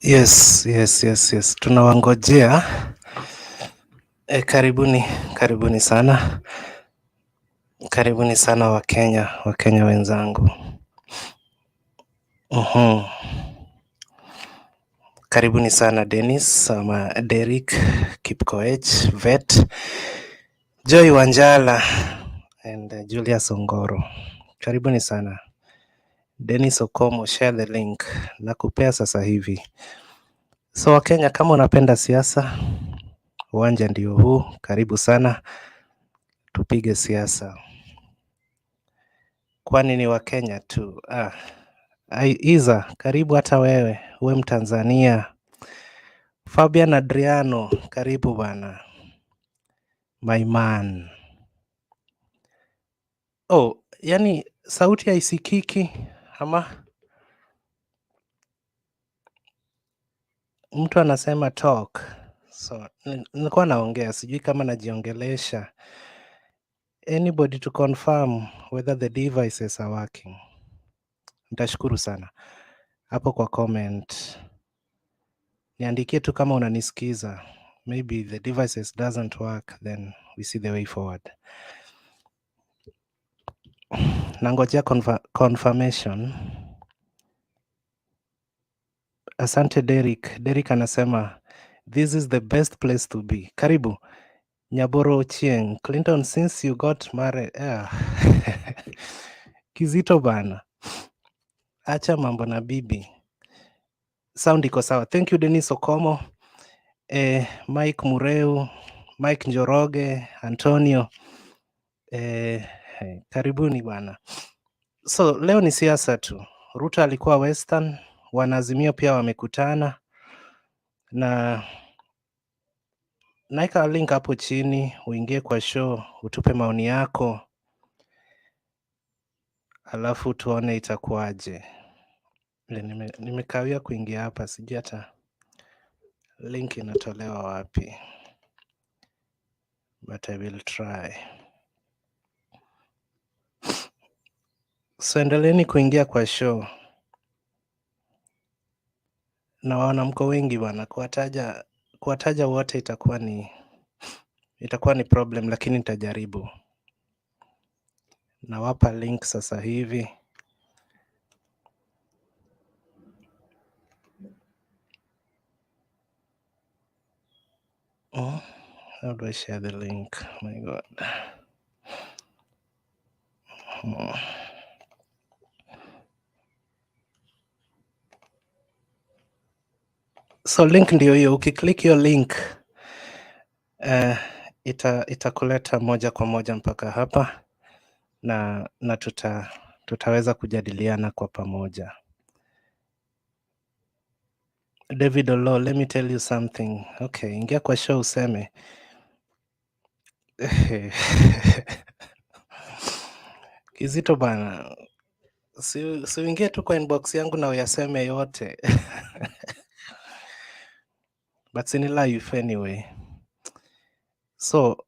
Yes. Tunawangojea. Karibuni sana. Karibuni sana Wakenya wenzangu. Karibuni sana Dennis, Derek, Kipkoech, Vet, Joy Wanjala and Julius Ongoro. Karibuni sana. Dennis Okomo, share the link. Nakupea sasa hivi. So Wakenya, kama unapenda siasa, uwanja ndio huu. Karibu sana. Tupige siasa. Kwani ni Wakenya tu? Iza, karibu hata wewe, uwe Mtanzania. Fabian Adriano, karibu bana. My man. Oh, yani sauti haisikiki ama mtu anasema talk. So, nilikuwa naongea, sijui kama najiongelesha. Anybody to confirm whether the devices are working? Nitashukuru sana. Hapo kwa comment. Niandikie tu kama unanisikiza. Maybe the devices doesn't work, then we see the way forward. Nangojea confirmation. Asante Derek. Derek anasema this is the best place to be. Karibu. Nyaboro Ochieng. Clinton, since you got married. Kizito bana. Acha mambo na bibi. Sound iko sawa. Thank you Dennis Okomo. Mike Mureu, Mike Njoroge, Antonio. Karibuni bwana. So leo ni siasa tu. Ruto alikuwa Western, Azimio pia wamekutana na naika link hapo chini, uingie kwa show, utupe maoni yako, alafu tuone itakuwaje. Nimekawia kuingia hapa, sijui hata link inatolewa wapi, but I will try. So endeleeni kuingia kwa show. Na waona mko wengi bwana, kuwataja wote itakuwa ni problem, lakini nitajaribu. Nawapa link sasa hivi. How do I share the link? Oh my God. So link ndio hiyo, ukiklik hiyo link itakuleta moja kwa moja mpaka hapa na tutaweza kujadiliana kwa pamoja. David Olo, let me tell you something. Okay, ingia kwa show useme. Kizito bana, si uingie tu kwa inbox yangu na uyaseme yote. But sini live anyway. So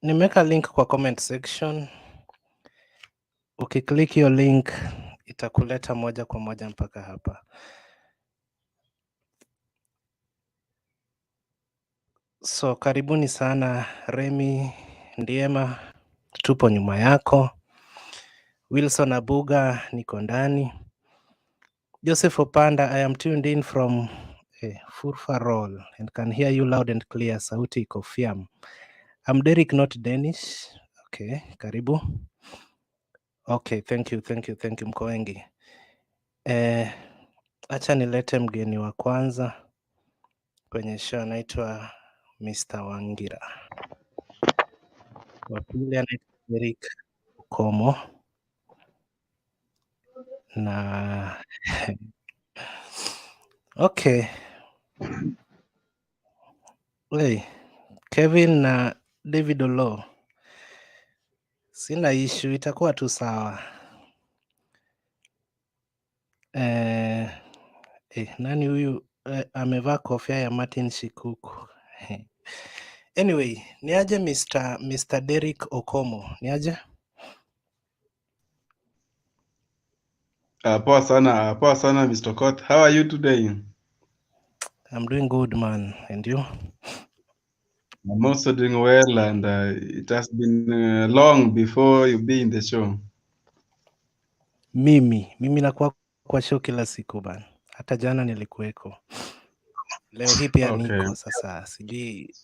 nimeweka link kwa comment section. Ukiklik hiyo link itakuleta moja kwa moja mpaka hapa. So karibuni sana Remy Ndiema, tupo nyuma yako. Wilson Abuga, niko ndani. Joseph Opanda, I am tuned in from Furfa Roll and can hear you loud and clear. Sauti iko fiam. I'm Derek, not Danish. Okay, karibu. Okay, thank you mko wengi. Acha nilete mgeni wa kwanza kwenye show, anaitwa Mr. Wangira. Wa pili anaitwa Derek Okomo na okay. Hey, Kevin na David Olo, sina issue, itakuwa tu sawa. Nani huyu amevaa kofia ya Martin Shikuku? Anyway, niaje Mr. Derek Okomo, niaje? Poa sana Mr. Kot. How are you today? I'm doing good, man. And you? I'm also doing well, and it has been long before you be in the show. Mimi nakuwa kwa show kila siku bana. Hata jana nilikuweko. Leo hii pia Okay. niko sasa. Sijui.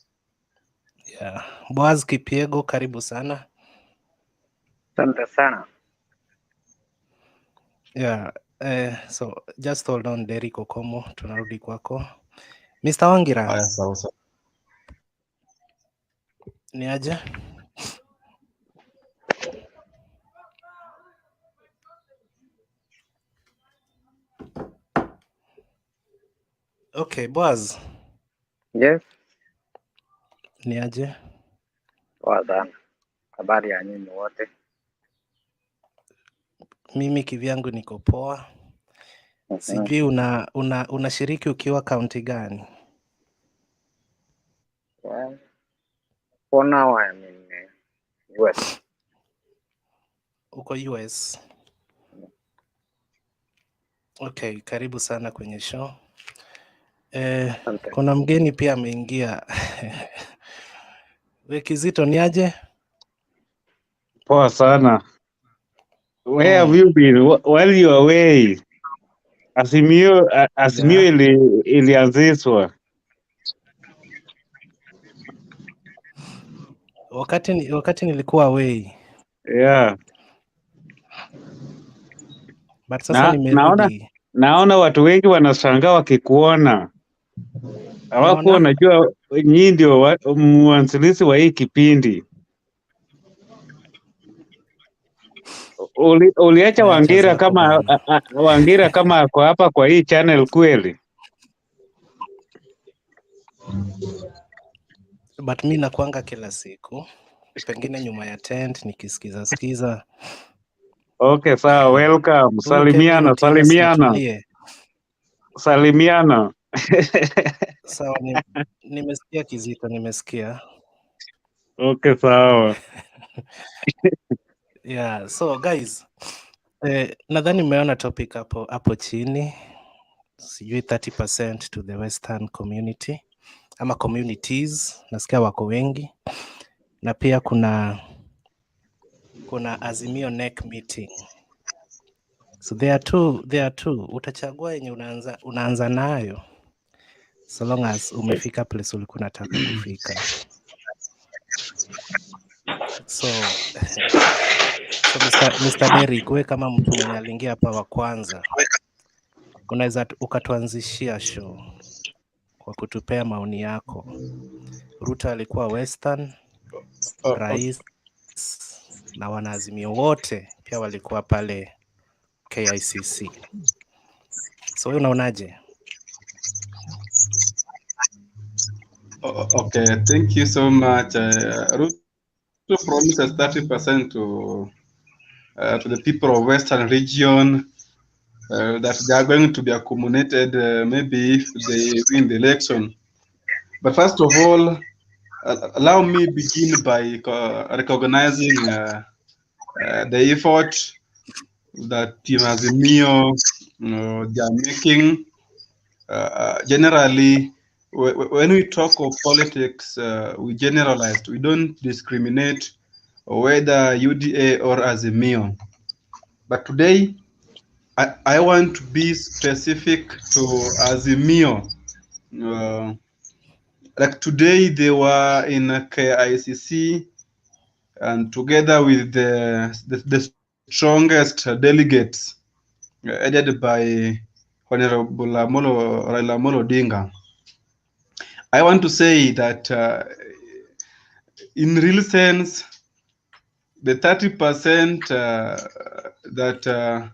Yeah. Boaz Kipiego, karibu sana. Asante sana. Yeah. So just hold on, Derrick Okomo, tunarudi kwako. Mr. Wangira, Haya, sawa sawa. ni aje? Okay, Boaz, Yes, ni aje? poa sana. Habari ya nyinyi wote? Mimi kivyangu niko poa. Mhm. Sijui unashiriki ukiwa kaunti gani? Well, for now I'm in US. Uko US. Okay, karibu sana kwenye show. Asante. Kuna mgeni pia ameingia. We Kizito, ni aje? Poa sana. Where have Mm. you been? While you were away, Azimio Yeah. ilianzishwa. Wakati nilikuwa away, Yeah. but sasa nimerudi. Naona watu wengi wanashangaa wakikuona. Hawakuwa Unaona? wanajua nyinyi ndio mwanzilishi wa hii kipindi. Uliacha We acha zako bana. Wangira kama ako hapa kwa hii channel kweli? But mi nakuanga kila siku, pengine nyuma ya tent nikisikiza. Okay, sawa, welcome. Huyu Kevin Otieno Salimiana. Sawa, nimesikia Kizito, nimesikia. Okay, sawa. Yeah, so guys, nadhani mmeona topic hapo chini, sijui 30% to the Western community ama communities, nasikia wako wengi, na pia kuna Azimio NEC meeting. So there are two. Utachagua yenye unaanza nayo so long as umefika place ulikuwa unataka kufika. So Mr. Derrick, we kama mtu mwenye aliingia hapa wa kwanza, unaweza ukatuanzishia show kwa kutupea maoni yako. Ruto alikuwa Western, rais na wanaazimio wote pia walikuwa pale KICC. So wewe unaonaje? Okay, thank you so much. Ruto promises 30% to the people of Western region that they are going to be accommodated maybe if they win the election. But first of all, allow me begin by recognizing the effort that Team Azimio they are making. Generally, when we talk of politics, we generalize. We don't discriminate whether UDA or Azimio. But today, I want to be specific to Azimio. Like today, they were in KICC, and together with the strongest delegates headed by Honorable Raila Amolo Odinga. I want to say that in real sense, the 30% that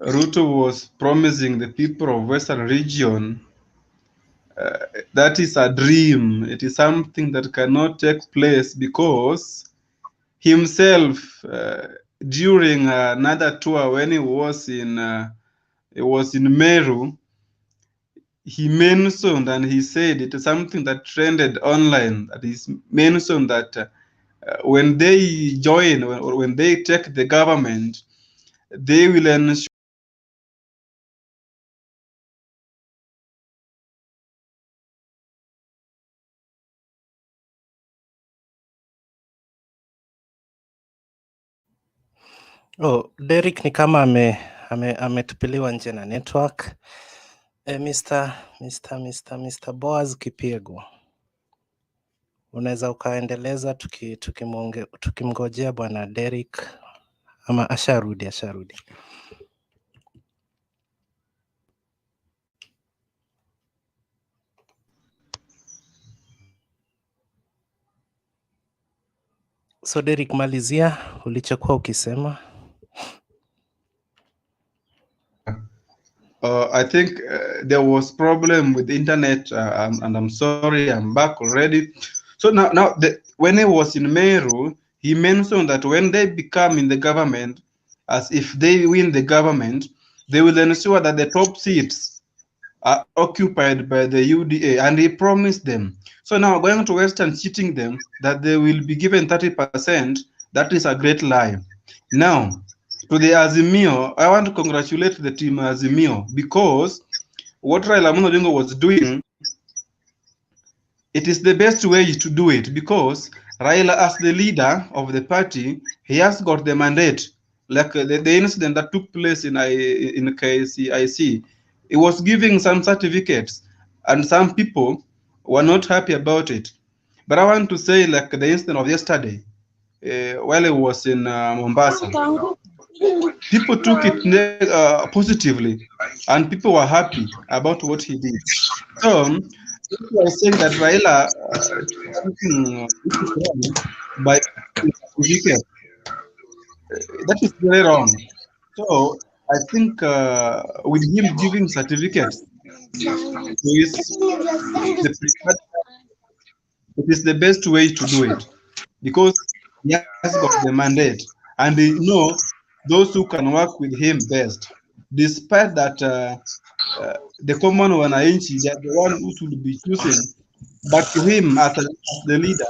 Ruto was promising the people of Western region, that is a dream. It is something that cannot take place because himself, during another tour when he was in Meru, he mentioned and he said it is something that trended online. That is mentioned that when they join or when they take the government, they will ensure Oh, Derek ni kama ametupiliwa nje na network. Mr. Boaz Kipyego, unaweza ukaendeleza tukimngojea bwana Derek, ama asharudi? So Derek, malizia ulichokuwa ukisema. I think there was problem with the internet, and I'm sorry, I'm back already. So now when he was in Meru, he mentioned that when they become in the government, as if they win the government, they will ensure that the top seats are occupied by the UDA, and he promised them. So now going to Western cheating them that they will be given 30%, that is a great lie. Now, to the Azimio, I want to congratulate the team Azimio, because what Raila Amolo Odinga was doing, it is the best way to do it, because Raila, as the leader of the party, he has got the mandate. Like the incident that took place in KCIC, he was giving some certificates, and some people were not happy about it. But I want to say, like the incident of yesterday, while he was in Mombasa, people took it positively, and people were happy about what he did. So people are saying that Raila something by certificate. That is very wrong. So I think with him giving certificates, it is the best way to do it, because he has got the mandate, and they know those who can work with him best. Despite that, the common wananchi, they are the one who should be choosing, but to him as the leader,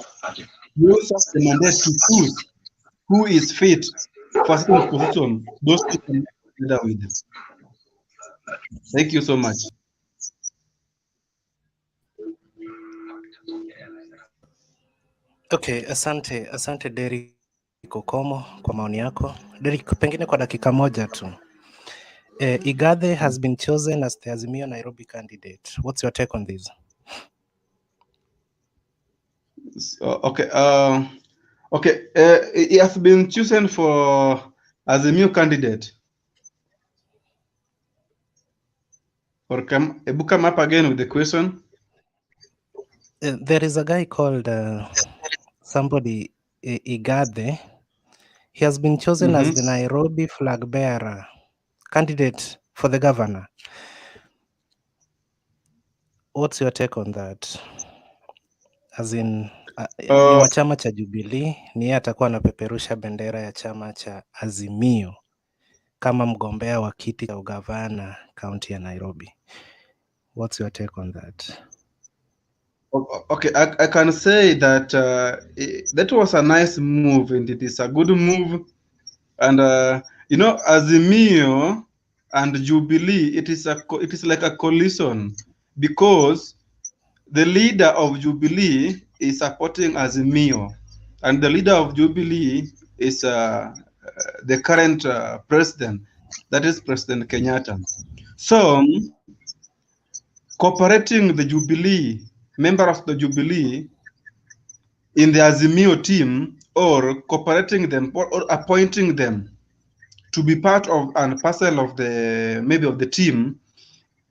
he also has the mandate to choose who is fit for certain position. Those who can work together with him. Thank you so much. Okay, asante Derek Okomo kwa maoni yako. Derek, pengine kwa dakika moja tu. Igathe has been chosen as the Azimio Nairobi candidate. What's your take on this? Okay. He has been chosen for as a new candidate. Or come up again with the question. There is a guy called somebody Igathe. He has been chosen as the Nairobi flag bearer candidate for the governor. What's your take on that? As in, ni wa chama cha Jubilee, ni yeye atakuwa anapeperusha bendera ya chama cha Azimio kama mgombea wa kiti cha ugavana kaunti ya Nairobi. What's your take on that? Okay, I can say that that was a nice move, and it is a good move. And Azimio and Jubilee, it is like a collision, because the leader of Jubilee is supporting Azimio, and the leader of Jubilee is the current president, that is President Kenyatta. So cooperating the Jubilee, member of the Jubilee in the Azimio team, or cooperating them or appointing them to be part of and parcel of the maybe of the team,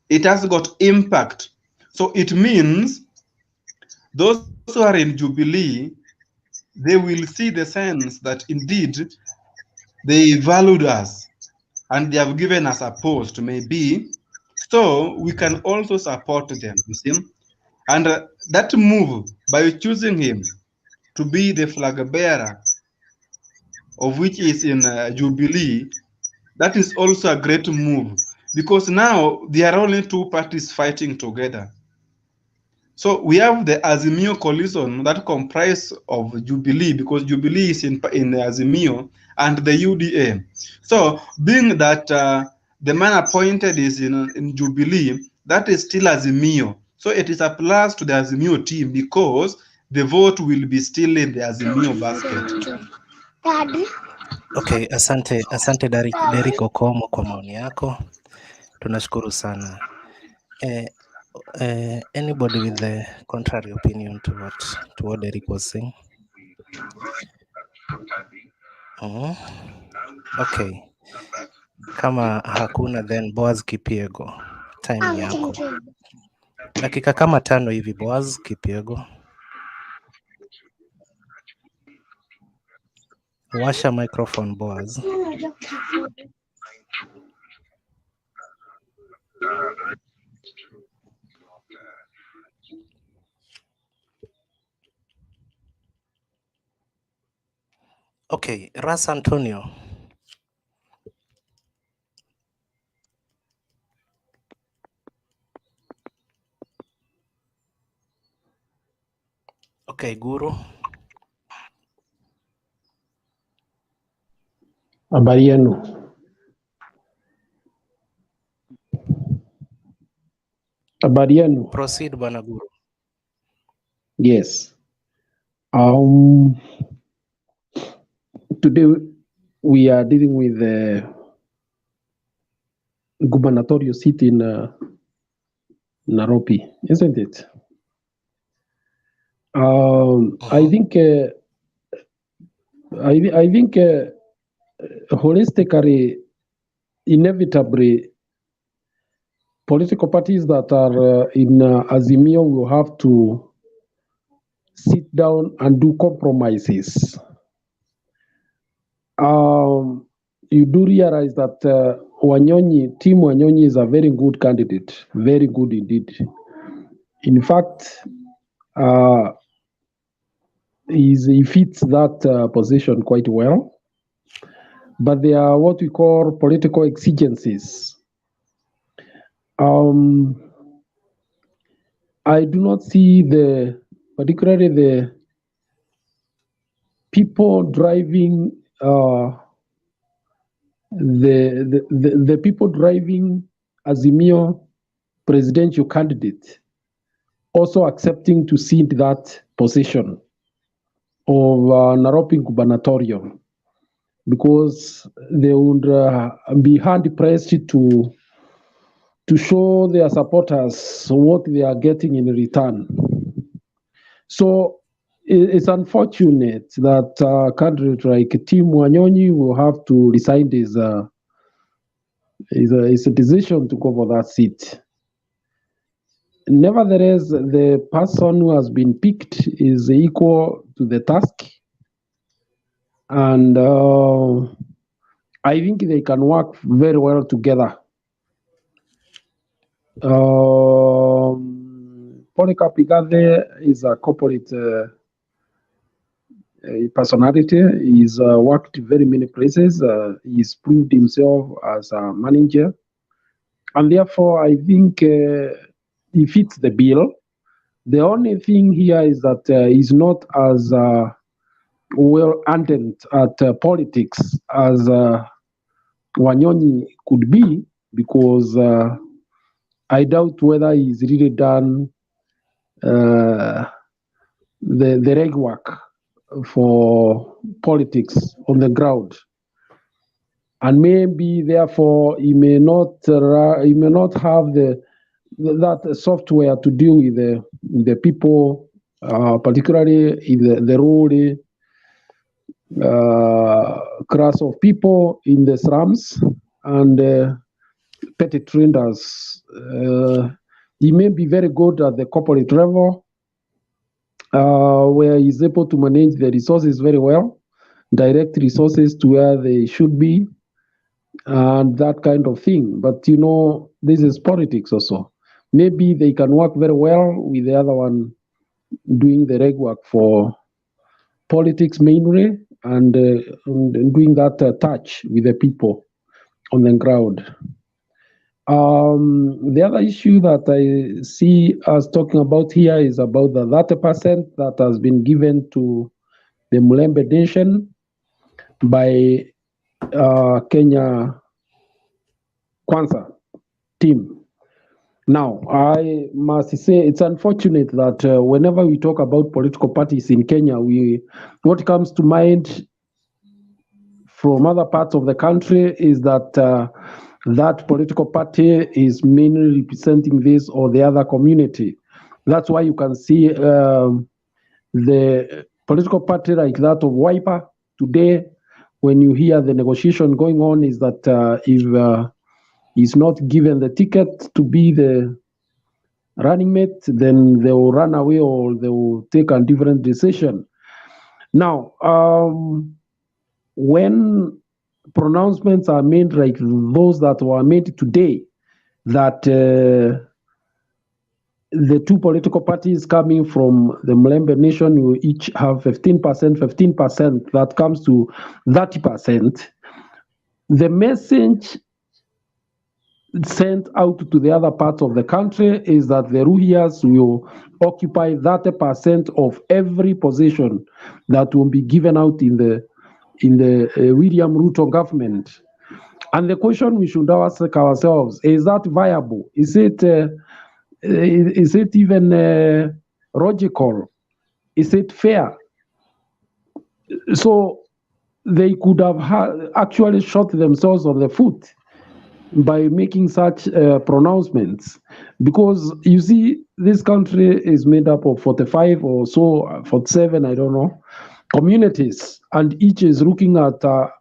it has got impact. So it means those who are in Jubilee, they will see the sense that indeed they valued us and they have given us a post, maybe, so we can also support them, you see. And that move, by choosing him to be the flag bearer, of which is in Jubilee, that is also a great move, because now there are only two parties fighting together. So we have the Azimio coalition that comprise of Jubilee, because Jubilee is in the Azimio, and the UDA. So being that the man appointed is in Jubilee, that is still Azimio. So it is a plus to the Azimio team, because the vote will be still in the Azimio basket. Okay, asante Derrick Okomo kwa maoni yako, tunashukuru sana. Anybody with the contrary opinion to what Derrick was saying? Okay, kama hakuna then Boaz Kipiego, time ni yako, dakika kama 5 hivi. Boaz Kipiego, washa microphone Boaz. Okay, Ras Antonio. Okay, Guru. Habari yenu. Habari yenu. Proceed Bwana Guru. Yes. Today we are dealing with the gubernatorial seat in Nairobi, isn't it? I think holistically, inevitably, political parties that are in Azimio will have to sit down and do compromises. You do realize that Team Wanyonyi is a very good candidate, very good indeed. In fact, he fits that position quite well. But there are what we call political exigencies. I do not see particularly the people driving the people driving Azimio presidential candidate also accepting to cede that position of Nairobi gubernatorial, because they would be hard pressed to show their supporters what they are getting in return. So it's unfortunate that a candidate like Team Wanyonyi will have to resign his decision to go for that seat. Nevertheless, the person who has been picked is equal to the task, and I think they can work very well together. Polycarp Igathe is a corporate personality. He's worked very many places. He's proved himself as a manager, and therefore I think he fits the bill. The only thing here is that he's not as well ardent at politics as Wanyonyi could be, because I doubt whether he's really done the legwork for politics on the ground, and maybe therefore he may not have that software to deal with the people, particularly in the rural class of people in the slums and petty traders. He may be very good at the corporate level, where he's able to manage the resources very well, direct resources to where they should be, and that kind of thing. But this is politics also. Maybe they can work very well with the other one doing the legwork for politics mainly, and doing that touch with the people on the ground. The other issue that I see us talking about here is about the 30% that has been given to the Mulembe Nation by Kenya Kwanza team. Now, I must say it's unfortunate that whenever we talk about political parties in Kenya, what comes to mind from other parts of the country is that that political party is mainly representing this or the other community. That's why you can see the political party like that of Wiper today, when you hear the negotiation going on, is that if he's not given the ticket to be the running mate, then they will run away or they will take a different decision. Now, when pronouncements are made like those that were made today, that the two political parties coming from the Mlembe nation will each have 15%, that comes to 30%. The message sent out to the other parts of the country is that the Ruhias will occupy 30% of every position that will be given out in the William Ruto government. And the question we should ask ourselves, is that viable? Is it even logical? Is it fair? So they could have actually shot themselves on the foot by making such pronouncements, because you see, this country is made up of 45 or so, 47, I don't know, communities, and each is looking at a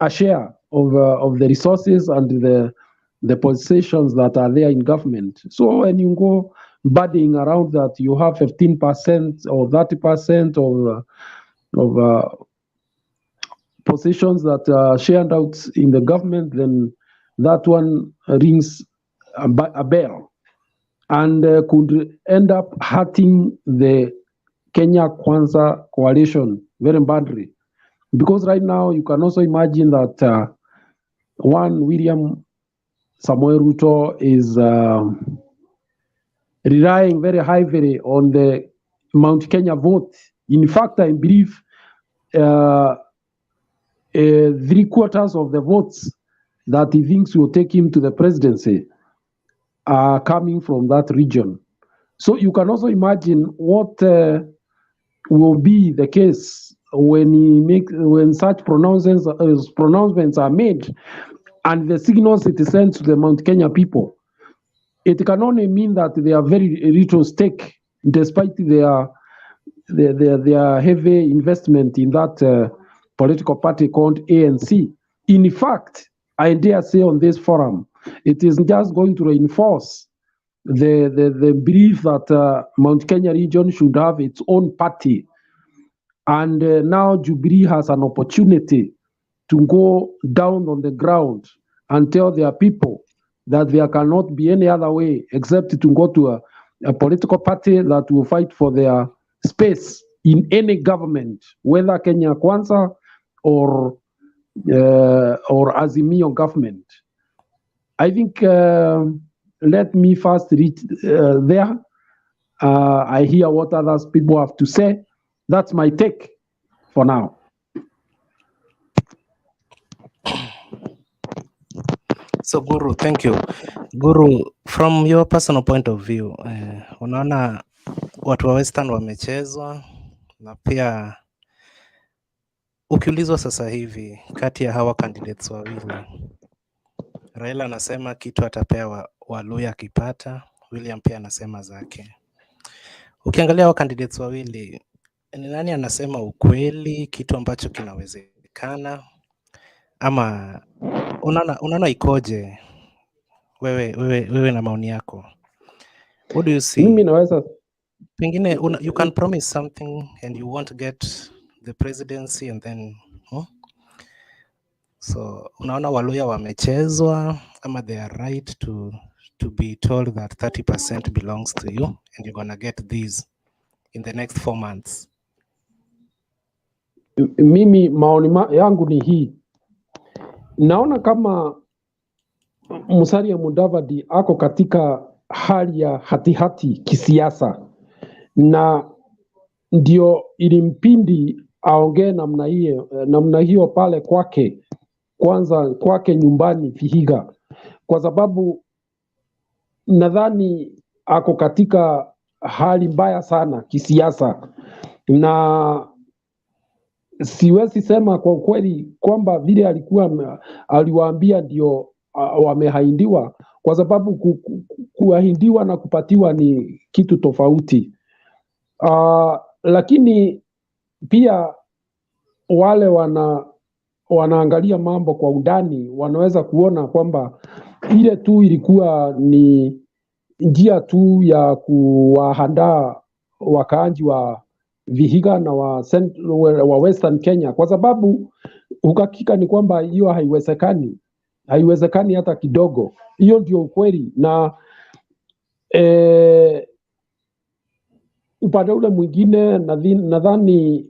share of the resources and the positions that are there in government. So when you go budding around that you have 15% or 30% of positions that are shared out in the government, then that one rings a bell and could end up hurting the Kenya Kwanza coalition very badly. Because right now you can also imagine that one William Samoei Ruto is relying very heavily on the Mount Kenya vote. In fact, I believe 3/4 of the votes that he thinks will take him to the presidency are coming from that region. So you can also imagine what will be the case when such pronouncements are made, and the signals it sends to the Mount Kenya people. It can only mean that they are very little stake, despite their heavy investment in that political party called ANC. In fact, I dare say on this forum, it is just going to reinforce the belief that Mount Kenya region should have its own party. And now Jubilee has an opportunity to go down on the ground and tell their people that there cannot be any other way except to go to a political party that will fight for their space in any government, whether Kenya Kwanza or Azimio government. I think let me first reach there. I hear what others people have to say. That's my take for now. So Guru, thank you. Guru, from your personal point of view, unaona watu wa Western wamechezwa, na pia ukiulizwa sasa hivi kati ya hawa candidates wawili, Raila anasema kitu atapewa Waluya akipata, William pia anasema zake. Ukiangalia hawa candidates wawili, ni nani anasema ukweli, kitu ambacho kinawezekana, ama unaona ikoje wewe na maoni yako? What do you see? Mimi naweza Pengine you can promise something and you want to get the presidency and then so unaona Waluya wamechezwa, ama they are right to be told that 30% belongs to you and you're gonna get these in the next 4 months? Mimi maoni yangu ni hii, naona kama Musalia Mudavadi ako katika hali ya hatihati kisiasa, na ndio ilimpindi aongee namna hiyo pale kwake, kwanza kwake nyumbani Vihiga, kwa sababu nadhani ako katika hali mbaya sana kisiasa, na siwezi sema kwa ukweli kwamba vile aliwaambia ndio wamehaindiwa, kwa sababu kuahindiwa na kupatiwa ni kitu tofauti. Lakini pia wale wanaangalia mambo kwa undani wanaweza kuona kwamba ile tu ilikuwa ni njia tu ya kuwahandaa wakaaji wa Vihiga na wa Western Kenya, kwa sababu uhakika ni kwamba hiyo haiwezekani hata kidogo. Hiyo ndio ukweli. Na upande ule mwingine nadhani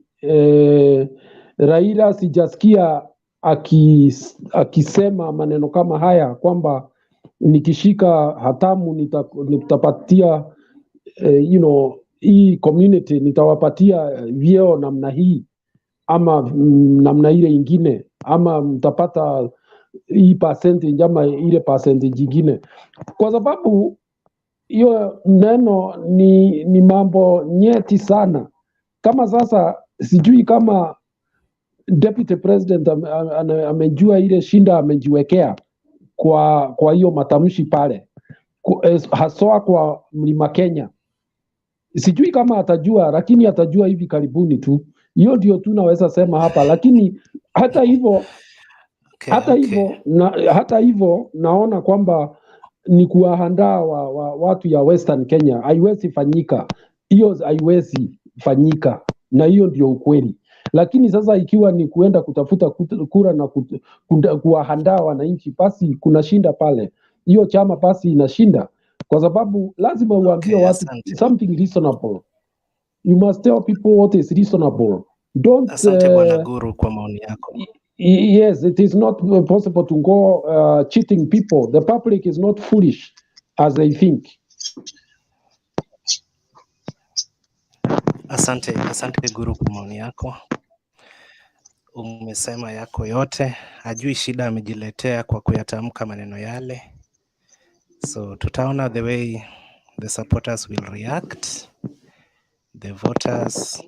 Raila sijasikia akisema maneno kama haya kwamba nikishika hatamu nitapatia hii community nitawapatia vyeo namna hii ama namna ile ingine, ama mtapata hii percentage ama ile percentage ingine, kwa sababu hiyo neno ni mambo nyeti sana. Kama sasa sijui kama deputy president amejua ile shinda amejiwekea kwa hiyo matamshi pale, haswa kwa Mlima Kenya. Sijui kama atajua, lakini atajua hivi karibuni tu. Hiyo ndio tu naweza sema hapa, lakini hata hivyo hata hivyo naona kwamba ni kuwahandaa watu ya Western Kenya. Haiwezi fanyika hiyo, haiwezi fanyika, na hiyo ndio ukweli. Lakini sasa ikiwa ni kuenda kutafuta kura na kuwahandaa wananchi, basi kuna shinda pale, hiyo chama basi inashinda, kwa sababu lazima uambie watu something reasonable. You must tell people what is reasonable. Don't Asante Bwana Guru kwa maoni yako. Yes, it is not possible to go cheating people. The public is not foolish as they think. Asante Guru kwa maoni yako. Umesema yako yote, hajui shida amejiletea kwa kuyatamka maneno yale. So tutaona the way the supporters will react, the voters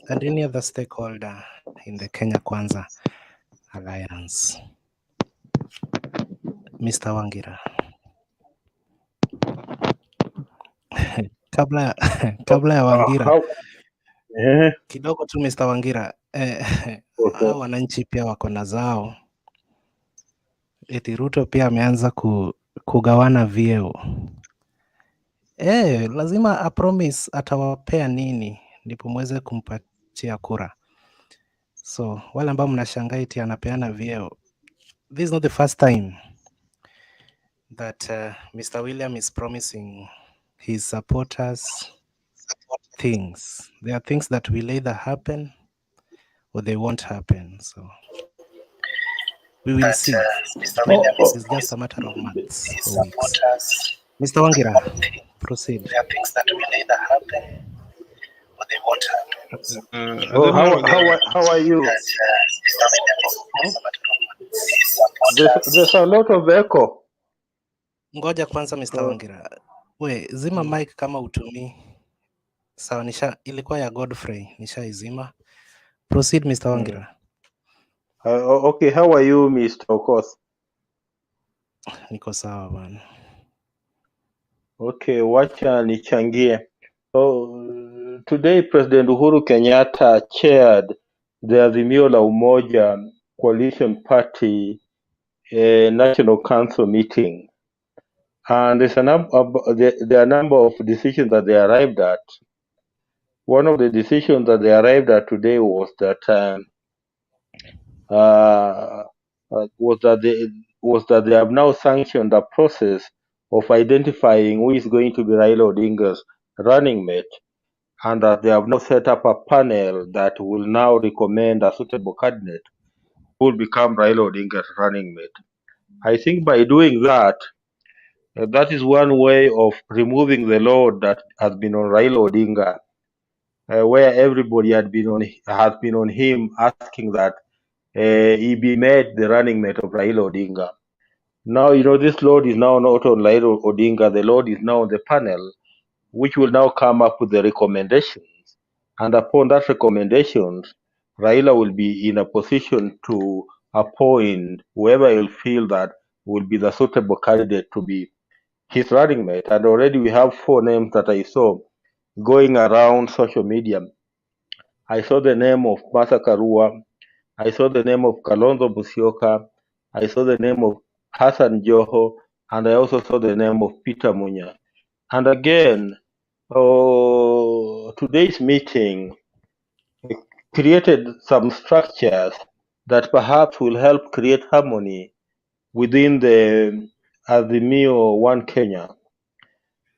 and any other stakeholder in the Kenya Kwanza Alliance. Mr. Wangira. kabla ya Wangira kidogo tu Mr. Wangira, hao wananchi pia wako na zao. Eti Ruto pia ameanza kugawana vyeo. Lazima apromise atawapea nini ndipo muweze kumpatia kura. So wale ambao mnashangaa eti anapeana vyeo, this is not the first time that Mr. William is promising his supporters things. There are things that will either happen or they won't happen. So we will see. This is just a matter of months or weeks. Mr. Wangira, proceed. There are things that will either happen or they won't happen. How are you? There's a lot of echo. Ngoja kwanza Mr. Wangira. We, zima mic kama utumii. Sawa, ilikuwa ya Godfrey, nishaizima. Proceed Mr. Wangira. Okay, how are you Mr. Okoth? Niko sawa bwana. Okay, wacha nichangie. Today President Uhuru Kenyatta chaired the Azimio la Umoja Coalition Party National Council meeting. And there are a number of decisions that they arrived at. One of the decisions that they arrived at today was that they have now sanctioned a process of identifying who is going to be Raila Odinga's running mate, and that they have now set up a panel that will now recommend a suitable candidate who will become Raila Odinga's running mate. I think by doing that, that is one way of removing the load that has been on Raila Odinga, where everybody has been on him asking that he be made the running mate of Raila Odinga. Now, this load is now not on Raila Odinga, the load is now on the panel, which will now come up with the recommendations. And upon that recommendations, Raila will be in a position to appoint whoever he'll feel that will be the suitable candidate to be his running mate. And already we have 4 names that I saw going around social media. I saw the name of Martha Karua. I saw the name of Kalonzo Musyoka. I saw the name of Hassan Joho. And I also saw the name of Peter Munya. And again, today's meeting created some structures that perhaps will help create harmony within the Azimio One Kenya.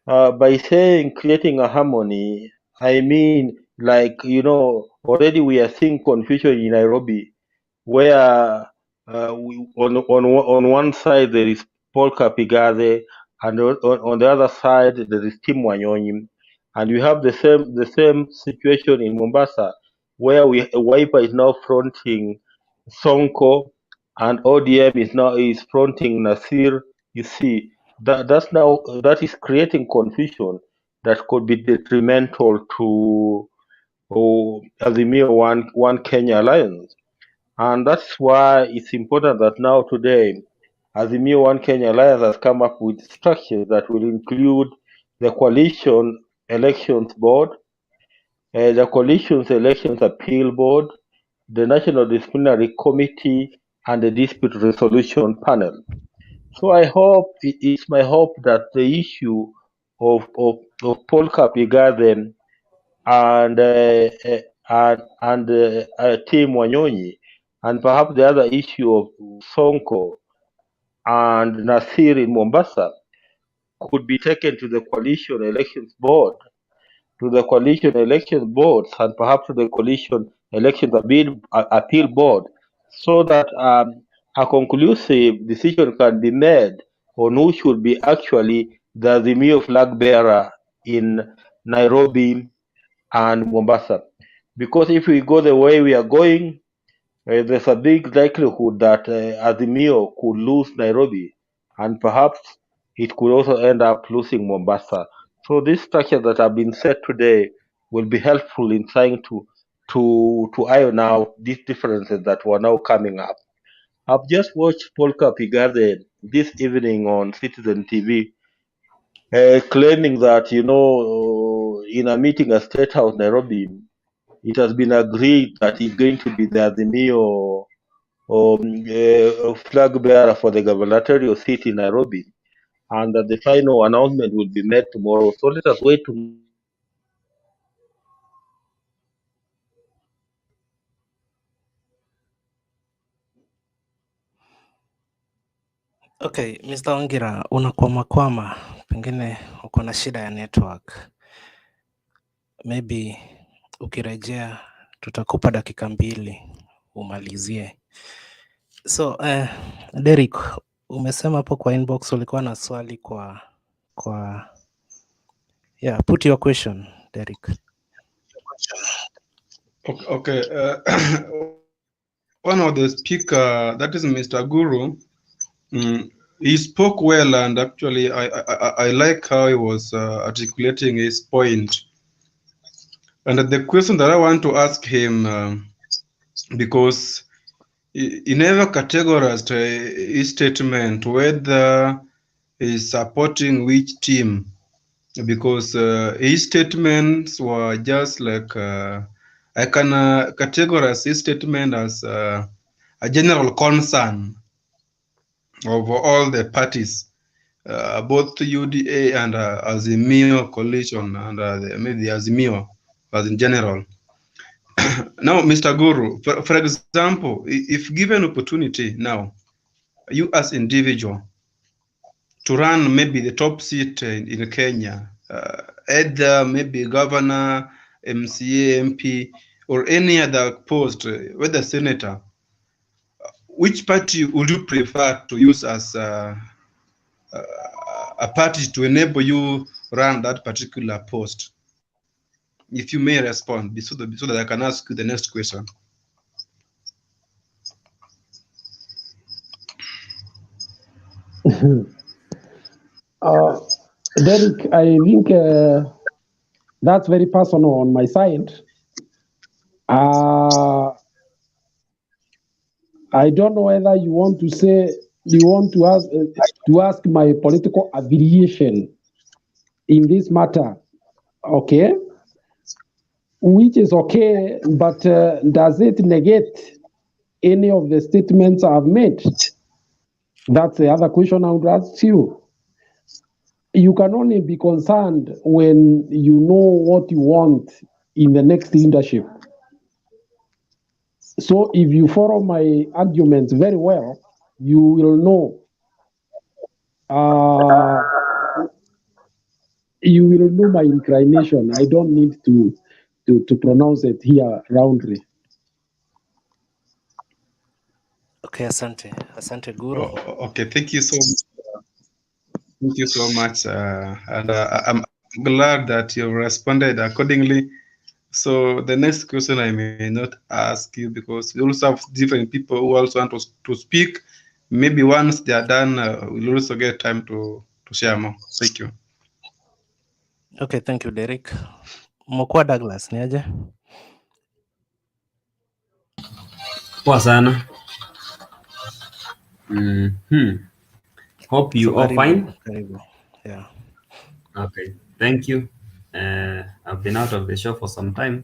By saying creating a harmony, I mean, like, already we are seeing confusion in Nairobi, where on one side there is Paul Kapigade, and on the other side there is Tim Wanyonyi, and we have the same situation in Mombasa, where Wiper is now fronting Sonko, and ODM is fronting Nasir. You see, that is creating confusion that could be detrimental to Azimio One Kenya Alliance. And that's why it's important that now today, Azimio One Kenya Alliance has come up with structures that will include the Coalition Elections Board, the Coalition's Elections Appeal Board, the National Disciplinary Committee, and the Dispute Resolution Panel. So it's my hope that the issue of Paul Kapigade and Tim Wanyonyi, and perhaps the other issue of Sonko and Nasir in Mombasa could be taken to the Coalition Elections Board, and perhaps to the Coalition Elections Appeal Board, so that a conclusive decision can be made on who should be actually the Azimio flag bearer in Nairobi and Mombasa. Because if we go the way we are going, there's a big likelihood that Azimio could lose Nairobi, and perhaps it could also end up losing Mombasa. So these structures that have been set today will be helpful in trying to iron out these differences that were now coming up. I've just watched Paul Kapigade this evening on Citizen TV, claiming that, in a meeting at State House, Nairobi, it has been agreed that he's going to be the Azimio flag bearer for the gubernatorial seat in Nairobi, and that the final announcement will be made tomorrow. So let us wait to. Okay, Mr. Ongira, unakwamakwama, pengine uko na shida ya network. Maybe ukirejea tutakupa dakika 2 umalizie. So, Derek, umesema hapo kwa inbox ulikuwa na swali kwa yeah, put your question, Derek. Okay. One of the speaker, that is Mr. Guru, he spoke well, and actually I like how he was articulating his point. And the question that I want to ask him, because he never categorized his statement whether he's supporting which team, because his statements were just like I can categorize his statement as a general concern of all the parties, both UDA and Azimio coalition, and maybe the Azimio as in general. Now, Mr. Guru, for example, if given opportunity now, you as individual, to run maybe the top seat in Kenya, either maybe governor, MCA, MP, or any other post, whether senator, which party would you prefer to use as a party to enable you run that particular post? If you may respond, so that I can ask you the next question. Derek, I think that's very personal on my side. I don't know whether you want to say you want to ask my political affiliation in this matter. Okay, which is okay, but does it negate any of the statements I've made? That's the other question I would ask you. You can only be concerned when you know what you want in the next leadership. So if you follow my arguments very well, you will know. You will know my inclination. I don't need to pronounce it here roundly. Okay, asante Guru. Okay, thank you so much. Thank you so much, and I'm glad that you responded accordingly. So the next question I may not ask you, because we also have different people who also want to speak. Maybe once they are done, we'll also get time to share more. Thank you. Okay, thank you Derek. Mokwa Douglas, ni aje? Poa sana. Hope you So all fine. karibu. Yeah. Okay, thank you. I've been out of the show for some time,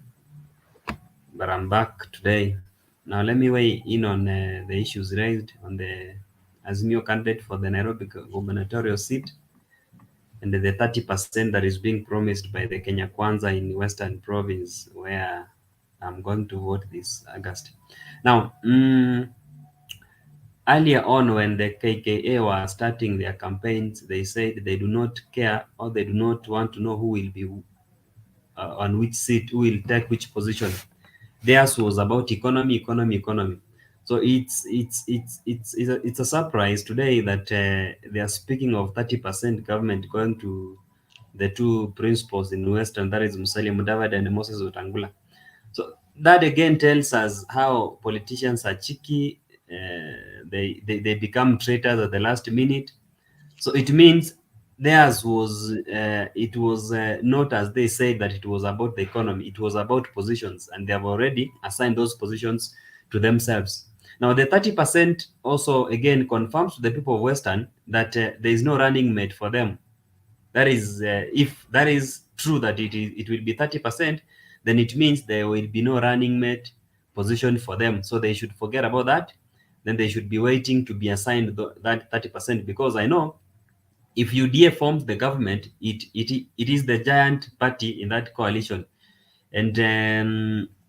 but I'm back today. Now let me weigh in on the issues raised on the Azimio candidate for the Nairobi gubernatorial seat and the 30% that is being promised by the Kenya Kwanza in Western Province, where I'm going to vote this August. Now, earlier on, when the KKA were starting their campaigns, they said they do not care, or they do not want to know who will be on which seat, who will take which position. Theirs was about economy. So it's a surprise today that they are speaking of 30% government going to the two principals in Western, that is Musalia Mudavadi and Moses Wetangula. So that again tells us how politicians are cheeky. They become traitors at the last minute. So it means theirs was it was not, as they said, that it was about the economy. It was about positions, and they have already assigned those positions to themselves. Now the 30% also again confirms to the people of Western that there is no running mate for them. That is, if that is true, that it will be 30%, then it means there will be no running mate position for them. So they should forget about that. Then they should be waiting to be assigned that 30%, because I know if UDA forms the government, it is the giant party in that coalition. And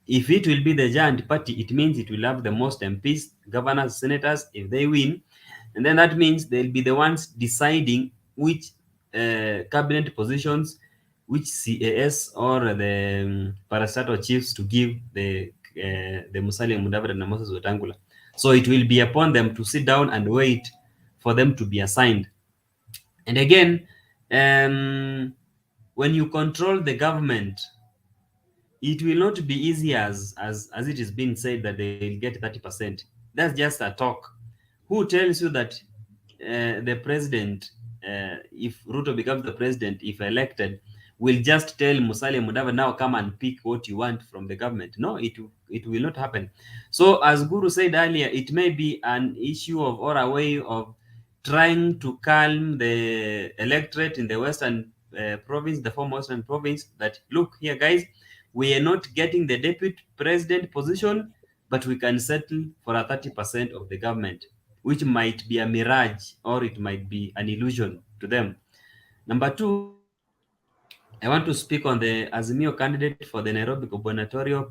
if it will be the giant party, it means it will have the most MPs, governors, senators, if they win. And then that means they'll be the ones deciding which cabinet positions, which CAS or the parastatal chiefs to give the Musalia Mudavadi and Moses Wetangula. So it will be upon them to sit down and wait for them to be assigned. And again, when you control the government, it will not be easy as it is being said that they will get 30%. That's just a talk. Who tells you that the president, if Ruto becomes the president, if elected, will just tell Musalia Mudavadi, now come and pick what you want from the government? No, it will not happen. So as Guru said earlier, it may be an issue of, or a way of trying to calm the electorate in the Western province, the former Western province, that look here, guys, we are not getting the deputy president position, but we can settle for a 30% of the government, which might be a mirage or it might be an illusion to them. Number two, I want to speak on the Azimio candidate for the Nairobi gubernatorial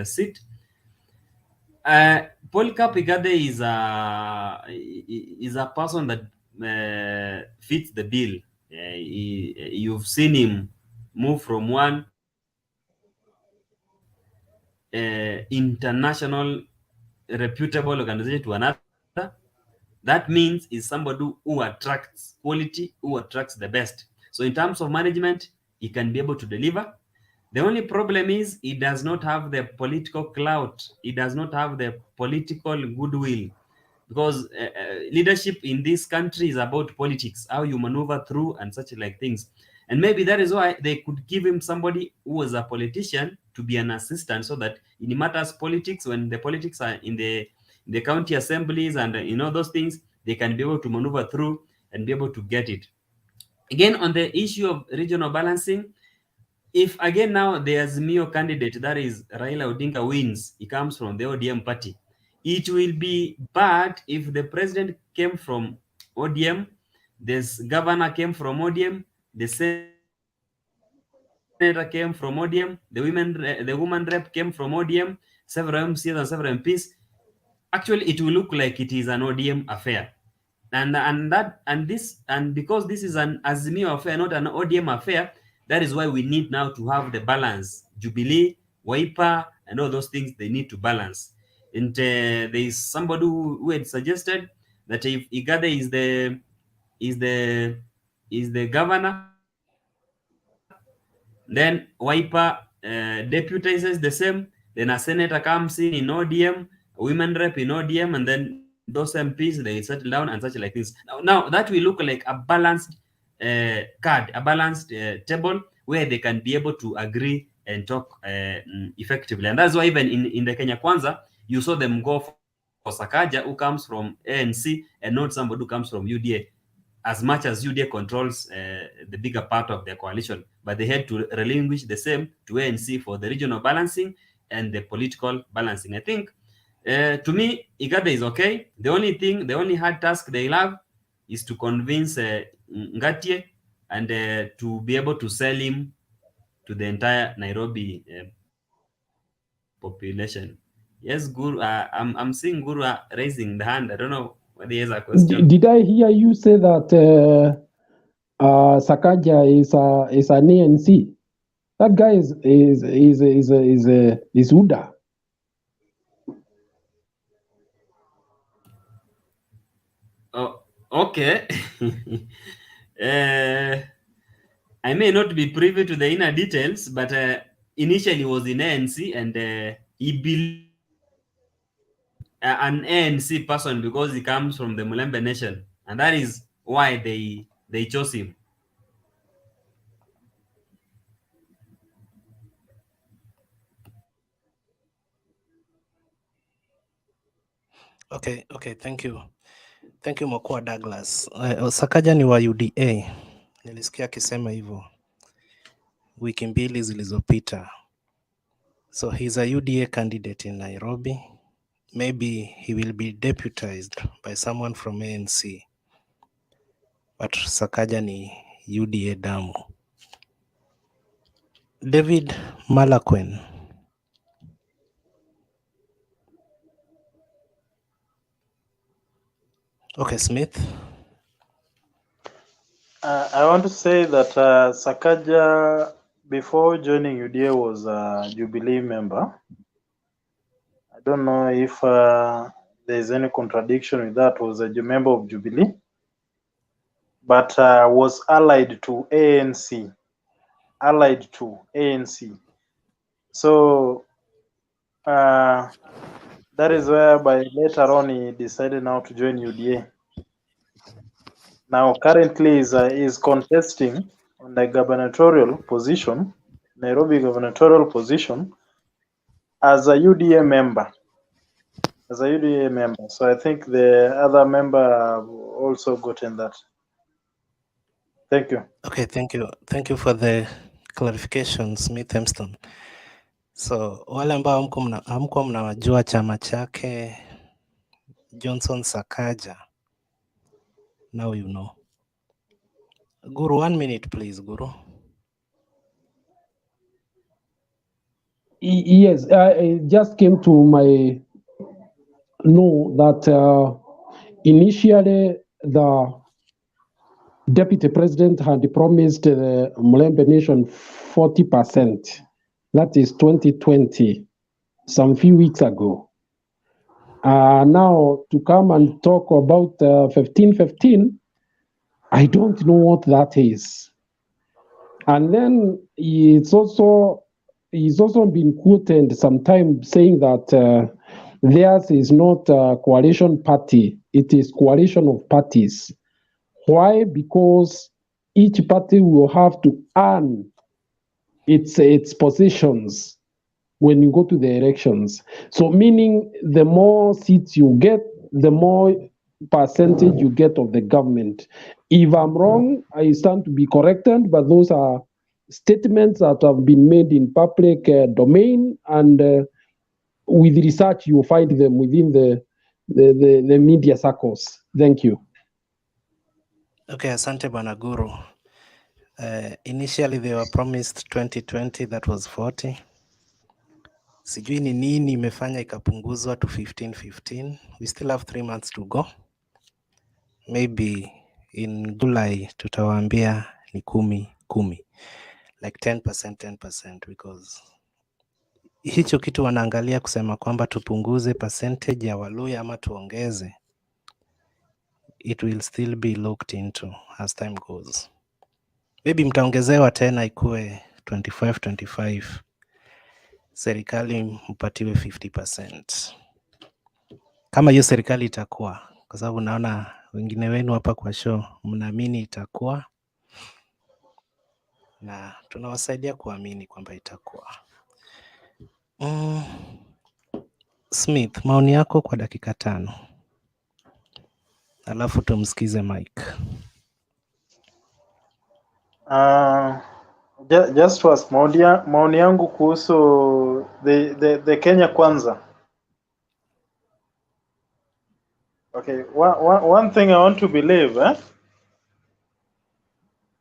seat. Polycarp Igade is a person that fits the bill. You've seen him move from one international reputable organization to another. That means is somebody who attracts quality, who attracts the best. So in terms of management, he can be able to deliver. The only problem is he does not have the political clout. He does not have the political goodwill, because leadership in this country is about politics, how you maneuver through and such like things. And maybe that is why they could give him somebody who was a politician to be an assistant, so that in matters politics, when the politics are in the the county assemblies and those things, they can be able to maneuver through and be able to get it. Again, on the issue of regional balancing, if again now the Azimio candidate, that is Raila Odinga, wins, he comes from the ODM party, it will be bad if the president came from ODM, this governor came from ODM, the senator came from ODM, the woman rep came from ODM, several MCs and several MPs. Actually, it will look like it is an ODM affair. And because this is an Azimio affair, not an ODM affair, that is why we need now to have the balance. Jubilee, Wiper, and all those things, they need to balance. And there is somebody who had suggested that if Igade is the governor, then Wiper deputizes the same, then a senator comes in ODM, a women rep in ODM, and then those MPs, they settle down and such like this. Now that will look like a balanced card, a balanced table where they can be able to agree and talk effectively. And that's why even in the Kenya Kwanza, you saw them go for Sakaja, who comes from ANC, and not somebody who comes from UDA, as much as UDA controls the bigger part of their coalition. But they had to relinquish the same to ANC for the regional balancing and the political balancing. I think, to me, Igade is okay. The only hard task they have is to convince Ngatie and to be able to sell him to the entire Nairobi population. Yes, Guru, I'm seeing Guru raising the hand. I don't know whether he has a question. Did I hear you say that Sakaja is an ANC? That guy is UDA. Oh, okay. I may not be privy to the inner details, but initially he was in ANC, and he believed an ANC person because he comes from the Mulembe Nation, and that is why they chose him. Okay, thank you Mokua Douglas. Sakaja ni wa UDA, nilisikia akisema hivyo wiki mbili zilizopita. So he's a UDA candidate in Nairobi. Maybe he will be deputized by someone from ANC, but Sakaja ni UDA damu. David Malakwen. Okay, Smith. I want to say that Sakaja, before joining UDA, was a Jubilee member. I don't know if there's any contradiction with that. Was a member of Jubilee, but was allied to ANC. So that is whereby later on he decided now to join UDA. Now currently is contesting on the gubernatorial position, Nairobi gubernatorial position, as a UDA member. So I think the other member have also gotten that. Thank you. Okay, thank you for the clarification, Smith Hemston. So wale ambao hamkuwa mnawajua chama chake Johnson Sakaja, now you know. Guru, 1 minute please, Guru. Yes, it just came to my know that initially the deputy president had promised the Mulembe Nation 40%. That is 2020, some few weeks ago. Now to come and talk about 15-15, I don't know what that is. And then he's also been quoted sometimes saying that theirs is not a coalition party, it is coalition of parties. Why? Because each party will have to earn its positions. when you go to the elections. So meaning the more seats you get, the more percentage you get of the government. If I'm wrong, I stand to be corrected, but those are statements that have been made in public domain, and with research you find them within the media circles. Thank you. Okay, asante Bwana Guru. Initially they were promised 2020, that was 40. Sijui ni nini imefanya ikapunguzwa to 15. We still have 3 months to go. Maybe in July tutawaambia ni 10, like 10%, because hicho kitu wanaangalia kusema kwamba tupunguze percentage ya Waluya ama tuongeze, it will still be looked into as time goes. Maybe mtaongezewa tena ikuwe 25, serikali mpatiwe 50%. Kama hiyo serikali itakuwa, kwa sababu naona wengine wenu hapa kwa show mnaamini itakuwa, na tunawasaidia kuamini kwamba itakuwa. Smith, maoni yako kwa dakika 5. Alafu tumsikize Mike. Just was maoni yangu kuhusu the Kenya Kwanza. Okay, one thing I want to believe,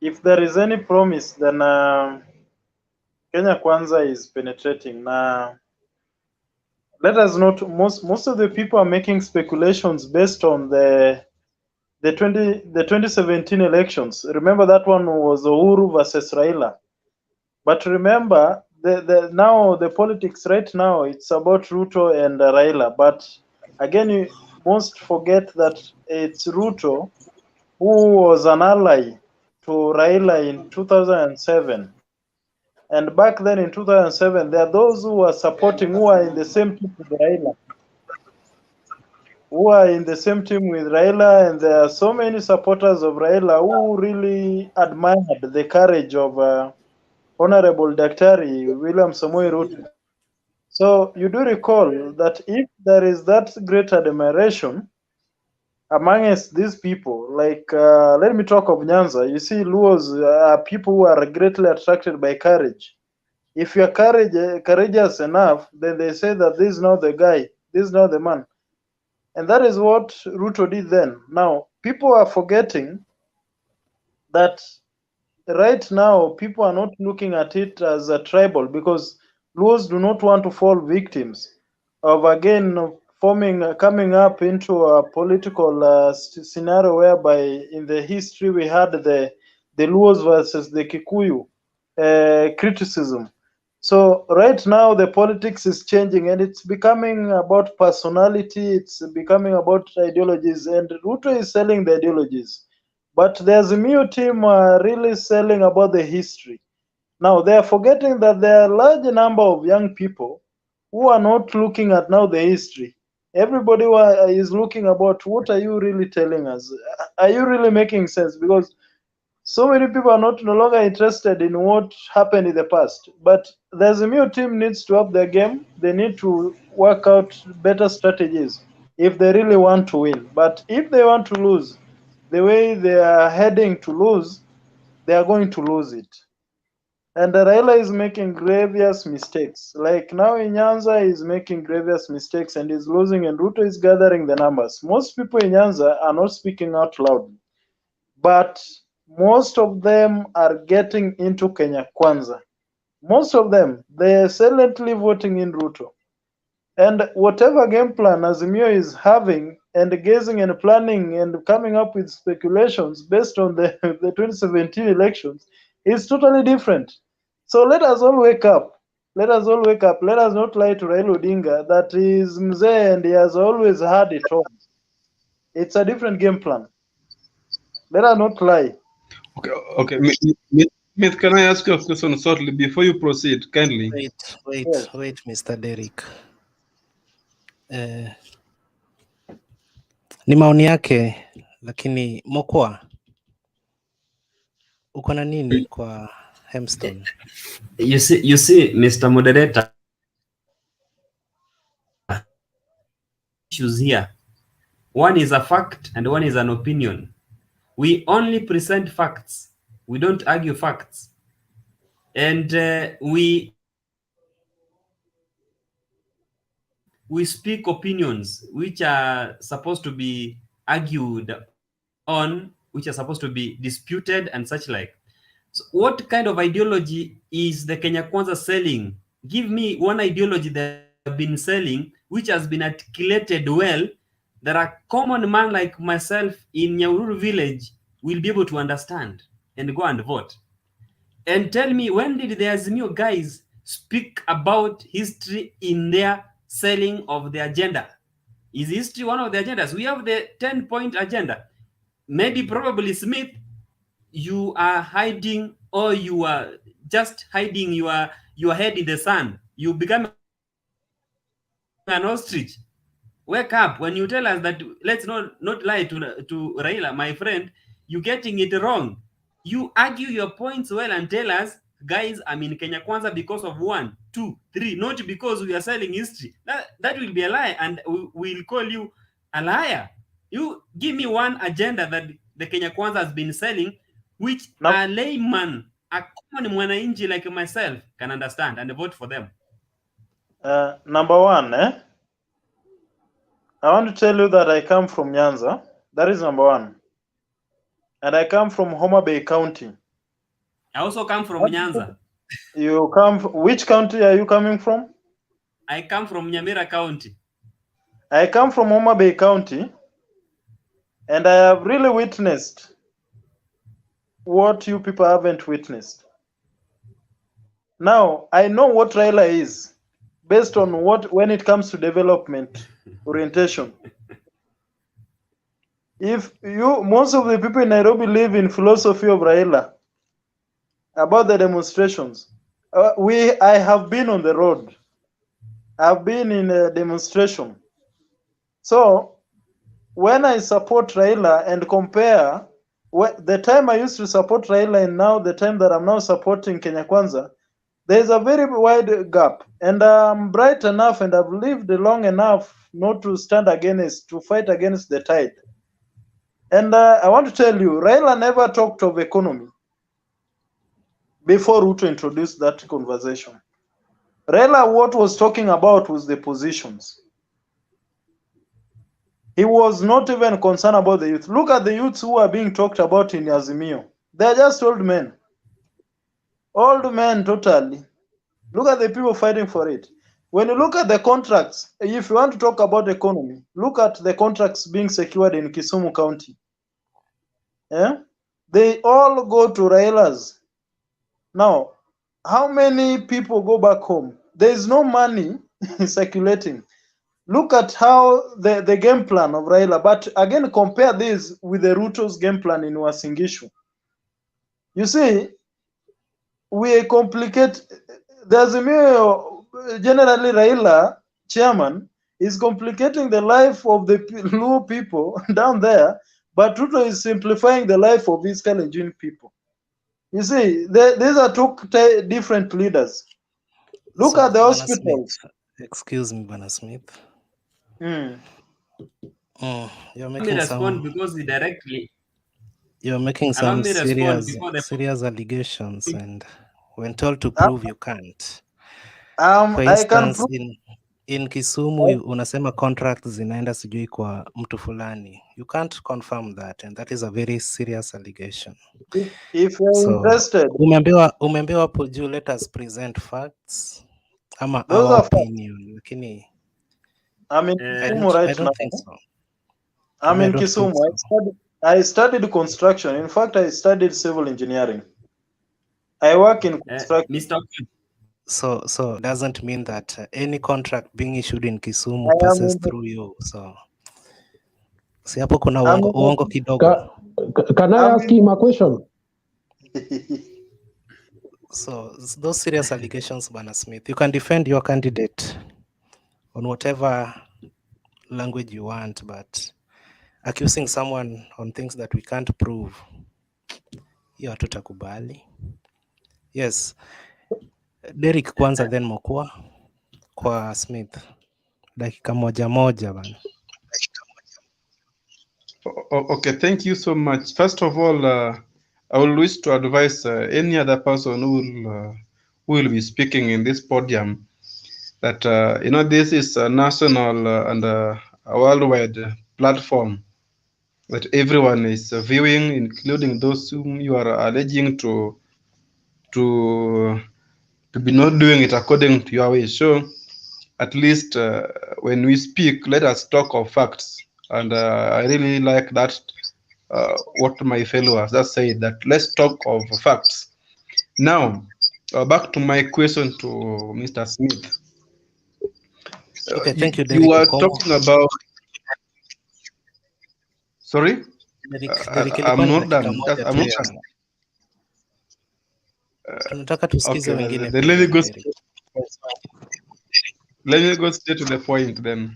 if there is any promise, then Kenya Kwanza is penetrating. Let us not, most of the people are making speculations based on the 2017 elections. Remember that one was Uhuru versus Raila. But remember, now the politics right now, it's about Ruto and Raila. But again, you must forget that it's Ruto who was an ally to Raila in 2007. And back then in 2007, there are those who are supporting, who are in the same team with Raila. And there are so many supporters of Raila who really admired the courage of Honorable Daktari William Samoei Ruto. So you do recall that if there is that great admiration amongst these people, like let me talk of Nyanza. You see, Luos are people who are greatly attracted by courage. If you are courageous enough, then they say that this is not the guy, this is not the man. And that is what Ruto did then. Now, people are forgetting that right now, people are not looking at it as a tribal, because Luos do not want to fall victims of, again, coming up into a political scenario whereby in the history we had the Luos versus the Kikuyu criticism. So right now the politics is changing and it's becoming about personality, it's becoming about ideologies, and Ruto is selling the ideologies. But the Azimio team are really selling about the history. Now they are forgetting that there are a large number of young people who are not looking at now the history. Everybody is looking about what are you really telling us? Are you really making sense? Because so many people are no longer interested in what happened in the past. But the Azimio team needs to up their game. They need to work out better strategies if they really want to win. But if they want to lose, the way they are heading to lose, they are going to lose it. And Raila is making grievous mistakes. Like now in Nyanza, is making grievous mistakes and is losing, and Ruto is gathering the numbers. Most people in Nyanza are not speaking out loud, but most of them are getting into Kenya Kwanza. Most of them, they are silently voting in Ruto. And whatever game plan Azimio is having and guessing and planning and coming up with speculations based on the 2017 elections is totally different. So let us all wake up. Let us all wake up. Let us not lie to Raila Odinga that he is mzee and he has always had it all. It's a different game plan. Let us not lie. Okay. Smith, can I ask you a question shortly before you proceed, kindly? Wait, Mr. Derrick. Ni maoni yake, lakini Mokwa, uko na nini kwa Hemstone? You see, Mr. Moderator, issues here. One is a fact and one is an opinion. We only present facts. We don't argue facts. And we speak opinions which are supposed to be argued on, which are supposed to be disputed and such like. So what kind of ideology is the Kenya Kwanza selling? Give me one ideology that have been selling which has been articulated well, that a common man like myself in Nyahururu village will be able to understand and go and vote. And tell me, when did the Azimio guys speak about history in their selling of the agenda? Is history one of the agendas? We have the 10-point agenda. Maybe probably Smith, you are hiding, or you are just hiding your head in the sand. You become an ostrich. Wake up. When you tell us that, let's not lie to Raila, my friend, you're getting it wrong. You argue your points well and tell us, guys, I'm in Kenya Kwanza because of 1, 2, 3, not because we are selling history. That will be a lie, and we'll call you a liar. You give me one agenda that the Kenya Kwanza has been selling, which a layman, a common mwananchi like myself can understand and vote for them. Number one, I want to tell you that I come from Nyanza. That is number one. And I come from Homa Bay County. I also come from Nyanza. You come which county are you coming from? I come from Nyamira County. I come from Homa Bay County, and I have really witnessed what you people haven't witnessed. Now, I know what Raila is based on when it comes to development orientation. If most of the people in Nairobi live in philosophy of Raila about the demonstrations. I have been on the road. I've been in a demonstration. So when I support Raila and compare the time I used to support Raila and now the time that I'm now supporting Kenya Kwanza, there's a very wide gap. And I'm bright enough and I've lived long enough not to fight against the tide. And I want to tell you, Raila never talked of economy before Ruto introduced that conversation. Raila, what was talking about was the positions. He was not even concerned about the youth. Look at the youths who are being talked about in Azimio. They're just old men. Old men, totally. Look at the people fighting for it. When you look at the contracts, if you want to talk about economy, look at the contracts being secured in Kisumu County. Yeah? They all go to Raila's. Now, how many people go back home? There is no money circulating. Look at how the game plan of Raila, but again, compare this with the Ruto's game plan in Wasingishu. You see, we complicate, the Azimio, generally Raila, chairman, is complicating the life of the Luo people down there, but Ruto is simplifying the life of his Kalenjin people. You see, these are two different leaders. Look at the hospitals. Excuse me, Bana Smith. Mm. You're making some because directly. You're making some serious allegations, and when told to prove, you can't. For instance, in Kisumu unasema contracts zinaenda sijui kwa mtu fulani. You can't confirm that, and that is a very serious allegation. If you're interested, umeambiwa hapo juu, let us present facts ama our opinion, lakini I'm in Kisumu right now. I don't think so. I'm in Kisumu. I studied construction. In fact, I studied civil engineering. I work in construction. Mr. So doesn't mean that any contract being issued in Kisumu passes through you. So si hapo kuna uongo kidogo. Can I ask him a question? So those serious allegations, Bana Smith, you can defend your candidate on whatever language you want, but accusing someone on things that we can't prove, hiyo hatutakubali. Yes. Derek kwanza, then Mokua kwa Smith. Dakika moja bana. Okay, thank you so much. First of all, I will wish to advise any other person who will be speaking in this podium that this is a national and a worldwide platform that everyone is viewing, including those whom you are alleging to be not doing it according to your way. So at least when we speak, let us talk of facts. And I really like that what my fellow has just said, that let's talk of facts. Now, back to my question to Mr. Smith. Okay, thank you, You Derek were Okomo. talking about, sorry? Derek, ilikuwa I'm ni not dakika done. moja I'm tu not ya done. tunataka tusikize Okay, wengine then pia, let me go. Derek. Let me go straight to the point then.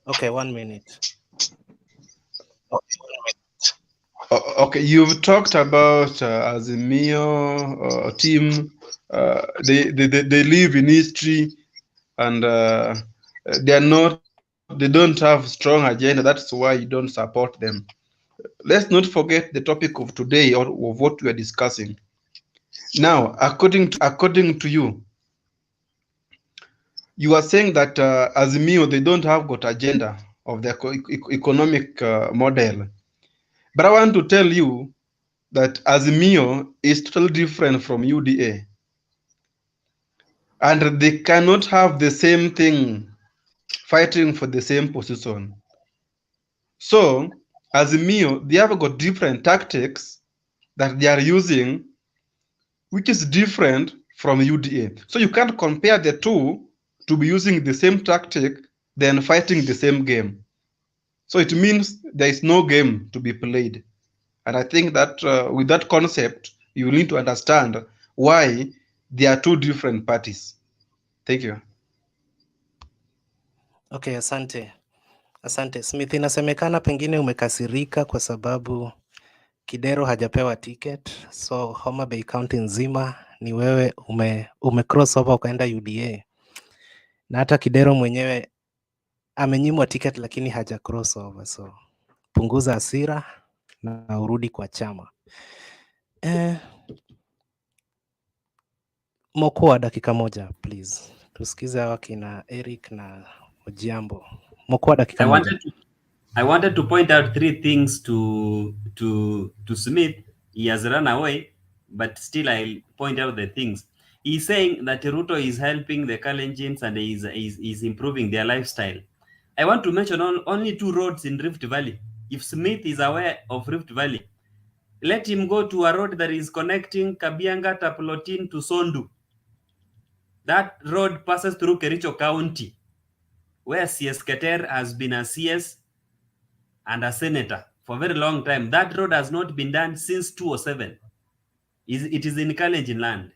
Okay, 1 minute. Okay, you've talked about Azimio team. They live in history, and they don't have strong agenda. That's why you don't support them. Let's not forget the topic of today or of what we are discussing. Now, according to you, you are saying that Azimio, they don't have got agenda of the economic model. But I want to tell you that Azimio is totally different from UDA. And they cannot have the same thing fighting for the same position. So, Azimio, they have got different tactics that they are using, which is different from UDA. So you can't compare the two to be using the same tactic than fighting the same game. So it means there is no game to be played. And I think that with that concept, you need to understand why there are two different parties. Thank you. Okay, asante. Asante. Smith, inasemekana pengine umekasirika kwa sababu Kidero hajapewa ticket, so Homa Bay County nzima ni wewe ume cross over ukaenda UDA. Na hata Kidero mwenyewe amenyimwa ticket lakini haja cross over, so punguza hasira na urudi kwa chama. Mokoa dakika moja please. Tusikize hawa kina Eric na Ojiambo. Mokoa dakika moja. I wanted to point out three things to Smith. He has run away, but still I'll point out the things. He's saying that Ruto is helping the Kalenjins and is improving their lifestyle. I want to mention only two roads in Rift Valley. If Smith is aware of Rift Valley, let him go to a road that is connecting Kabianga, Taplotin to Sondu. That road passes through Kericho County, where CS Keter has been a CS and a senator for a very long time. That road has not been done since 2007. It is in Kalenjin land.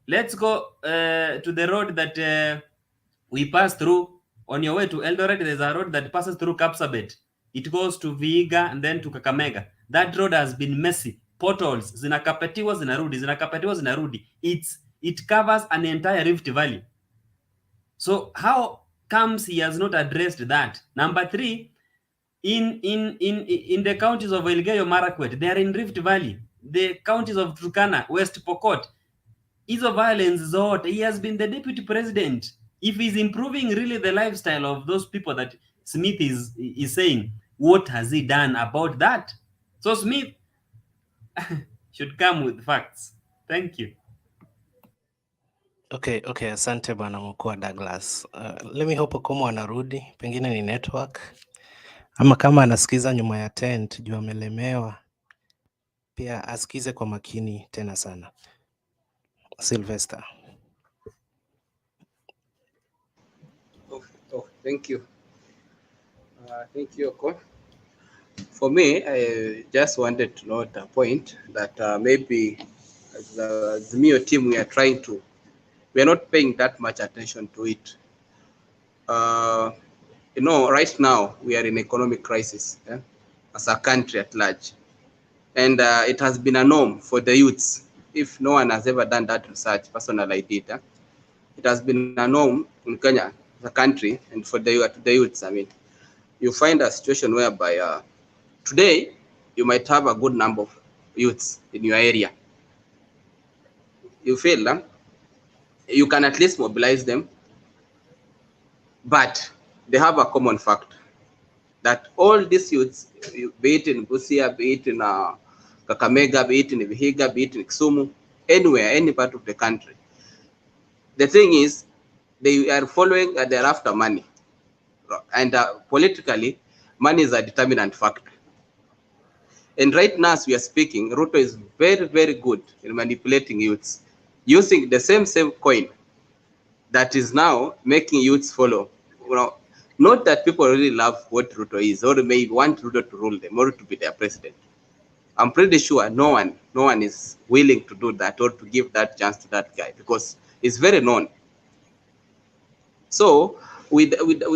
Let's go to the road that we pass through. On your way to Eldoret, there's a road that passes through Kapsabet. It goes to Vihiga and then to Kakamega. That road has been messy. Potholes, zinakapetiwa zinarudi. It covers an entire Rift Valley. So how comes he has not addressed that? Number three, in the counties of Elgeyo Marakwet, they are in Rift Valley. The counties of Turkana, West Pokot, hizo violence zote, he has been the deputy president. If he's improving really the lifestyle of those people that Smith is saying, what has he done about that? So Smith should come with facts. Thank you. Okay, asante bwana Mokoa Douglas. Let me hope Okomo anarudi, pengine ni network. Ama kama anasikiza nyuma ya tent juu amelemewa, pia asikize kwa makini tena sana. Sylvester. Thank you. Thank you, Oko. For me, I just wanted to note a point that maybe as the Azimio team, we are not paying that much attention to it. Right now we are in economic crisis as a country at large. And it has been a norm for the youths. If no one has ever done that research, personally I did. It has been a norm in Kenya, the country, and for the youths, I mean, you find a situation whereby today you might have a good number of youths in your area. You feel you can at least mobilize them, but they have a common fact that all these youths, be it in Busia, be it in Kakamega, be it in Vihiga, be it in Kisumu, anywhere, any part of the country, the thing is they are following, they're after money. And politically, money is a determinant factor. And right now, as we are speaking, Ruto is very, very good in manipulating youths, using the same coin that is now making youths follow. You know, not that people really love what Ruto is, or may want Ruto to rule them, or to be their president. I'm pretty sure no one is willing to do that or to give that chance to that guy, because it's very known. So with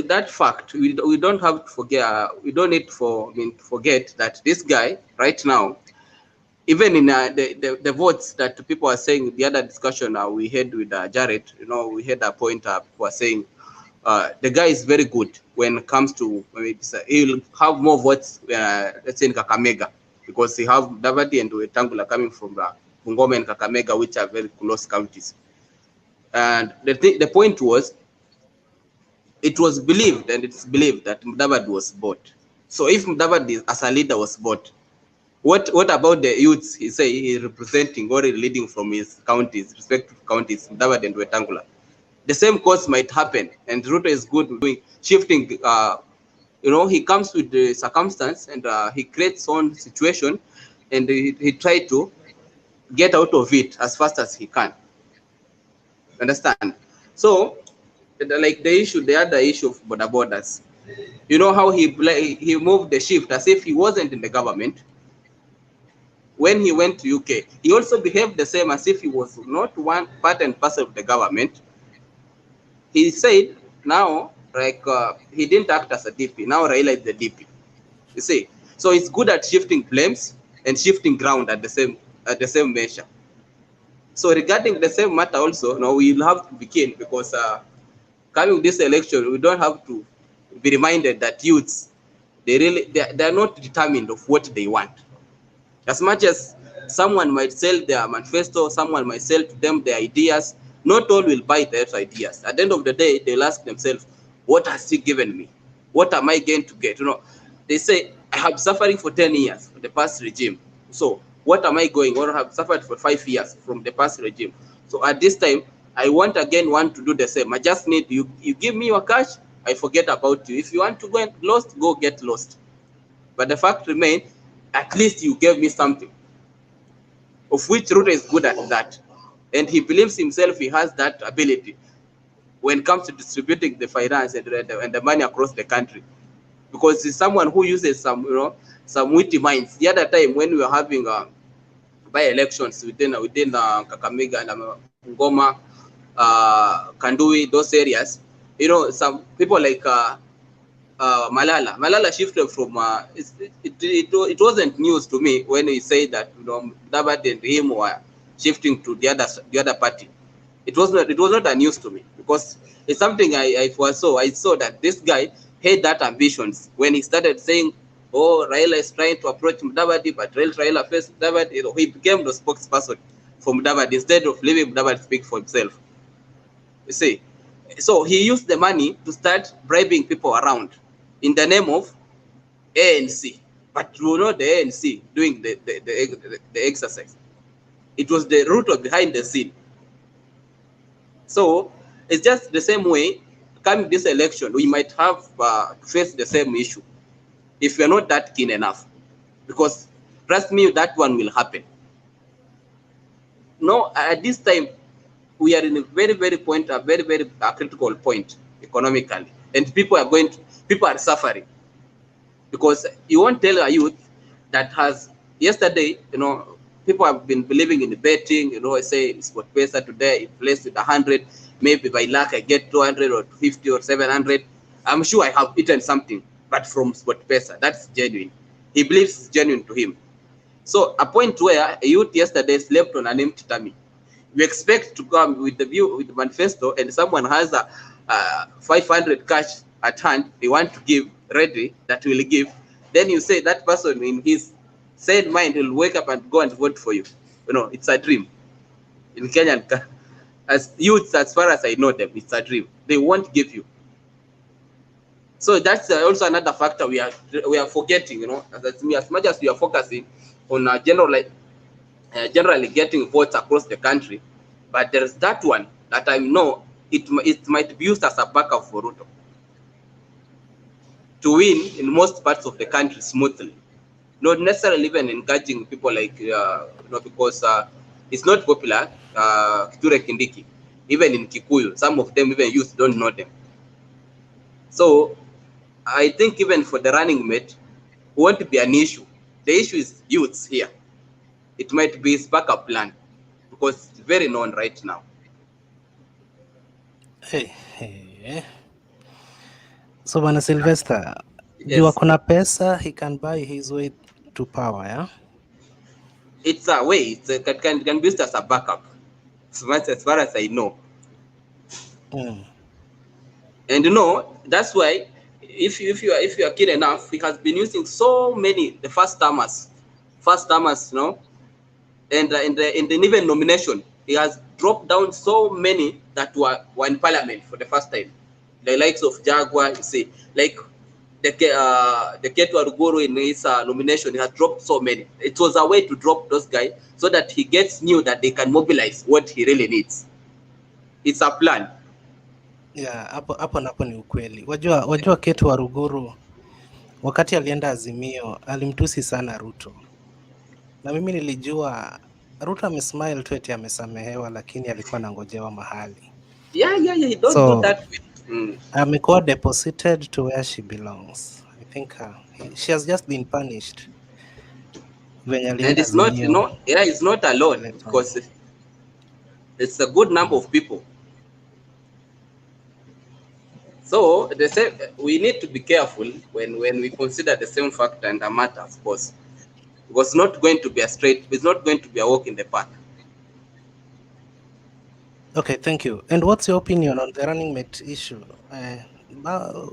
that fact, we don't have to forget. We don't need to forget that this guy right now, even in the votes that people are saying, the other discussion we had with Jared, we had a point people are saying the guy is very good when it comes to, he'll have more votes, let's say in Kakamega, because he have Davadi and Wetangula coming from Bungoma and Kakamega, which are very close counties. And the point was, it was believed, and it's believed, that Mudavadi was bought. So if Mudavadi as a leader was bought, what about the youths he say he's representing or leading from his counties, respective counties, Mudavadi and Wetangula? The same course might happen, and Ruto is good doing shifting. He comes with the circumstance, and he creates own situation, and he try to get out of it as fast as he can. Understand? So, like the other issue of border borders, you know how he moved the shift as if he wasn't in the government. When he went to UK, he also behaved the same as if he was not one part and parcel of the government. He said now, like he didn't act as a DP. Now Raila is the DP. You see, so it's good at shifting blames and shifting ground at the same measure. So regarding the same matter also, we'll have to be keen, because coming this election, we don't have to be reminded that youths, they're not determined of what they want. As much as someone might sell their manifesto, someone might sell to them their ideas, not all will buy those ideas. At the end of the day, they'll ask themselves, what has he given me? What am I going to get? They say, I have suffering for 10 years for the past regime. So what am I going, or have suffered for 5 years from the past regime? So at this time, I want to do the same. I just need you give me your cash, I forget about you. If you want to go lost, go get lost. But the fact remains, at least you gave me something, of which Ruto is good at that. And he believes himself he has that ability when it comes to distributing the finance and the money across the country. Because he's someone who uses some witty minds. The other time when we were having by-elections within Kakamega and Ngoma, Kandui, those areas, some people like Malala shifted from it wasn't news to me when he said that David and him were shifting to the other party. It was not a news to me, because it's something I saw that this guy had that ambitions when he started saying, oh, Raila is trying to approach Mudavadi, but Raila faced Mudavadi. He became the spokesperson for Mudavadi instead of leaving Mudavadi speak for himself. You see, so he used the money to start bribing people around in the name of ANC, but you know the ANC doing the exercise. It was the Ruto behind the scene. So it's just the same way. Coming this election, we might have to face the same issue if we're not that keen enough, because trust me, that one will happen. No, at this time, we are in a very critical point economically, and people are suffering, because you won't tell a youth that has yesterday, people have been believing in the betting, I say sport pesa today, it placed with 100, maybe by luck I get 200 or 50 or 700. I'm sure I have eaten something, but from sport pesa, that's genuine. He believes it's genuine to him. So a point where a youth yesterday slept on an empty tummy. We expect to come with the manifesto, and someone has a 500 cash at hand they want to give ready that will give, then you say that person in his sane mind will wake up and go and vote for you. You know, it's a dream. In Kenya, as youths, as far as I know them, it's a dream. They won't give you. So that's also another factor we are forgetting. You know, as much as we are focusing on generally getting votes across the country, but there's that one that I know it might be used as a backup for Ruto to win in most parts of the country smoothly. Not necessarily even engaging people like you know, because it's not popular. Kithure Kindiki, even in Kikuyu, some of them even youth don't know them. So I think even for the running mate, won't be an issue. The issue is youths here. It might be his backup plan because it's very known right now. Hey. So Bwana Sylvester, Yes. juu kuna pesa, he can buy his way to power, yeah? It's a way. It can be used as a backup, as far as I know. And you know, that's why if you are keen enough, he has been using so many the first timers, you know, and in the even nomination, he has dropped down so many that were in parliament for the first time. The likes of Jaguar, you see, like the Ketu Aruguru in his nomination, he has dropped so many. It was a way to drop those guys so that he gets knew that they can mobilize what he really needs. It's a plan. Yeah, hapo napo ni ukweli. Wajua Ketu Waruguru wakati alienda Azimio alimtusi sana Ruto, na mimi nilijua Ruto amesmile tu eti amesamehewa, lakini alikuwa anangojewa mahali. Yeah, he don't do that. Amekuwa deposited to where she belongs. I think she has just been punished. And it's not, you know, it's not alone because it's a good number of people. So they say we need to be careful when we consider the same factor and the matter, of course. Because it's not going to be it's not going to be a walk in the park. Okay, thank you. And what's your opinion on the running mate issue?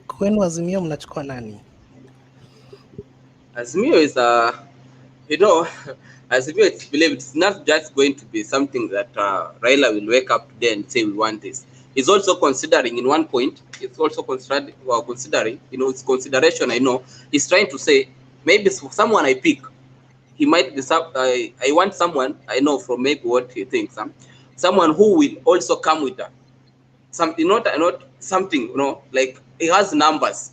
Kwenu Azimio mnachukua nani? Azimio is you know, Azimio, it's believed it's not just going to be something that Raila will wake up today and say we want this. It's also considering in one point, it's also considering, you know, it's consideration, I know, he's trying to say, maybe someone I pick, he might be, I want someone, I know from maybe what he thinks, someone who will also come with something, not something, you know, like he has numbers.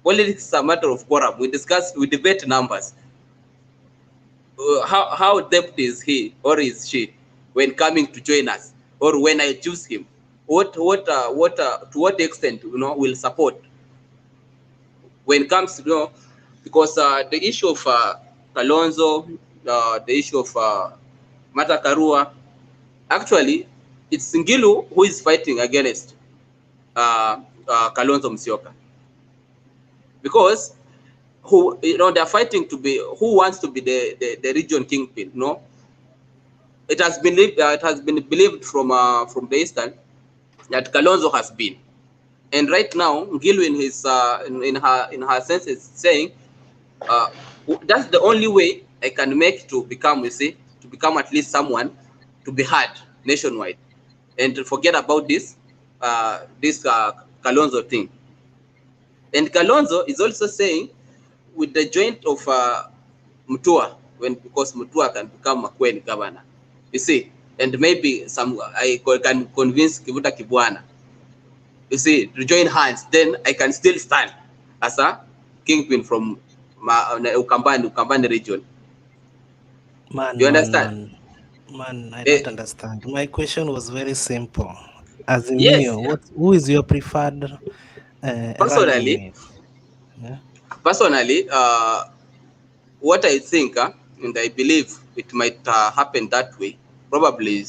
Politics is a matter of quorum. We debate numbers. How depth is he or is she when coming to join us, or when I choose him? To what extent, you know, will support when it comes to, you know, because the issue of Kalonzo, the issue of Martha Karua, actually it's Ngilu who is fighting against Kalonzo Musyoka, because who, you know, they're fighting to be who wants to be the region kingpin. You know, it has been believed from the eastern that Kalonzo has been, and right now Ngilu in his in her senses saying that's the only way I can make to become, you see, to become at least someone to be heard nationwide, and to forget about this Kalonzo thing. And Kalonzo is also saying with the joint of Mutua, because Mutua can become Makueni governor, you see, and maybe I can convince Kivuta Kibwana, you see, to join hands, then I can still stand as a kingpin from Ukambani region. You understand? Man, I don't understand. My question was very simple. Azimio, yes. Who is your preferred personally? Yeah. Personally, what I think, and I believe it might happen that way, probably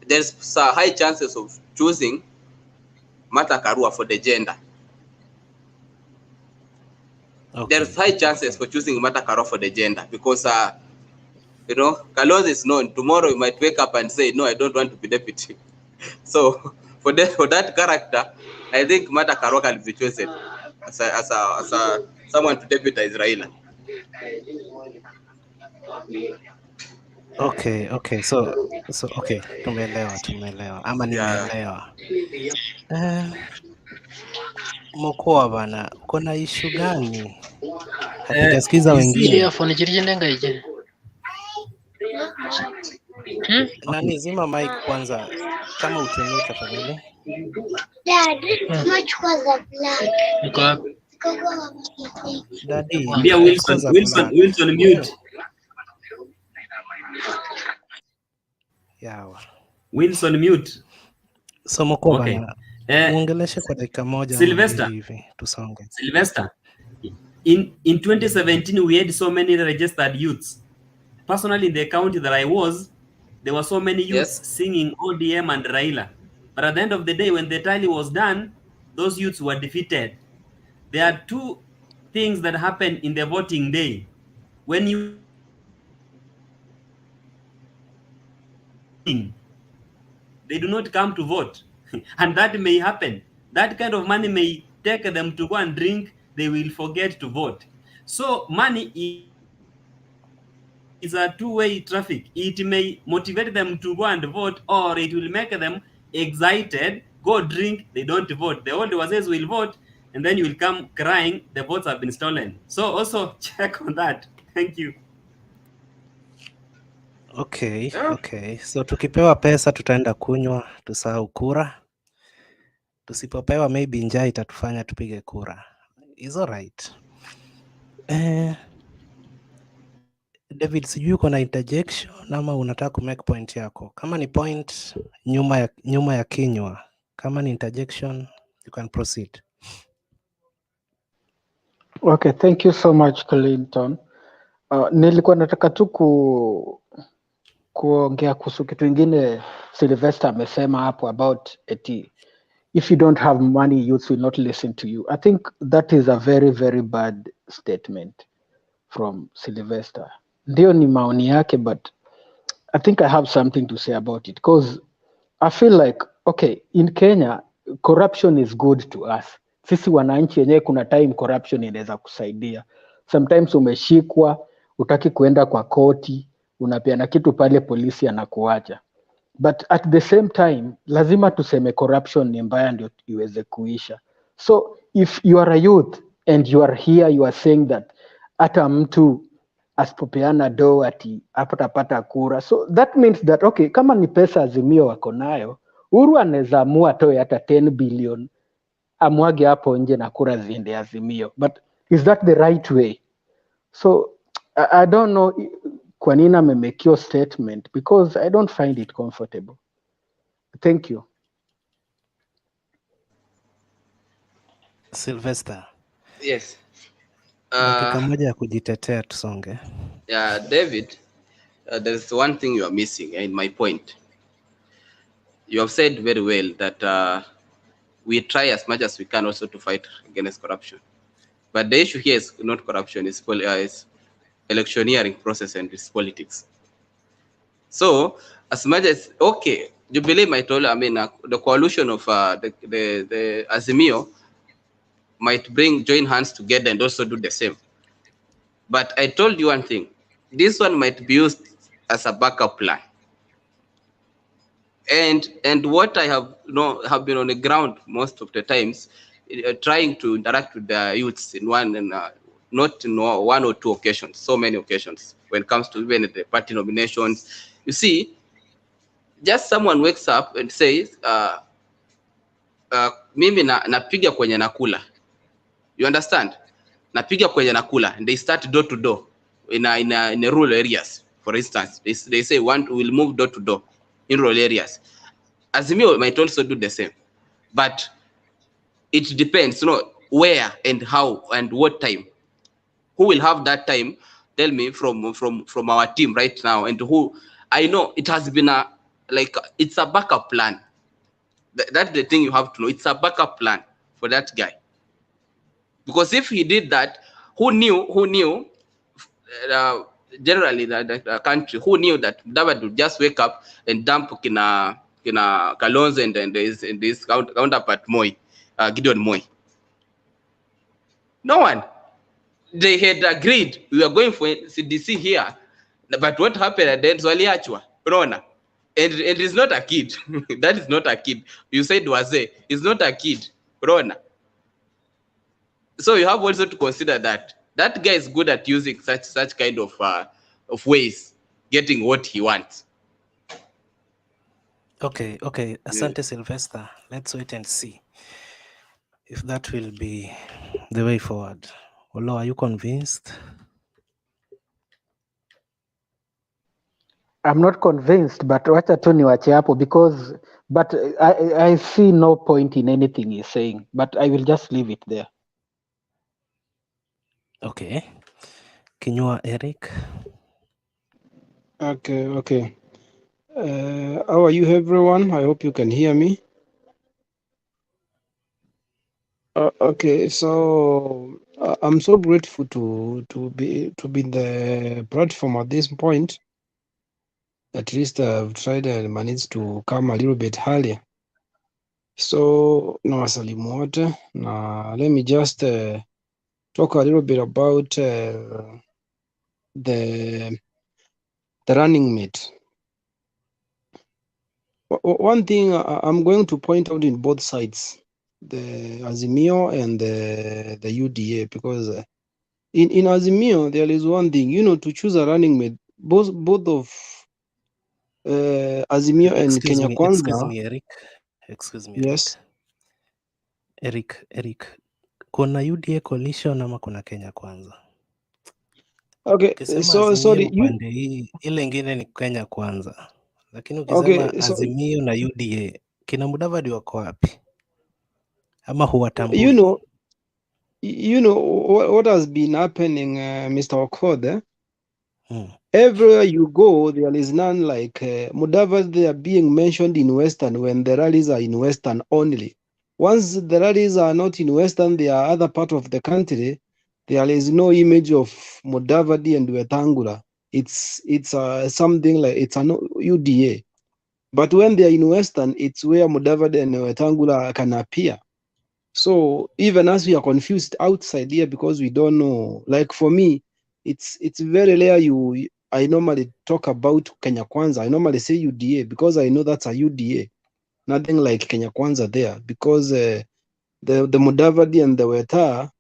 there's high chances of choosing Martha Karua for the gender. Okay. There's high chances for choosing Martha Karua for the gender because, you know, Kalonzo is known. Tomorrow you might wake up and say, no, I don't want to be deputy. So for that character, I think Martha Karua can be chosen. as someone to deputize Raila. Okay, so okay, tumeelewa ama nimeelewa. Mkoa bana, uko na issue gani? Hatujasikiza wengine. Nani, zima mic kwanza, kama utumii tafadhali. Daddy, Ambia Wilson mute. Yawa. Wilson mute. So mkoa Okay. bana, muongeleshe kwa dakika moja Sylvester, ama hivi tusonge. Sylvester, in 2017 we had so many registered youths. Personally, in the county that I was, there were so many youths singing ODM and Raila. But at the end of the day, when the tally was done, those youths were defeated. There are two things that happen in the voting day. When you they do not come to vote. And that may happen. That kind of money may take them to go and drink. They will forget to vote. So money is a two-way traffic. It may motivate them to go and vote, or it will make them excited, go drink, they don't vote. The old wazes will vote, and then you will come crying, the votes have been stolen. So also check on that. Thank you. Okay. So tukipewa pesa tutaenda kunywa, tusahau kura. Tusipopewa maybe njaa itatufanya tupige kura. Is all right. David, sijui uko na interjection ama unataka ku make point yako. Kama ni point nyuma ya kinywa, kama ni interjection you can proceed. Okay, thank you so much Clinton. Nilikuwa nataka tu kuongea kuhusu kitu ingine Sylvester amesema hapo about eti if you don't have money youth will not listen to you. I think that is a very very bad statement from Sylvester. Ndio ni maoni yake, but I think I have something to say about it because I feel like okay, in Kenya corruption is good to us. Sisi wananchi wenyewe kuna time corruption inaweza kusaidia. Sometimes umeshikwa, utaki kuenda kwa koti, unapeana kitu pale polisi anakuacha. But at the same time, lazima tuseme corruption ni mbaya ndio iweze kuisha. So if you are a youth and you are here, you are saying that hata mtu asipopeana do ati apatapata kura. So that means that okay, kama ni pesa Azimio wako nayo, Uhuru anaweza amua toe hata 10 billion amwage hapo nje na kura ziende Azimio. But is that the right way? So I don't know kwa nini amemake your statement because I don't find it comfortable. Thank you. Sylvester. Yes. Dakika moja ya kujitetea tusonge. Yeah, David, there's one thing you are missing in my point. You have said very well that we try as much as we can also to fight against corruption. But the issue here is not corruption, it's electioneering process and it's politics. So as much as, okay, Jubilee might all, I mean, the coalition of the Azimio might join hands together and also do the same. But I told you one thing, this one might be used as a backup plan. And what I have been on the ground most of the times, trying to interact with the youths in one and not in one or two occasions, so many occasions when it comes to even the party nominations. You see, just someone wakes up and says, mimi napiga kwenye nakula. You understand? Napiga kwenye nakula, and they start door to door in a rural areas. For instance, they say we'll move door to door in rural areas. Azimio might also do the same, but it depends, where and how and what time. Who will have that time? Tell me from our team right now, and who I know it has been it's a backup plan. That's the thing you have to know. It's a backup plan for that guy. Because if he did that, who knew generally the country, who knew that David would just wake up and dump kina Kalonzo and his counterpart Moi, Gideon Moi. No one. They had agreed we were going for CDC here, but what happened at the end? Waliachwa, unaona? And it's not a kid. That is not a kid. You said Waze, it's not a kid, unaona? So you have also to consider that that guy is good at using such kind of ways, getting what he wants. Okay, asante Sylvester. Let's wait and see if that will be the way forward. Olo, are you convinced? I'm not convinced, but wacha tu niwache hapo because but I see no point in anything he's saying, but I will just leave it there. Okay. Kinyua Eric. Okay. How are you, everyone? I hope you can hear me. Okay, so I'm so grateful to be in the platform at this point. At least I've tried and managed to come a little bit earlier. So nawasalimu wote na let me just talk a little bit about the running mate. One thing I'm going to point out in both sides, the Azimio and the UDA, because in Azimio there is one thing, to choose a running mate. Both of Azimio and Kenya Kwanza. Excuse me, Eric. Yes. Eric, kuna UDA coalition ama kuna Kenya Kwanza? Okay, Ukisema so Azimio sorry, upande hii, ile ingine ni Kenya Kwanza. Lakini ukisema okay, so, Azimio na UDA, kina Mudavadi wako wapi? Ama huwatambui? you know what has been happening, Mr. Okoth. Everywhere you go, there is none like Mudavadi. They are being mentioned in Western when the rallies are in Western only. Once the rallies are not in Western, they are other part of the country. There is no image of Mudavadi and Wetangula. It's something like it's an UDA. But when they are in Western, it's where Mudavadi and Wetangula can appear. So even as we are confused outside here because we don't know, like for me, it's very rare I normally talk about Kenya Kwanza. I normally say UDA because I know that's a UDA. Nothing like Kenya Kwanza there because the Mudavadi and the Weta,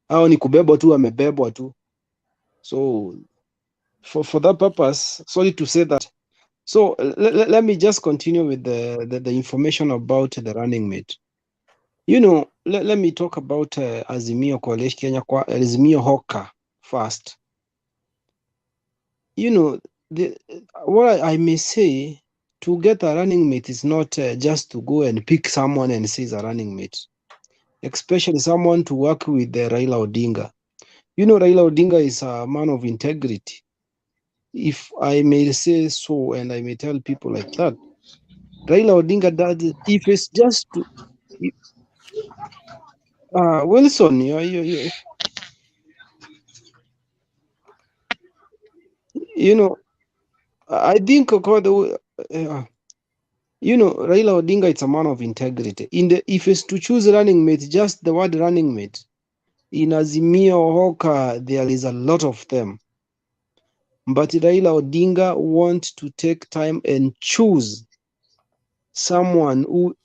hao ni kubebwa tu, wamebebwa tu. So for that purpose, sorry to say that. So let me just continue with the information about the running mate. Let me talk about Azimio Coalition Kenya, Azimio Hoka first. What I may say, to get a running mate is not just to go and pick someone and say a running mate, especially someone to work with Raila Odinga. Raila Odinga is a man of integrity. If I may say so, and I may tell people like that, Raila Odinga does, if it's just to, Wilson, I think Raila Odinga is a man of integrity. If it's to choose running mate, just the word running mate, in Azimio Hoka, there is a lot of them. But Raila Odinga wants to take time and choose someone who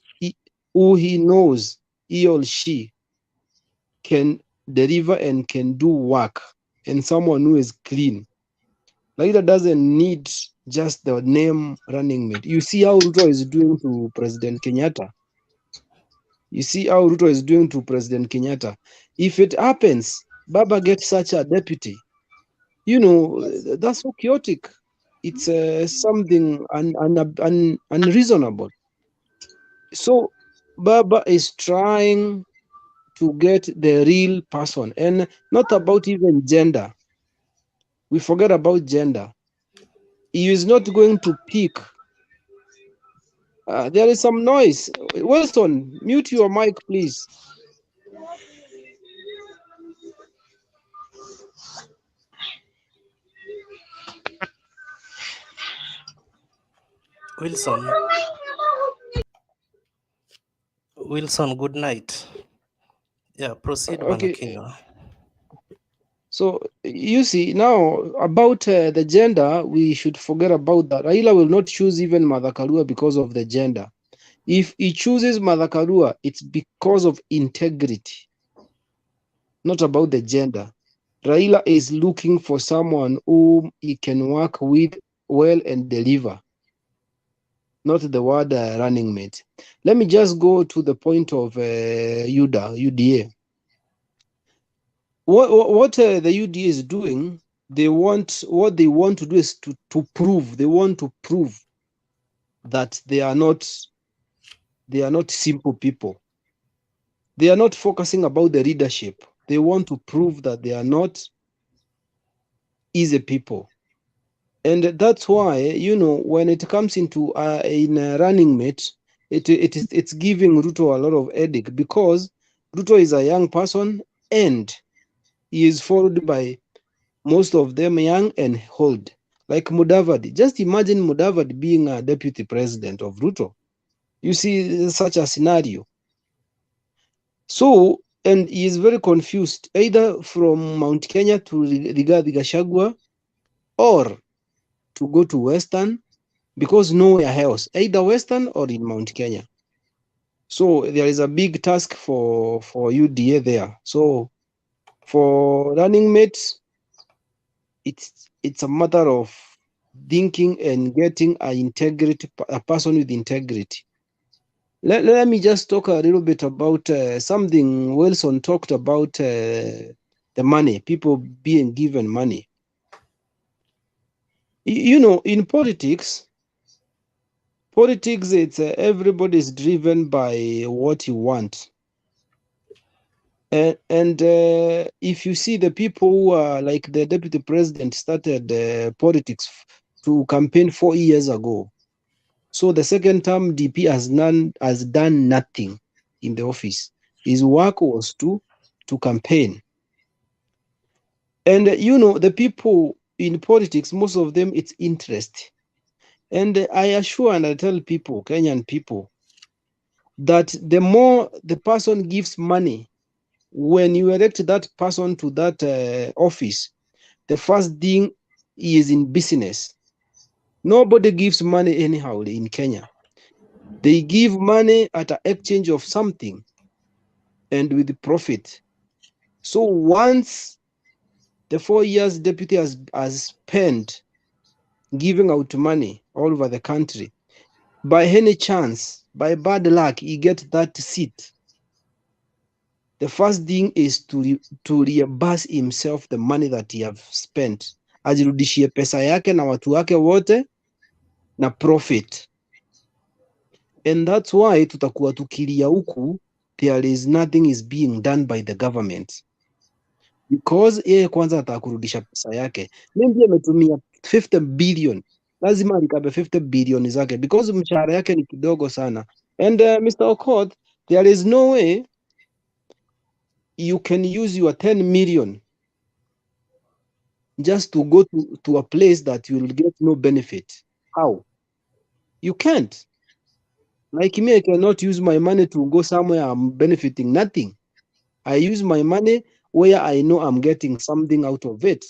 he knows he or she can deliver and can do work, and someone who is clean. Raila doesn't need just the name running mate. You see how Ruto is doing to President Kenyatta. If it happens, Baba gets such a deputy, that's so chaotic. It's something unreasonable. So Baba is trying to get the real person, and not about even gender. We forget about gender. He is not going to pick. There is some noise. Wilson, mute your mic, please. Wilson, good night. Yeah, proceed, Okay. Bwana Kinyua. So you see now about the gender, we should forget about that. Raila will not choose even Martha Karua because of the gender. If he chooses Martha Karua, it's because of integrity, not about the gender. Raila is looking for someone whom he can work with well and deliver, not the word running mate. Let me just go to the point of UDA. What the UDA is doing, what they want to do is to prove. They want to prove that they are not simple people. They are not focusing about the leadership. They want to prove that they are not easy people. And that's why, you know, when it comes into in a running mate, it's giving Ruto a lot of headache because Ruto is a young person and he is followed by most of them young and old. Like Mudavadi. Just imagine Mudavadi being a deputy president of Ruto. You see such a scenario. So, and he is very confused, either from Mount Kenya to Rigathi Gachagua or to go to Western, because nowhere else, either Western or in Mount Kenya. So there is a big task for UDA there. So for running mates, it's a matter of thinking and getting a person with integrity. Let me just talk a little bit about something Wilson talked about, the money, people being given money. You know, in politics, it's everybody's driven by what you want. And if you see the people who are like the deputy president started politics to campaign 4 years ago. So the second term DP has done nothing in the office. His work was to campaign. And you know, the people in politics, most of them, it's interest. And I assure and I tell people, Kenyan people, that the more the person gives money, when you elect that person to that office, the first thing is in business. Nobody gives money anyhow in Kenya. They give money at an exchange of something and with profit. So once the 4 years deputy has spent giving out money all over the country, by any chance, by bad luck, he gets that seat, the first thing is to reimburse himself the money that he have spent, ajirudishie pesa yake na watu wake wote na profit. And that's why tutakuwa tukilia huku, there is nothing is being done by the government, because yeye kwanza ataka kurudisha pesa yake. Maybe ametumia 50 billion, lazima alikabe 50 billion zake because mshahara yake ni kidogo sana. And Mr. Okoth, there is no way you can use your 10 million just to go to a place that you will get no benefit. How? You can't. Like me, I cannot use my money to go somewhere I'm benefiting nothing. I use my money where I know I'm getting something out of it.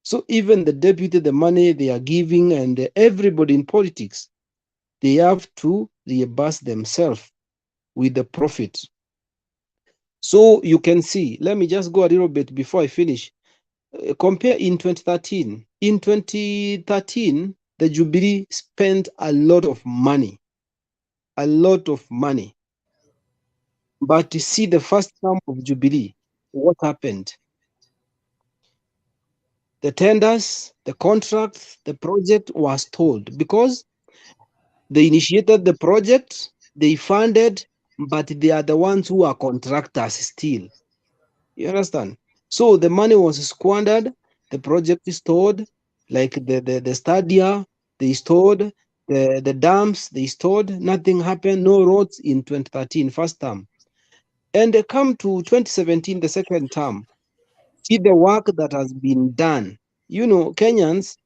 So even the deputy, the money they are giving, and everybody in politics, they have to reimburse themselves with the profit. So you can see, let me just go a little bit before I finish. Compare in 2013. In 2013, the Jubilee spent a lot of money. A lot of money. But you see the first term of Jubilee, what happened? The tenders, the contracts, the project was stalled because they initiated the project, they funded, but they are the ones who are contractors still. You understand? So the money was squandered, the project is stored, like the stadia, they stored, the dams, they stored, nothing happened, no roads in 2013, first term. And they come to 2017, the second term. See the work that has been done. You know, Kenyans,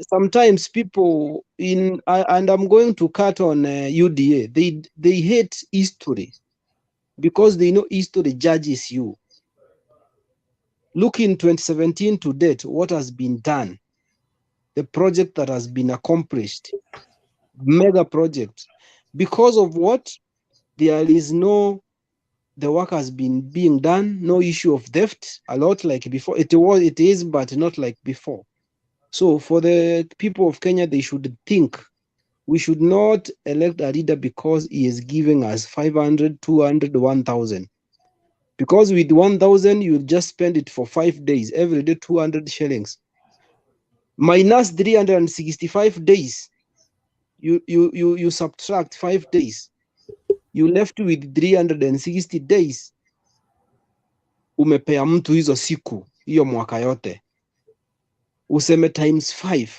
sometimes people and I'm going to cut on UDA, they hate history because they know history judges you. Look in 2017 to date, what has been done, the project that has been accomplished, mega project. Because of what? There is no, the work has been being done, no issue of theft, a lot like before. It is, but not like before. So for the people of Kenya, they should think, we should not elect a leader because he is giving us 500, 200, 1,000. Because with 1,000, you just spend it for 5 days, every day 200 shillings. Minus 365 days, you subtract 5 days, you left with 360 days. Umepea mtu hizo siku, hiyo mwaka yote. Useme times 5.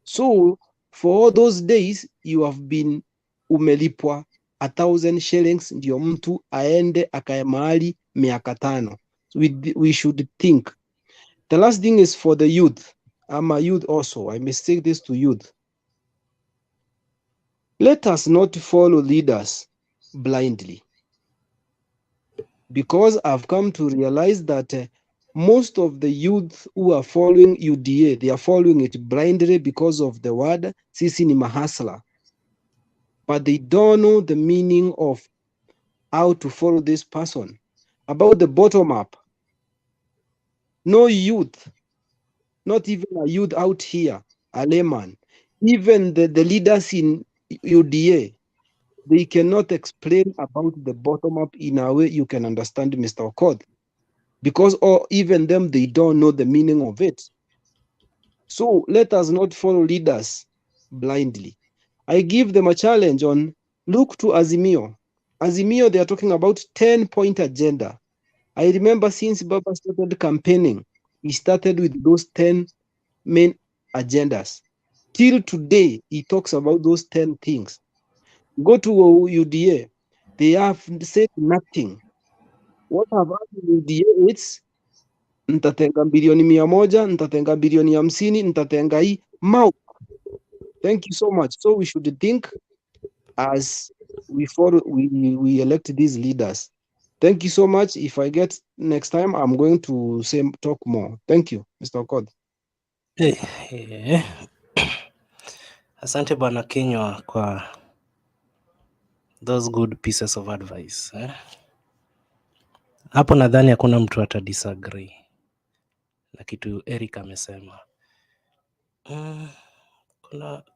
So for all those days you have been umelipwa 1,000 shillings, ndio mtu aende akae mahali miaka 5. We should think. The last thing is for the youth. I'm a youth also. I must take this to youth. Let us not follow leaders blindly. Because I've come to realize that most of the youth who are following UDA, they are following it blindly because of the word sisi ni mahasla. But they don't know the meaning of how to follow this person. About the bottom up. No youth, not even a youth out here, a layman, even the leaders in UDA, they cannot explain about the bottom up in a way you can understand Mr. Okoth. Because even them, they don't know the meaning of it. So let us not follow leaders blindly. I give them a challenge on, look to Azimio. Azimio, they are talking about 10-point agenda. I remember since Baba started campaigning, he started with those 10 main agendas. Till today, he talks about those 10 things. Go to UDA, they have said nothing. What have UDA? It's nitatenga bilioni 100, nitatenga bilioni 50, nitatenga hii mouth. Thank you so much. So we should think as we elect these leaders. Thank you so much. If I get next time, I'm going to talk more. Thank you, Mr. Okoth. Asante Bwana Kinywa kwa those good pieces of advice. Hapo nadhani hakuna mtu ata disagree na kitu Eric amesema.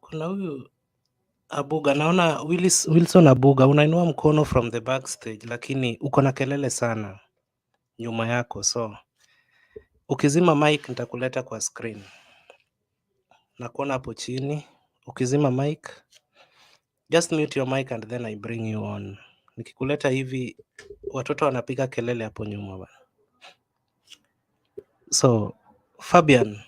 Kuna huyu Abuga, naona Wilson Abuga, unainua mkono from the backstage, lakini uko na kelele sana nyuma yako, so ukizima mic nitakuleta kwa screen. Nakuona hapo chini. Ukizima mic, just mute your mic and then I bring you on. Nikikuleta hivi watoto wanapiga kelele hapo nyuma bana. So Fabian,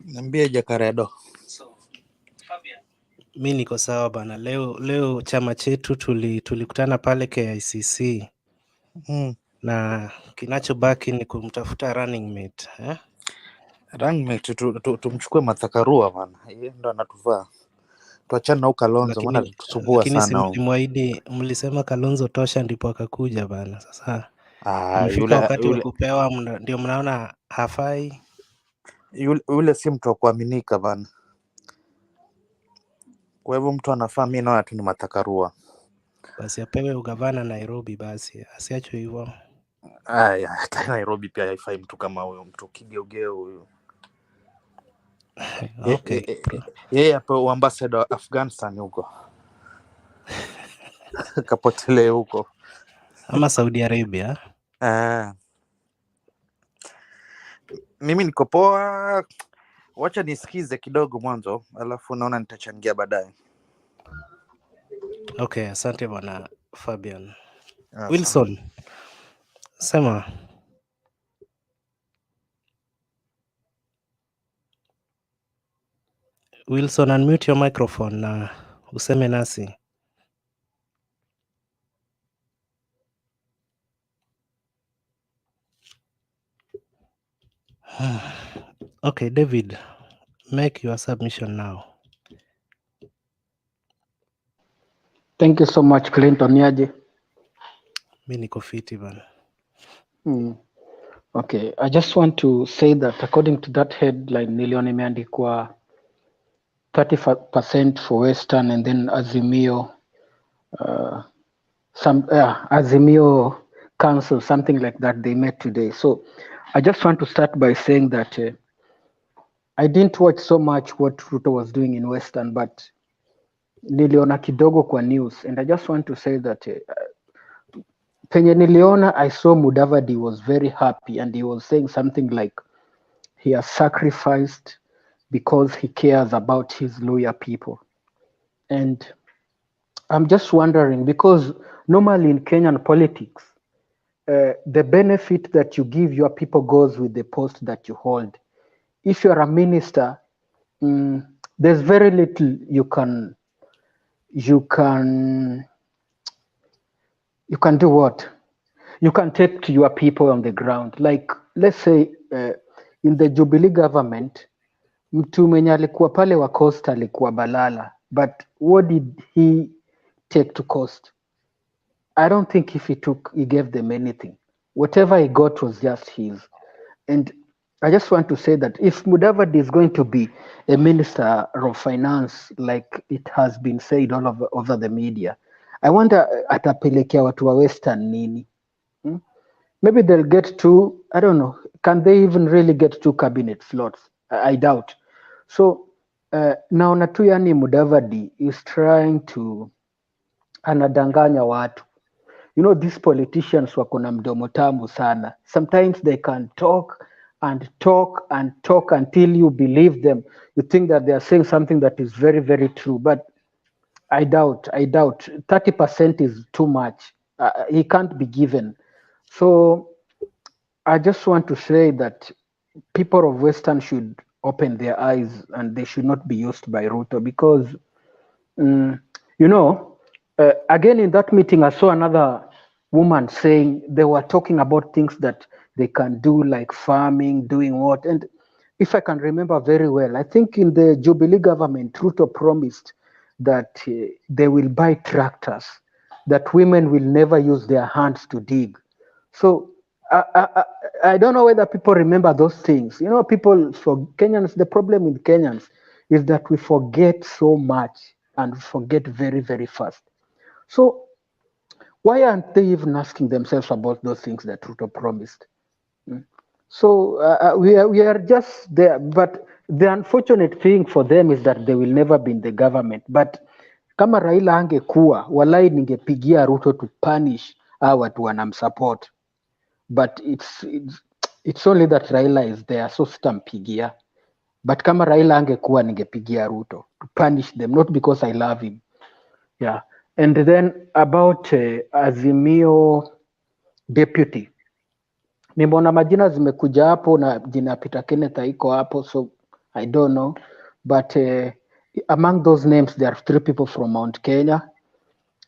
niambie Jakaredo. mi niko sawa bana. Leo chama chetu tulikutana pale KICC. Na kinachobaki ni kumtafuta running mate, Running mate tumchukue Mathakarua bana. Yeye ndo anatuvaa. Tuachane na Kalonzo, maana tusumbua sana. Lakini mlimwahidi, mlisema Kalonzo tosha ndipo akakuja bana. Sasa yule wakati wa kupewa ndio mnaona hafai. Yule si mtu wa kuaminika bana. Kwa hivyo mtu anafaa, mimi naona tu ni Mathakarua. Basi apewe ugavana Nairobi basi, asiachwe hivyo. Hata Nairobi pia haifai mtu kama huyo, mtu kigeugeu huyo. Okay. Yeye hapo ambassador wa Afghanistan huko. Kapotele huko. Ama Saudi Arabia. Mimi niko poa. Wacha nisikize kidogo mwanzo, alafu naona nitachangia baadaye. Okay, asante bwana Fabian. Wilson, sema. Wilson, unmute your microphone na useme nasi. Okay, David, make your submission now. Thank you so much, Clinton Yaje. Mi niko fiti bana. Okay, I just want to say that according to that headline niliona imeandikwa 30% for Western and then Azimio Azimio Council, something like that, they met today. So I just want to start by saying that I didn't watch so much what Ruto was doing in Western, but niliona kidogo kwa news, and I just want to say that penye niliona, I saw Mudavadi was very happy, and he was saying something like he has sacrificed because he cares about his lawyer people. And I'm just wondering, because normally in Kenyan politics, the benefit that you give your people goes with the post that you hold. If you're a minister, there's very little you can do what? You can take to your people on the ground. Like, let's say in the Jubilee government, mtu mwenye alikuwa pale wa Coast alikuwa Balala, but what did he take to Coast? I don't think if he gave them anything. Whatever he got was just his. And I just want to say that if Mudavadi is going to be a minister of finance, like it has been said all over the media, I wonder atapelekea watu wa Western nini? Maybe they'll get two, I don't know, can they even really get two cabinet slots? I doubt. So naona tu yani Mudavadi is trying to anadanganya watu. You know, these politicians wako na mdomo tamu sana. Sometimes they can talk and talk and talk until you believe them. You think that they are saying something that is very, very true. But I doubt. 30% is too much. He can't be given. So I just want to say that people of Western should open their eyes and they should not be used by Ruto because, you know, again in that meeting, I saw another woman saying they were talking about things that they can do, like farming, doing what. And if I can remember very well, I think in the Jubilee government, Ruto promised that they will buy tractors, that women will never use their hands to dig. So I don't know whether people remember those things. You know, people, for Kenyans, the problem with Kenyans is that we forget so much and we forget very, very fast. So why aren't they even asking themselves about those things that Ruto promised? So we are just there. But the unfortunate thing for them is that they will never be in the government. But kama Raila angekuwa, walai ningepigia Ruto to punish hawa watu wanamsupport. But it's only that Raila is there, so sitampigia. But kama Raila angekuwa, ningepigia Ruto to punish them, not because I love him. Yeah. And then about Azimio deputy, nimeona majina zimekuja hapo na jina Peter Kenneth haiko hapo, so I don't know. But among those names, there are 3 people from Mount Kenya.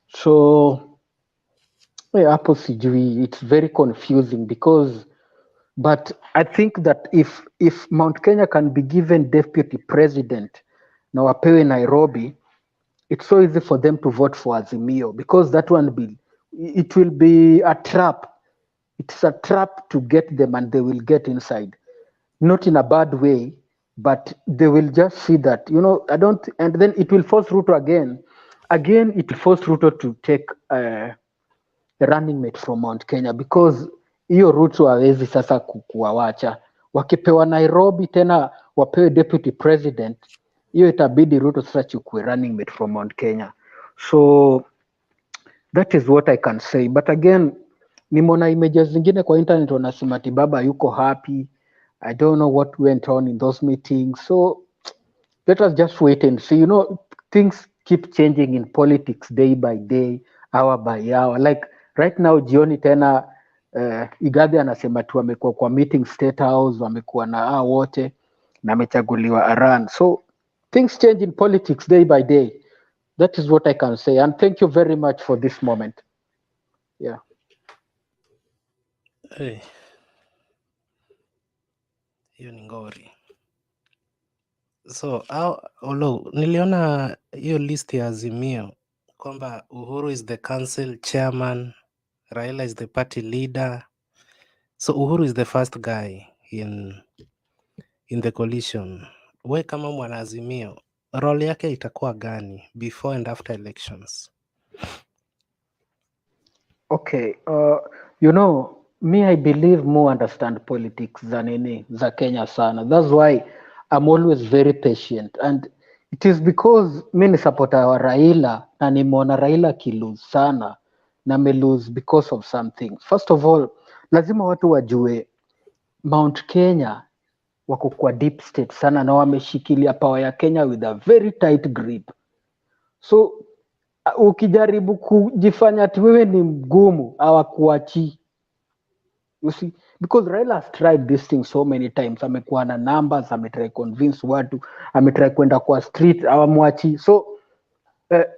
So hapo sijui, it's very confusing because, but I think that if Mount Kenya can be given deputy president na wapewe Nairobi, it's so easy for them to vote for Azimio because that one bill, it will be a trap. It's a trap to get them and they will get inside. Not in a bad way, but they will just see that, you know, and then it will force Ruto again. Again, it will force Ruto to take a running mate from Mount Kenya because hiyo Ruto hawezi sasa kuwawacha. Wakipewa Nairobi tena wapewe deputy president, hiyo itabidi Ruto sasa chukue running mate from Mount Kenya. So that is what I can say. But again, nimeona images zingine kwa internet wanasema ati baba yuko happy. I don't know what went on in those meetings. So let us just wait and see. You know, things keep changing in politics day by day, hour by hour. Like right now, jioni tena Igathe anasema tu wamekuwa kwa meeting State House, wamekuwa na hao wote na amechaguliwa Aran. So things change in politics day by day. That is what I can say. And thank you very much for this moment. Yeah. Hey. Hiyo ni ngori. So niliona hiyo list ya Azimio kwamba Uhuru is the council chairman Raila is the party leader. So Uhuru is the first guy in the coalition. We kama mwana Azimio, role yake itakuwa gani before and after elections? Okay, you know, me, I believe more understand politics than za Kenya sana. That's why I'm always very patient. And it is because mi ni supporter wa Raila na nimeona Raila kilose sana na lose because of something. First of all, lazima watu wajue Mount Kenya wako kwa deep state sana na wameshikilia power ya Kenya with a very tight grip. So ukijaribu kujifanya ati wewe ni mgumu hawakuachii. You see, because Raila has tried this thing so many times. Amekuwa na numbers, ametry convince watu, ametry kwenda kwa street, hawamwachi. So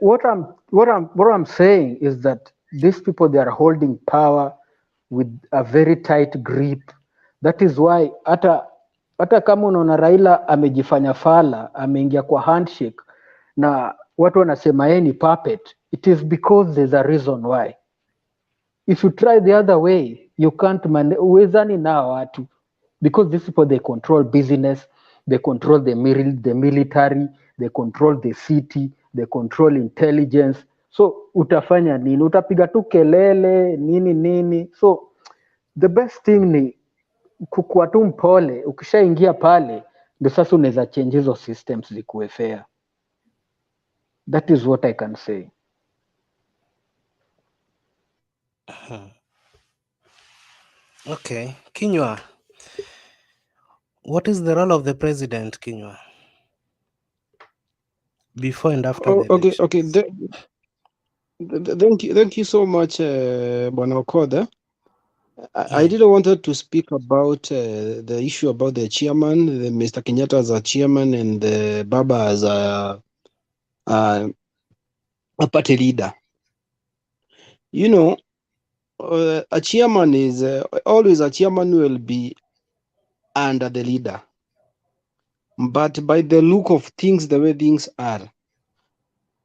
what I'm saying is that these people, they are holding power with a very tight grip. That is why hata kama unaona Raila amejifanya fala, ameingia kwa handshake na watu wanasema yeye ni puppet, it is because there's a reason why. If you try the other way, you can't uwezani na watu, because these people, they control business, they control the military, they control the city, they control intelligence. So utafanya nini? Utapiga tu kelele nini? So the best thing ni kukuwa tu mpole. Ukishaingia pale ndio sasa unaweza change hizo systems zikuwe fair. That is what I can say. Okay, Kinyua, what is the role of the president, Kinyua, before and after the election? Okay. Thank you so much, Bwana Okoth. I didn't wanted to speak about the issue about the chairman, Mr. Kenyatta as a chairman and Baba as a party leader. You know, a chairman is always a chairman will be under the leader. But by the look of things, the way things are,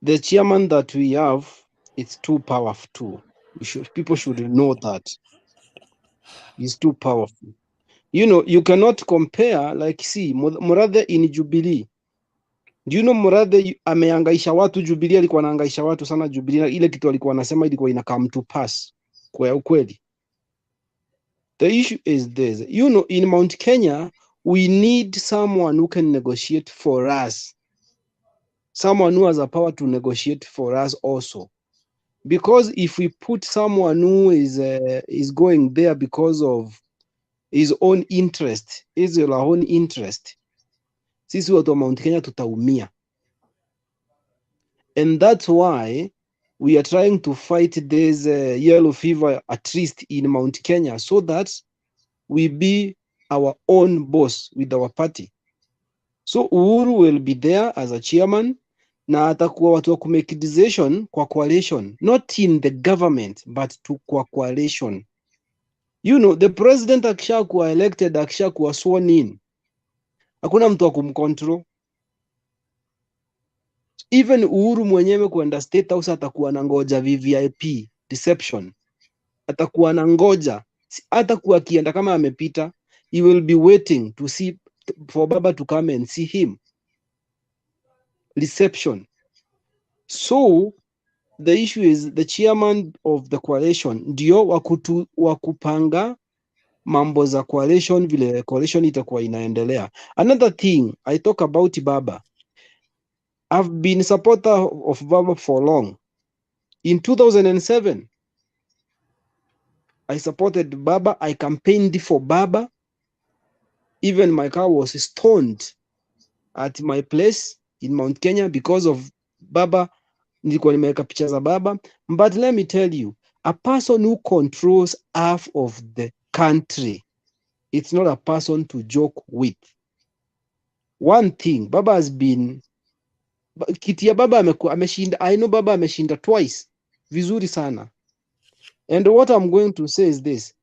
the chairman that we have, it's too powerful. People should know that it's too powerful. You know, you cannot compare, like, see, Murathe in Jubilee. Do you know Murathe ameangaisha watu Jubilee, alikuwa anaangaisha watu sana Jubilee, ile kitu alikuwa anasema ilikuwa ina come to pass kwa ukweli. The issue is this, you know, in Mount Kenya, we need someone who can negotiate for us. Someone who has a power to negotiate for us also. Because if we put someone who is going there because of his own interest, his own interest, sisi watu wa Mount Kenya tutaumia. And that's why we are trying to fight this yellow fever at least in Mount Kenya, so that we be our own boss with our party. So Uhuru will be there as a chairman, na atakuwa watu wa kumake decision kwa coalition, not in the government, but to kwa coalition. You know, the president akishakuwa elected, akishakuwa sworn in, hakuna mtu wa kumcontrol. Even Uhuru mwenyewe kuenda State House atakuwa na ngoja VVIP reception, atakuwa na ngoja, atakuwa akienda kama amepita, he will be waiting to see for Baba to come and see him. Reception. So the issue is the chairman of the coalition ndio wakupanga mambo za coalition, vile coalition itakuwa inaendelea. Another thing, I talk about Baba. I've been a supporter of Baba for long. In 2007, I supported Baba. I campaigned for Baba. Even my car was stoned at my place in Mount Kenya because of Baba. Nilikuwa nimeweka picha za Baba. But let me tell you, a person who controls half of the country, it's not a person to joke with. One thing, Baba has been, kiti ya Baba ameshinda. I know Baba ameshinda twice. Vizuri sana. And what I'm going to say is this.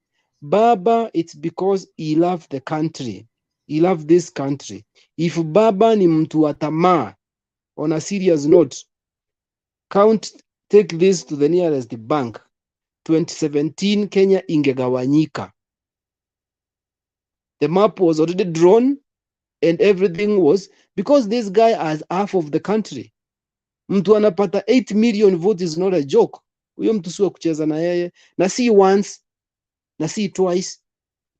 Baba, it's because he loved the country. He loved this country. If Baba ni mtu wa tamaa, on a serious note, take this to the nearest bank. 2017 Kenya ingegawanyika. The map was already drawn and everything was because this guy has half of the country. Mtu anapata 8 million votes is not a joke. Huyo mtu sio kucheza na yeye, na si once, na si twice.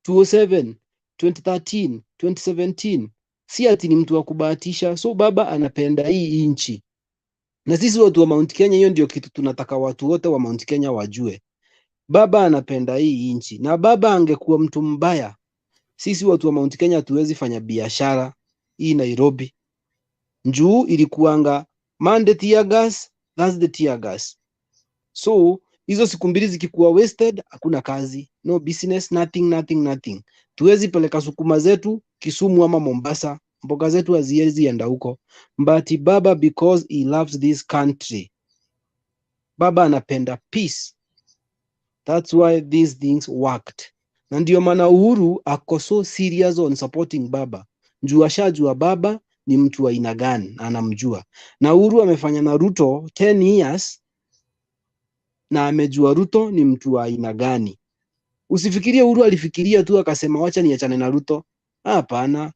2007, 2013, 2017. Si ati ni mtu wa kubahatisha. So baba anapenda hii nchi. Na sisi watu wa Mount Kenya, hiyo ndio kitu tunataka watu wote wa Mount Kenya wajue. Baba anapenda hii nchi. Na baba angekuwa mtu mbaya, sisi watu wa Mount Kenya hatuwezi fanya biashara hii Nairobi. Njuu ilikuanga Monday tear gas, that's the tear gas. So hizo siku mbili zikikuwa wasted, hakuna kazi, no business, nothing. Tuwezi peleka sukuma zetu Kisumu ama Mombasa, mboga zetu haziwezi enda huko. But baba, because he loves this country, baba anapenda peace. That's why these things worked. Na ndio maana Uhuru ako so serious on supporting baba. Njuu ashajua baba ni mtu wa aina gani, anamjua. Na Uhuru amefanya na Ruto 10 years na amejua Ruto ni mtu wa aina gani. Usifikirie Uhuru alifikiria tu akasema wacha niachane na Ruto. Hapana,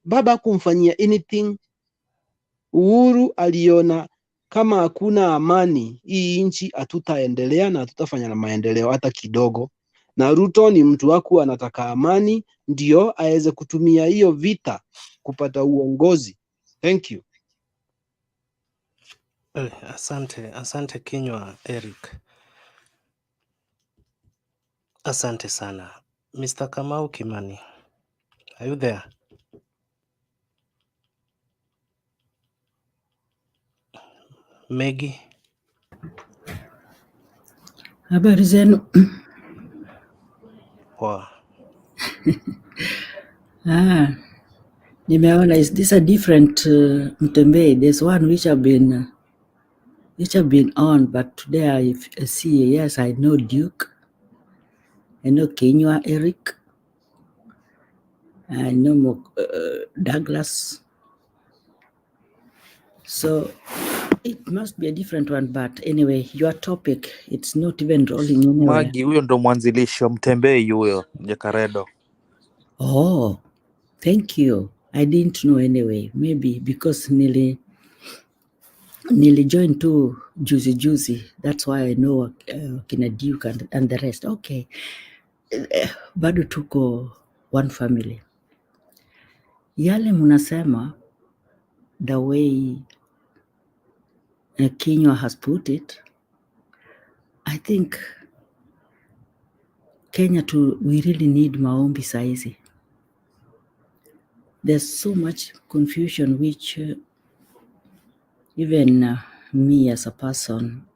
baba kumfanyia anything. Uhuru aliona kama hakuna amani hii nchi hatutaendelea na hatutafanya na maendeleo hata kidogo. Na Ruto ni mtu wako anataka amani, ndio aweze kutumia hiyo vita kupata uongozi. Thank you. Asante kinywa Eric. Asante sana. Mr. Kamau Kimani, are you there? Maggie? Habari zenu. Poa. Nimeona, is this a different Mtembei? There's one which have been on, but today I see, yes, I know Duke, I know Kenywa Eric, I know Douglas. So it must be a different one, but anyway, your topic, it's not even rolling anywhere. Magi, huyo ndo mwanzilishi wa Mtembei huyo, Jakaredo. Oh, thank you. I didn't know anyway. Maybe because nearly joined too juicy. That's why I know Kina Duke and the rest. Okay. Bado tuko one family. Yale munasema, the way Kenywa has put it, I think Kenya we really need maombi saizi. There's so much confusion which even me as a person,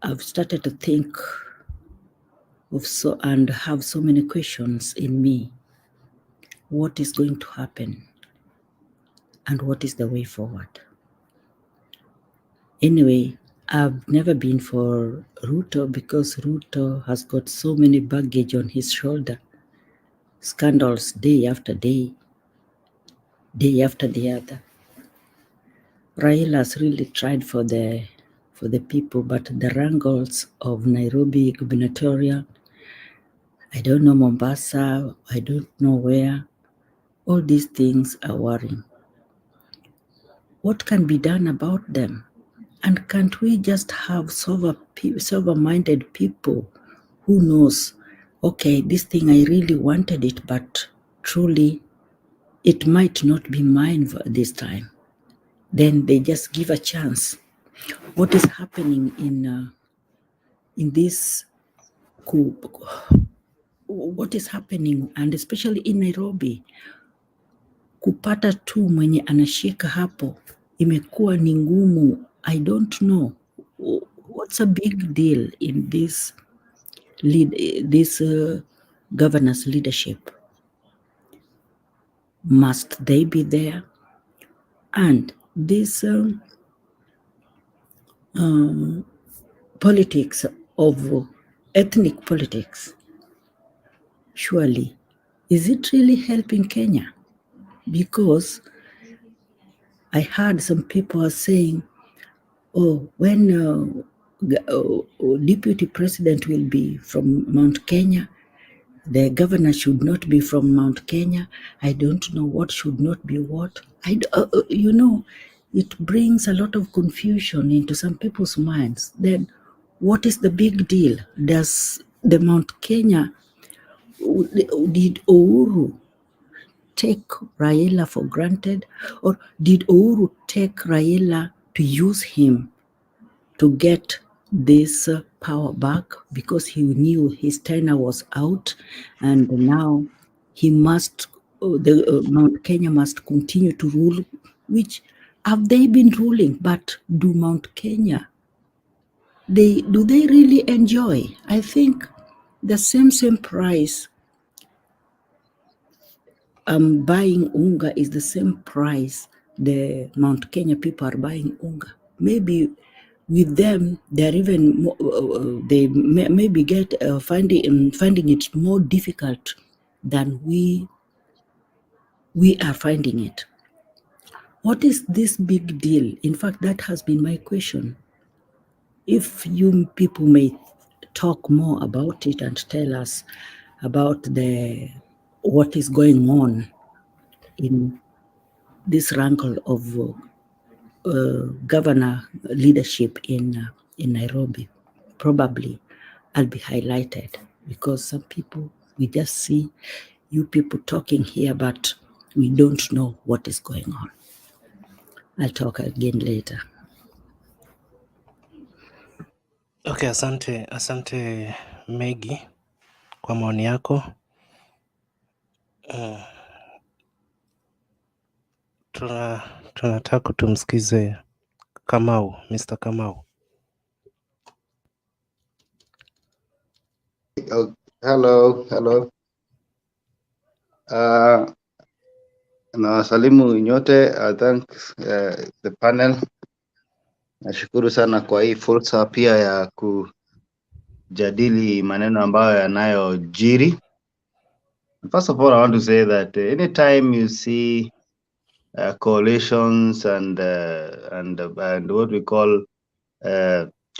I've started to think of and have so many questions in me. What is going to happen? And what is the way forward? Anyway, I've never been for Ruto because Ruto has got so many baggage on his shoulder. Scandals day after day after the other. Raila has really tried for the people, but the wrangles of Nairobi gubernatorial, I don't know Mombasa, I don't know where, all these things are worrying. What can be done about them? And can't we just have sober-minded people who knows, okay, this thing I really wanted it, but truly it might not be mine this time. Then they just give a chance. What is happening in this coup? What is happening, and especially in Nairobi, kupata tu mwenye anashika hapo imekuwa ni ngumu. I don't know what's a big deal in this governor's leadership. Must they be there? And this politics of ethnic politics, surely, is it really helping Kenya? Because I heard some people are saying, oh, when deputy president will be from Mount Kenya. The governor should not be from Mount Kenya. I don't know what should not be what. You know, it brings a lot of confusion into some people's minds. Then, what is the big deal? Does the Mount Kenya, did Uhuru take Raila for granted, or did Uhuru take Raila to use him to get this power back because he knew his tenure was out, and now he must, Mount Kenya must continue to rule, which have they been ruling, but do Mount Kenya, do they really enjoy? I think the same price buying unga is the same price the Mount Kenya people are buying unga. Maybe with them, they're even more, they maybe get finding it more difficult than we are finding it. What is this big deal? In fact, that has been my question. If you people may talk more about it and tell us about what is going on in this rankle of governor leadership in Nairobi, probably I'll be highlighted, because some people, we just see you people talking here, but we don't know what is going on. I'll talk again later. Okay, asante Maggie kwa maoni yako. Tunataka tumsikize Kamau, Mr. Kamau. Hello. Na wasalimu nyote. I thank the panel. Nashukuru sana kwa hii fursa pia ya kujadili maneno ambayo yanayojiri. First of all, I want to say that anytime you see coalitions and what we call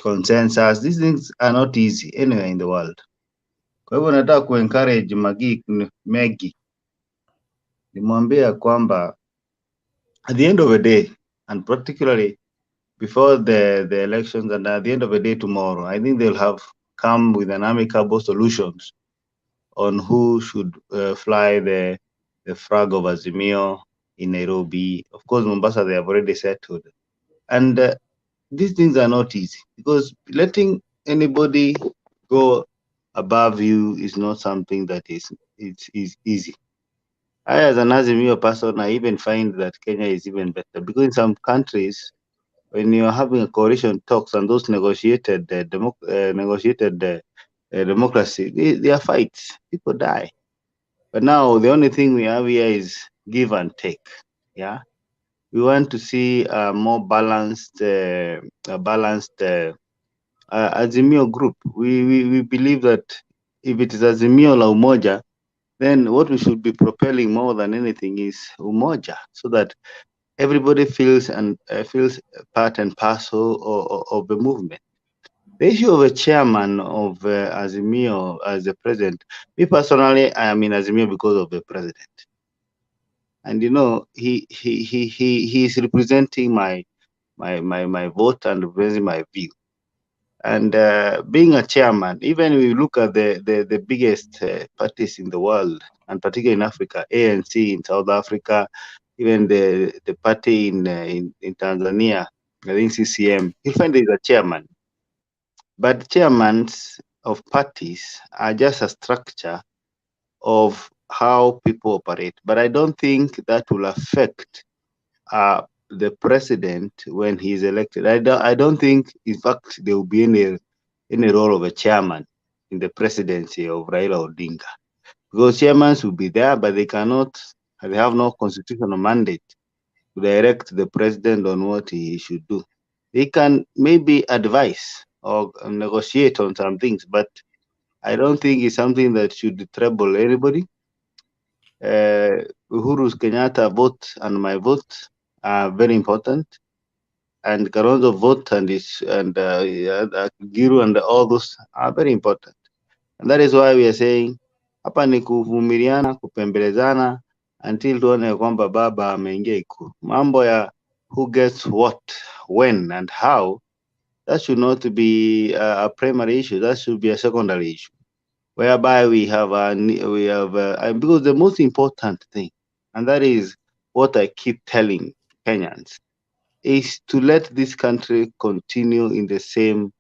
consensus, these things are not easy anywhere in the world. Kwa hivyo nataka kuencourage Maggie, nimwambia kwamba at the end of the day, and particularly before the elections and at the end of the day tomorrow, I think they'll have come with an amicable solutions on who should fly the flag of Azimio in Nairobi. Of course, Mombasa, they have already settled. And these things are not easy, because letting anybody go above you is not something that is easy. I, as an Azimio person, I even find that Kenya is even better, because in some countries, when you're having a coalition talks and those negotiated democracy, they are fights, people die. But now the only thing we have here is give and take. Yeah, we want to see a more balanced, Azimio group. We believe that if it is Azimio la Umoja, then what we should be propelling more than anything is Umoja, so that everybody feels part and parcel of the movement. The issue of a chairman of Azimio as the president, me personally, I am in Azimio because of the president. And you know, he is representing my vote and representing my view. And being a chairman, even if you look at the biggest parties in the world, and particularly in Africa, ANC in South Africa, even the party in Tanzania, I think CCM, you'll find there's a chairman. But chairmans of parties are just a structure of how people operate. But I don't think that will affect the president when he's elected. I don't think, in fact, there will be any role of a chairman in the presidency of Raila Odinga, because chairmen will be there, but they have no constitutional mandate to direct the president on what he should do. They can maybe advise or negotiate on some things, but I don't think it's something that should trouble anybody. Uhuru's Kenyatta vote and my vote are very important. and Karonzo vote and Giru and all those are very important. And that is why we are saying hapa ni kuvumiliana, kupembelezana until tuone kwamba baba ameingia Ikulu. Mambo ya who gets what, when and how, that should not be a primary issue. That should be a secondary issue, whereby we have because the most important thing, and that is what I keep telling Kenyans, is to let this country continue in the same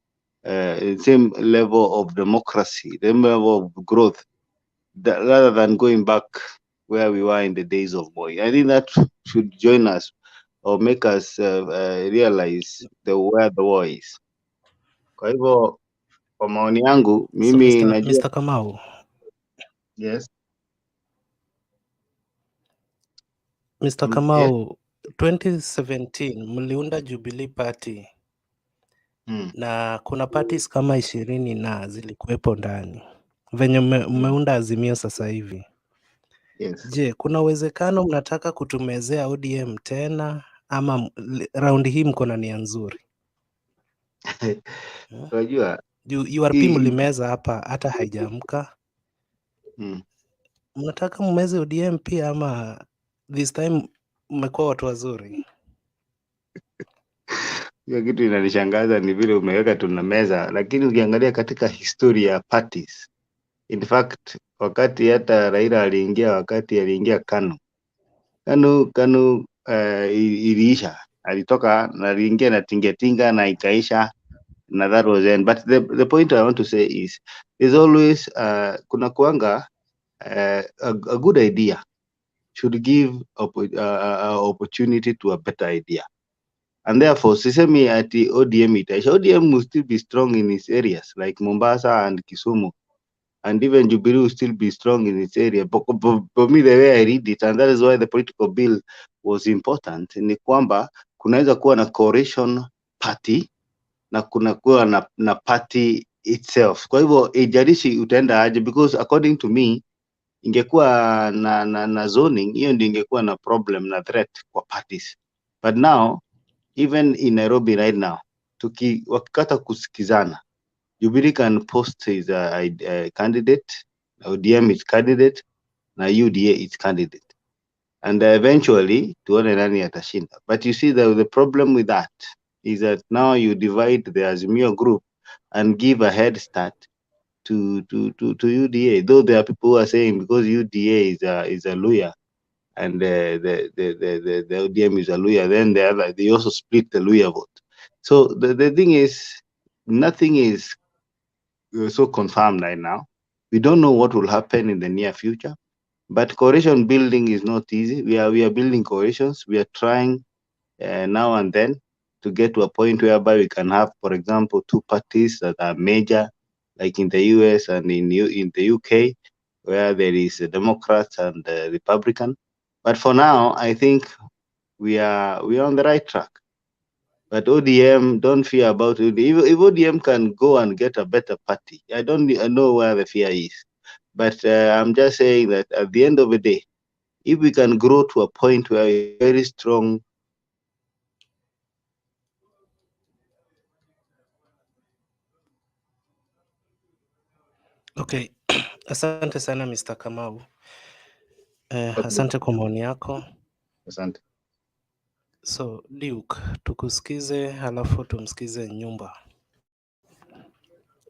level of democracy, the level of growth, rather than going back where we were in the days of Moi. I think that should join us or make us realize where the war is. Kwa hivyo kwa maoni yangu So mimi Mr. Kamau. Yes. Mr. Kamau, 2017 mliunda Jubilee Party na kuna parties kama 20 na zilikuwepo ndani venye mmeunda Azimio sasa hivi. Yes. Je, kuna uwezekano mnataka kutumezea ODM tena ama raundi hii mko na nia nzuri? Unajua URP mlimeza hapa hata haijaamka. Mnataka mmeze ODM pia ama this time mmekuwa watu wazuri? Hiyo kitu inanishangaza ni vile umeweka tuna meza, lakini ukiangalia katika historia ya parties, in fact wakati hata Raila aliingia KANU iliisha, alitoka na aliingia na tingetinga na ikaisha, na that was end. But the point I want to say is there's always kuna kuanga a good idea should give opportunity to a better idea. And therefore, sisemi ati ODM itaisha. ODM will still be strong in its areas like Mombasa and Kisumu, and even Jubilee will still be strong in its area. But for me, the way I read it, and that is why the political bill was important, ni kwamba kunaweza kuwa na coalition party na kuna kuwa na party itself. Kwa hivyo ijalishi utaenda aje, because according to me ingekuwa na zoning, hiyo ndio ingekuwa na problem na threat kwa parties. But now even in Nairobi right now, wakikata kusikizana, Jubilee can post his candidate, ODM is candidate, na UDA is candidate. And eventually, tuone nani atashinda. But you see, the problem with that is that now you divide the Azimio group and give a head start to UDA. Though there are people who are saying because UDA is a Luya, and the ODM is a Luya, then they also split the Luya vote. So the thing is, nothing is so confirmed right now. We don't know what will happen in the near future, but coalition building is not easy. We are building coalitions. We are trying now and then to get to a point whereby we can have, for example, two parties that are major, like in the US and in the UK, where there is a Democrat and a Republican. But for now, I think we are on the right track. But ODM, don't fear about it. If ODM can go and get a better party, I know where the fear is. But I'm just saying that at the end of the day, if we can grow to a point where we're very strong. Okay. Asante sana Mr. Kamau. Asante kwa maoni yako. Asante. So Duke, tukusikize halafu tumsikize Nyumba.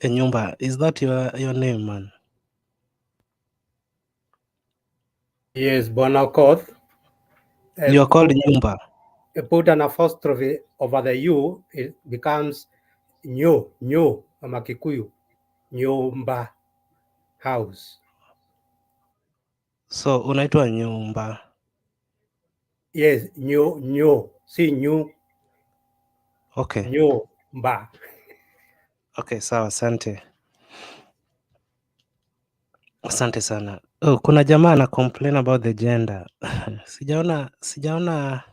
Nyumba, is that your name, man? Yes, Bwana Okoth. You are called Nyumba. Put an apostrophe over the U, it becomes Nyo, ama Kikuyu. Nyumba house. So unaitwa Nyumba. Yes, Nyo, si Nyu. Okay. Nyumba. Okay, sawa, asante. Asante sana. Oh, kuna jamaa ana complain about the gender. Sijaona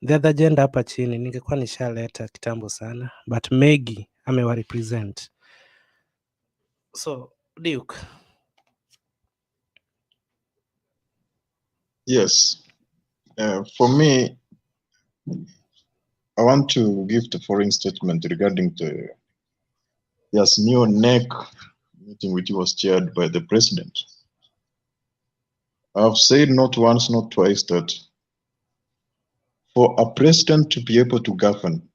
the other gender hapa chini. Ningekuwa nishaleta kitambo sana, but Maggie amewa represent. So, Duke. Yes. For me, I want to give the following statement regarding the Azimio NEC meeting which was chaired by the president. I've said not once, not twice that for a president to be able to govern,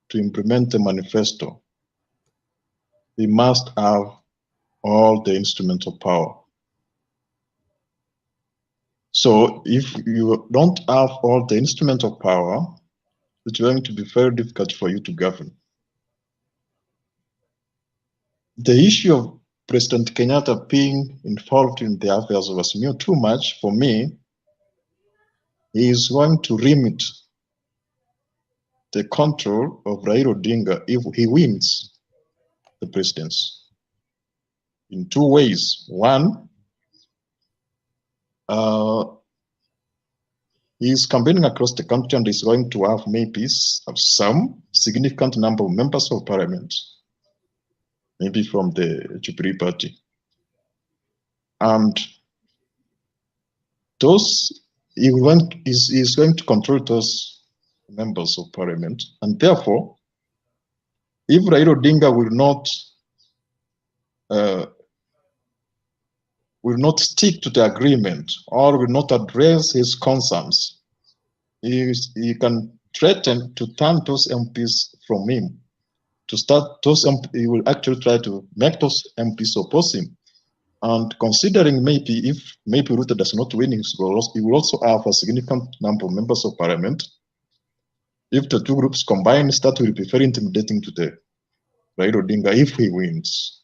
to implement the manifesto, he must have all the instruments of power. So if you don't have all the instruments of power, it's going to be very difficult for you to govern. The issue of President Kenyatta being involved in the affairs of Azimio too much, for me, he is going to limit the control of Raila Odinga if he wins the presidency in two ways. One, he is campaigning across the country and is going to have maybe some significant number of members of parliament, maybe from the Jubilee Party. And those, he is going to control those members of parliament. And therefore, if Raila Odinga will not stick to the agreement or will not address his concerns, he can threaten to turn those MPs from him. To start those he will actually try to make those MPs oppose him. And considering if Ruto does not win, he will also have a significant number of members of parliament. If the two groups combine, that will be very intimidating to the Raila Odinga if he wins.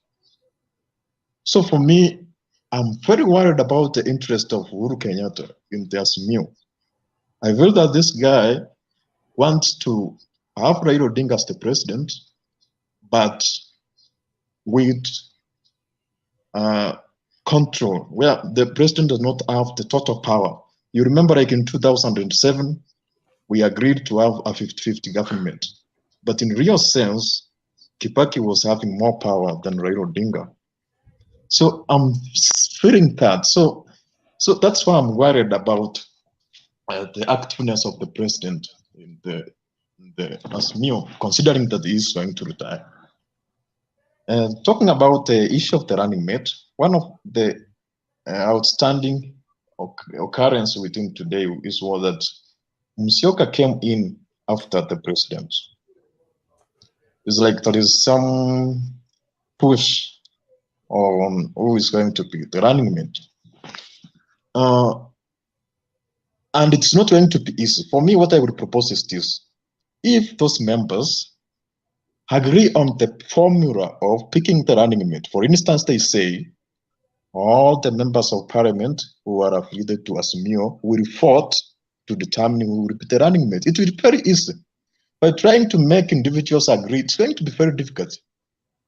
So for me, I'm very worried about the interest of Uhuru Kenyatta in the Azimio. I feel that this guy wants to have Raila Odinga as the president, but with control, where the president does not have the total power. You remember, like in 2007, we agreed to have a 50-50 government. But in real sense, Kibaki was having more power than Raila Odinga. So I'm feeling that. So that's why I'm worried about the activeness of the president in the Azimio, considering that he is going to retire. Talking about the issue of the running mate, one of the outstanding occurrence within today is that Musyoka came in after the president. It's like there is some push on who is going to be the running mate. And it's not going to be easy. For me, what I would propose is this. If those members agree on the formula of picking the running mate, for instance, they say all the members of parliament who are affiliated to Azimio will vote to determine who will be the running mate. It will be very easy. By trying to make individuals agree, it's going to be very difficult.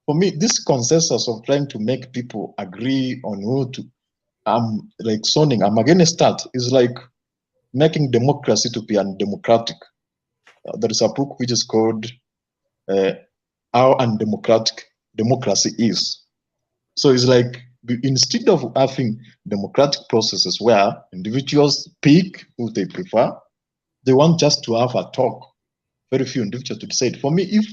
For me, this consensus of trying to make people agree on who to, like zoning, I'm against that. It's like making democracy to be undemocratic. There is a book which is called How Undemocratic Democracy Is. So it's like, instead of having democratic processes where individuals pick who they prefer, they want just to have a talk, very few individuals to decide. For me, if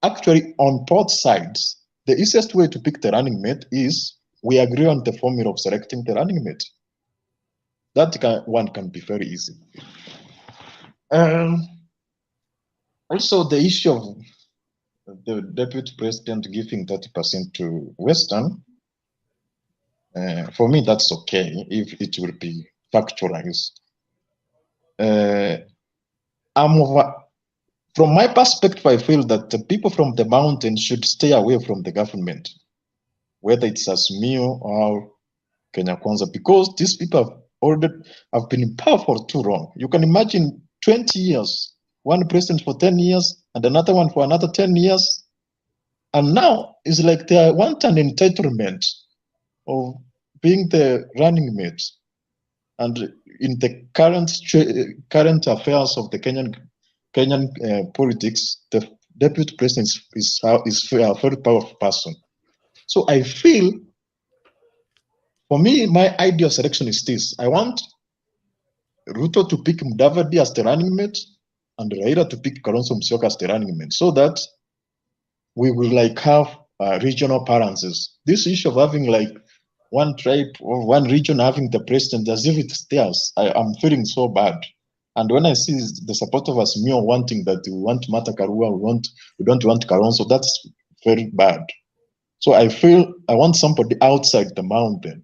actually on both sides, the easiest way to pick the running mate is we agree on the formula of selecting the running mate. That one can be very easy. Also, the issue of the deputy president giving 30% to Western, for me, that's okay if it will be factorized. From my perspective, I feel that the people from the mountain should stay away from the government, whether it's Azimio or Kenya Kwanza, because these people have been in power for too long. You can imagine 20 years, one president for 10 years and another one for another 10 years. And now it's like they want an entitlement of being the running mate. And in the current affairs of the Kenyan politics, the deputy president is a very powerful person. So I feel, for me, my ideal selection is this. I want Ruto to pick Mudavadi as the running mate. and Raila to pick Kalonzo Musyoka as the running mate, so that we will like have regional balances. This issue of having like one tribe or one region having the president as if it's theirs, I'm feeling so bad. And when I see the support of Azimio wanting that we want Martha Karua, we don't want Kalonzo, that's very bad. So I feel I want somebody outside the mountain.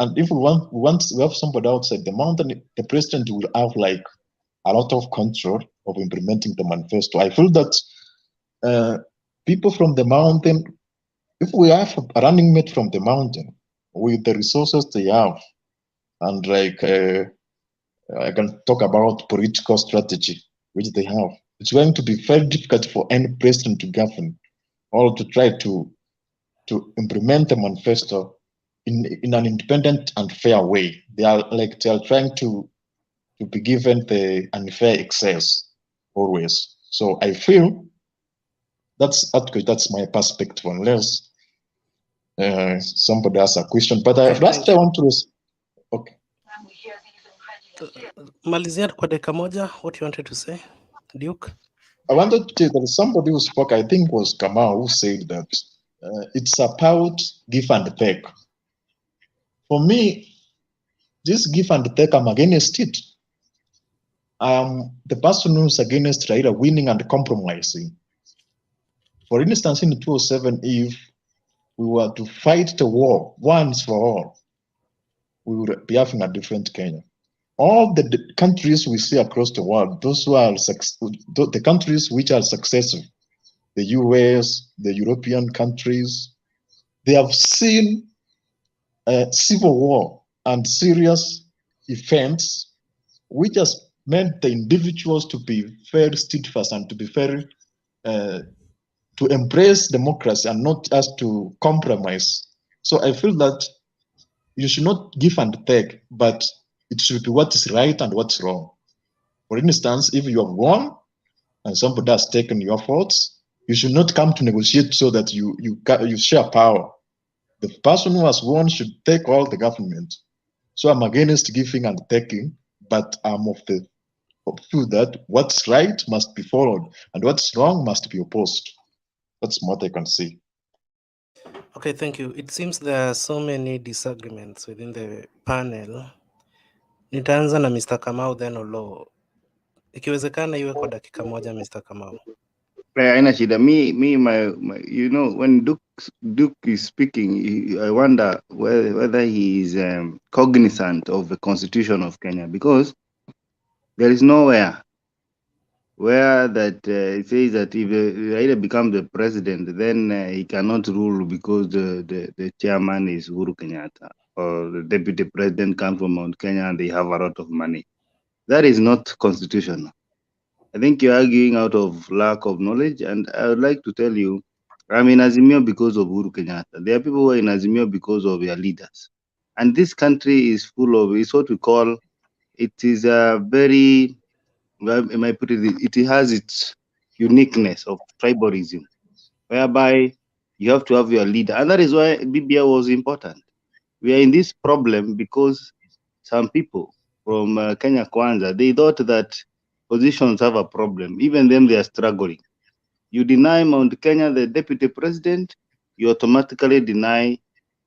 And if we have somebody outside the mountain, the president will have like a lot of control of implementing the manifesto. I feel that people from the mountain, if we have a running mate from the mountain with the resources they have, and like I can talk about political strategy which they have, it's going to be very difficult for any president to govern or to try to implement the manifesto in an independent and fair way. They are trying to be given the unfair excess always. So I feel that's my perspective, unless somebody has a question. But last I want to okay. Malizia kwa dakika moja, what you wanted to say, Duke? I wanted to say that somebody who spoke, I think was Kamau, who said that it's about give and take. For me, this give and take, I'm against it. The person who's against Raila winning and compromising. For instance, in 2007, if we were to fight the war once for all, we would be having a different Kenya. All the countries we see across the world, those who are the countries which are successful, the US, the European countries, they have seen civil war and serious events which has meant the individuals to be very steadfast and to be very to embrace democracy and not just to compromise. So I feel that you should not give and take, but it should be what is right and what's wrong. For instance, if you have won and somebody has taken your votes, you should not come to negotiate so that you share power. The person who has won should take all the government. So I'm against giving and taking, but I'm of the view that what's right must be followed and what's wrong must be opposed. That's what I can say. Okay, thank you. It seems there are so many disagreements within the panel. Nitaanza na Mr. Kamau then Olo. Ikiwezekana iwe kwa dakika moja, Mr. Kamau. Haina shida. My, you know, when Duke is speaking, I wonder whether he is cognizant of the Constitution of Kenya, because there is nowhere where that it says that if Raila becomes the president, then he cannot rule because the chairman is Uhuru Kenyatta, or the deputy president comes from Mount Kenya and they have a lot of money. That is not constitutional. I think you're arguing out of lack of knowledge, and I would like to tell you, I'm in Azimio because of Uhuru Kenyatta. There are people who are in Azimio because of their leaders. And this country is full of, it's what we call, it is a very, well, I put it has its uniqueness of tribalism, whereby you have to have your leader. And that is why BBI was important. We are in this problem because some people from Kenya Kwanza, they thought that positions have a problem. Even them, they are struggling. You deny Mount Kenya the deputy president, you automatically deny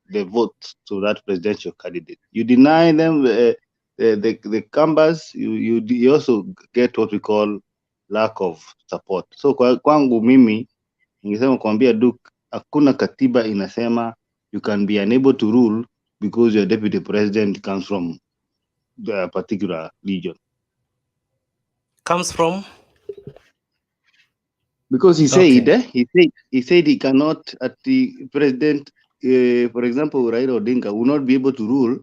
the vote to that presidential candidate. You deny them the Kambas, you also get what we call lack of support. So kwangu mimi ningesema kuambia Duke, hakuna katiba inasema you can be unable to rule because your deputy president comes from the particular region. Comes from? Because he Okay. he said he cannot, at the president, for example, Raila Odinga will not be able to rule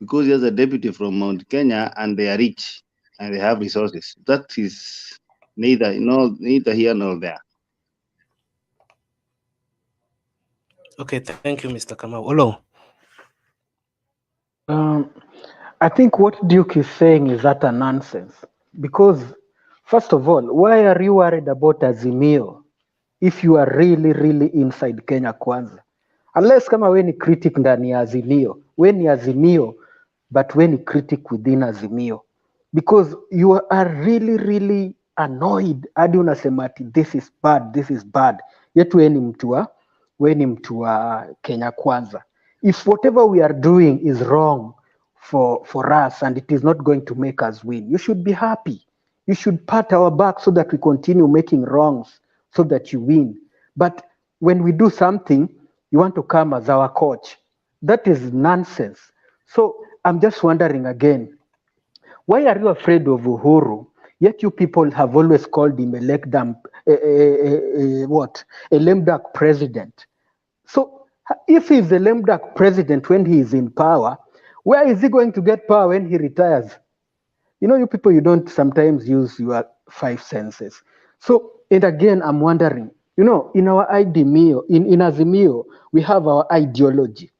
because he has a deputy from Mount Kenya and they are rich and they have resources. That is neither here nor there. Okay, thank you, Mr. Kamau. Olo. I think what Duke is saying is utter nonsense. Because, first of all, why are you worried about Azimio if you are really, really inside Kenya Kwanza? Unless kama we ni critic ndani ya Azimio, we ni Azimio, but we ni critic within Azimio. Because you are really, really annoyed hadi unasema ati this is bad, this is bad. Yet we ni mtu wa Kenya Kwanza. If whatever we are doing is wrong for us and it is not going to make us win, you should be happy. You should pat our back so that we continue making wrongs so that you win. But when we do something, you want to come as our coach. That is nonsense. So I'm just wondering again, why are you afraid of Uhuru? Yet you people have always called him a lame duck president. So if he's a lame duck president when he is in power, where is he going to get power when he retires? You know, you people, you don't sometimes use your 5 senses. So, and again, I'm wondering, you know, in our Azimio, in Azimio, we have our ideology.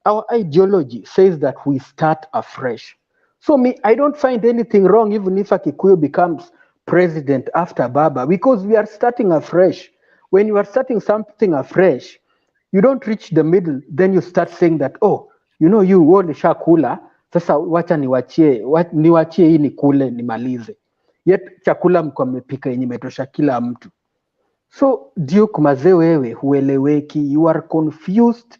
Our ideology says that we start afresh. So I don't find anything wrong even if a Kikuyu becomes president after Baba, because we are starting afresh. When you are starting something afresh, you don't reach the middle, then you start saying that, oh, you know, you wole shakula, sasa wacha niwachie hii nikule nimalize. Yet chakula mko mmepika yenye imetosha kila mtu. So Duke mazee, wewe hueleweki, you are confused.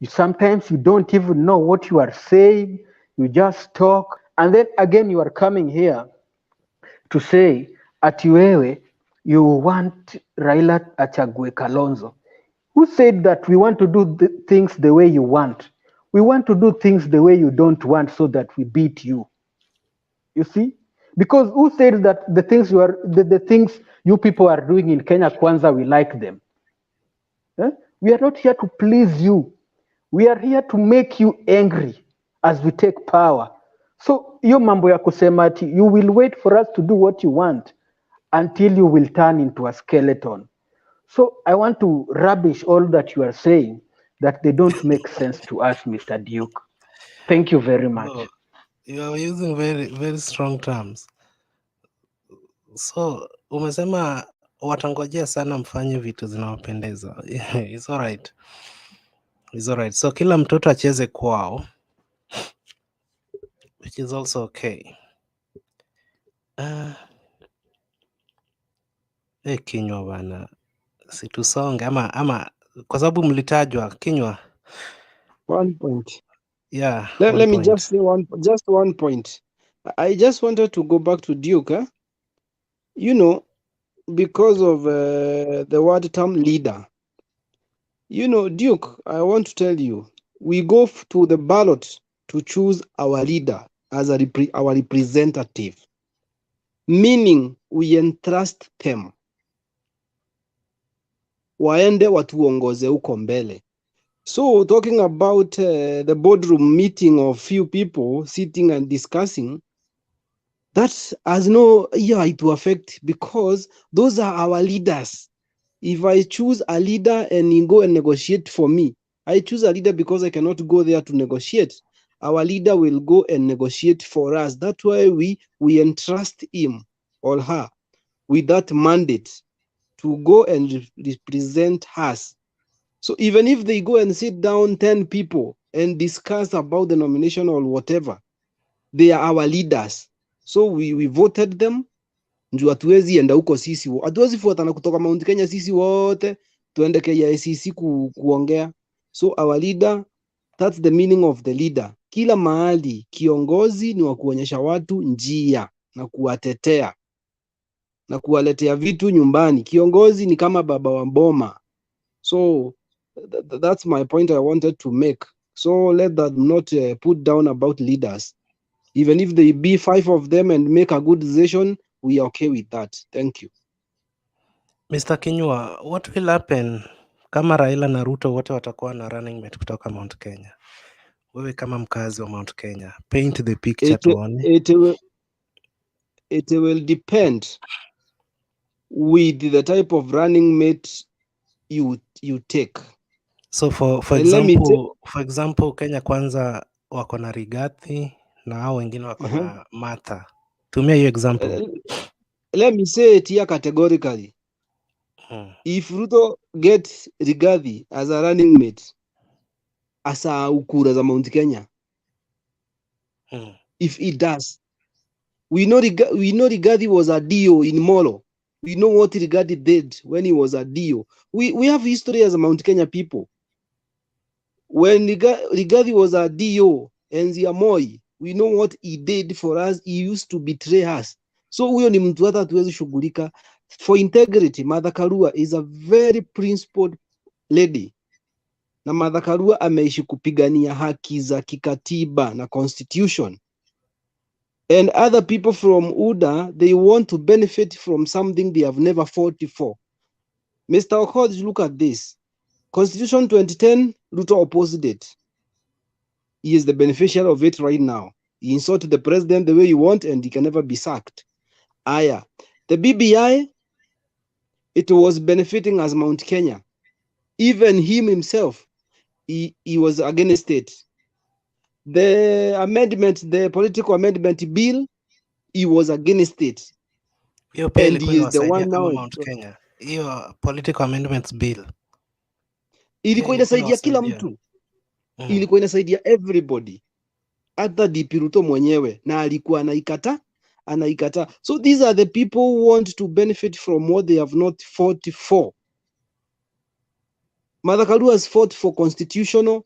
Sometimes you don't even know what you are saying. You just talk, and then again you are coming here to say ati wewe you want Raila achague Kalonzo. Who said that we want to do things the way you want? We want to do things the way you don't want so that we beat you. You see? Because who said that the things the things you people are doing in Kenya Kwanza, we like them? Eh? We are not here to please you. We are here to make you angry as we take power. So hiyo mambo ya kusema ati you will wait for us to do what you want until you will turn into a skeleton. So I want to rubbish all that you are saying, that they don't make sense to us, Mr. Duke. Thank you very much. No, you are using very, very strong terms. So umesema watangojea sana mfanye vitu zinawapendeza. It's all right. It's all right. So kila mtoto acheze kwao, which is also okay. Kinywa bana, situsonge ama kwa sababu mlitajwa Kinywa. 1 point. Yeah, Let me just say just one point. I just wanted to go back to Duke. You know, because of the word term leader. You know, Duke, I want to tell you, we go to the ballot to choose our leader as our representative, meaning we entrust them waende watuongoze huko mbele. So talking about the boardroom meeting of few people sitting and discussing, that has no to affect, because those are our leaders. If I choose a leader and he go and negotiate for me, I choose a leader because I cannot go there to negotiate. Our leader will go and negotiate for us. That's why we entrust him or her with that mandate to go and represent us. So even if they go and sit down 10 people and discuss about the nomination or whatever, they are our leaders. So we voted them. Ndio hatuwezi enda huko sisi, hatuwezi fuatana kutoka Mount Kenya sisi wote tuende KICC kuongea. So our leader, that's the meaning of the leader. Kila mahali kiongozi ni wa kuonyesha watu njia na kuwatetea na kuwaletea vitu nyumbani. Kiongozi ni kama baba wa boma. So that's my point I wanted to make. So let that not put down about leaders. Even if they be 5 of them and make a good decision, we are okay with that. Thank you. Mr. Kinyua, what will happen kama Raila na Ruto wote watakuwa na running mate kutoka Mount Kenya? Wewe kama mkazi wa Mount Kenya, paint the picture tuone. It will depend with the type of running mate you take. So for example Kenya Kwanza wako na Rigathi na hao wengine wako na Martha. Tumia hiyo example. Let me say it here categorically. If Ruto gets Rigathi as a running mate, asa ukura za Mount Kenya. If he does, We know Rigathi was a DO in Molo. We know what Rigathi did when he was a DO. We have history as a Mount Kenya people. When Rigathi was a DO and Moi, we know what he did for us. He used to betray us. So huyo ni mtu hata hatuwezi shughulika. For integrity, Martha Karua is a very principled lady. Na Martha Karua ameishi kupigania haki za kikatiba na constitution. And other people from UDA, they want to benefit from something they have never fought for. Mr. Okoth, look at this. Constitution 2010, Ruto opposed it. He is the beneficiary of it right now. He insulted the president the way you want and he can never be sacked. Aya. The BBI, it was benefiting as Mount Kenya. Even him himself, he was against it. The amendment, the political amendment bill, he was against it. Hiyo pia And ilikuwa he is the inawasaidia one kama now. Mount Kenya. Hiyo political amendments bill Ilikuwa inasaidia kila mtu. Ilikuwa inasaidia everybody. Hata DP Ruto mwenyewe na alikuwa anaikata. So these are the people who want to benefit from what they have not fought for. Martha Karua has fought for constitutional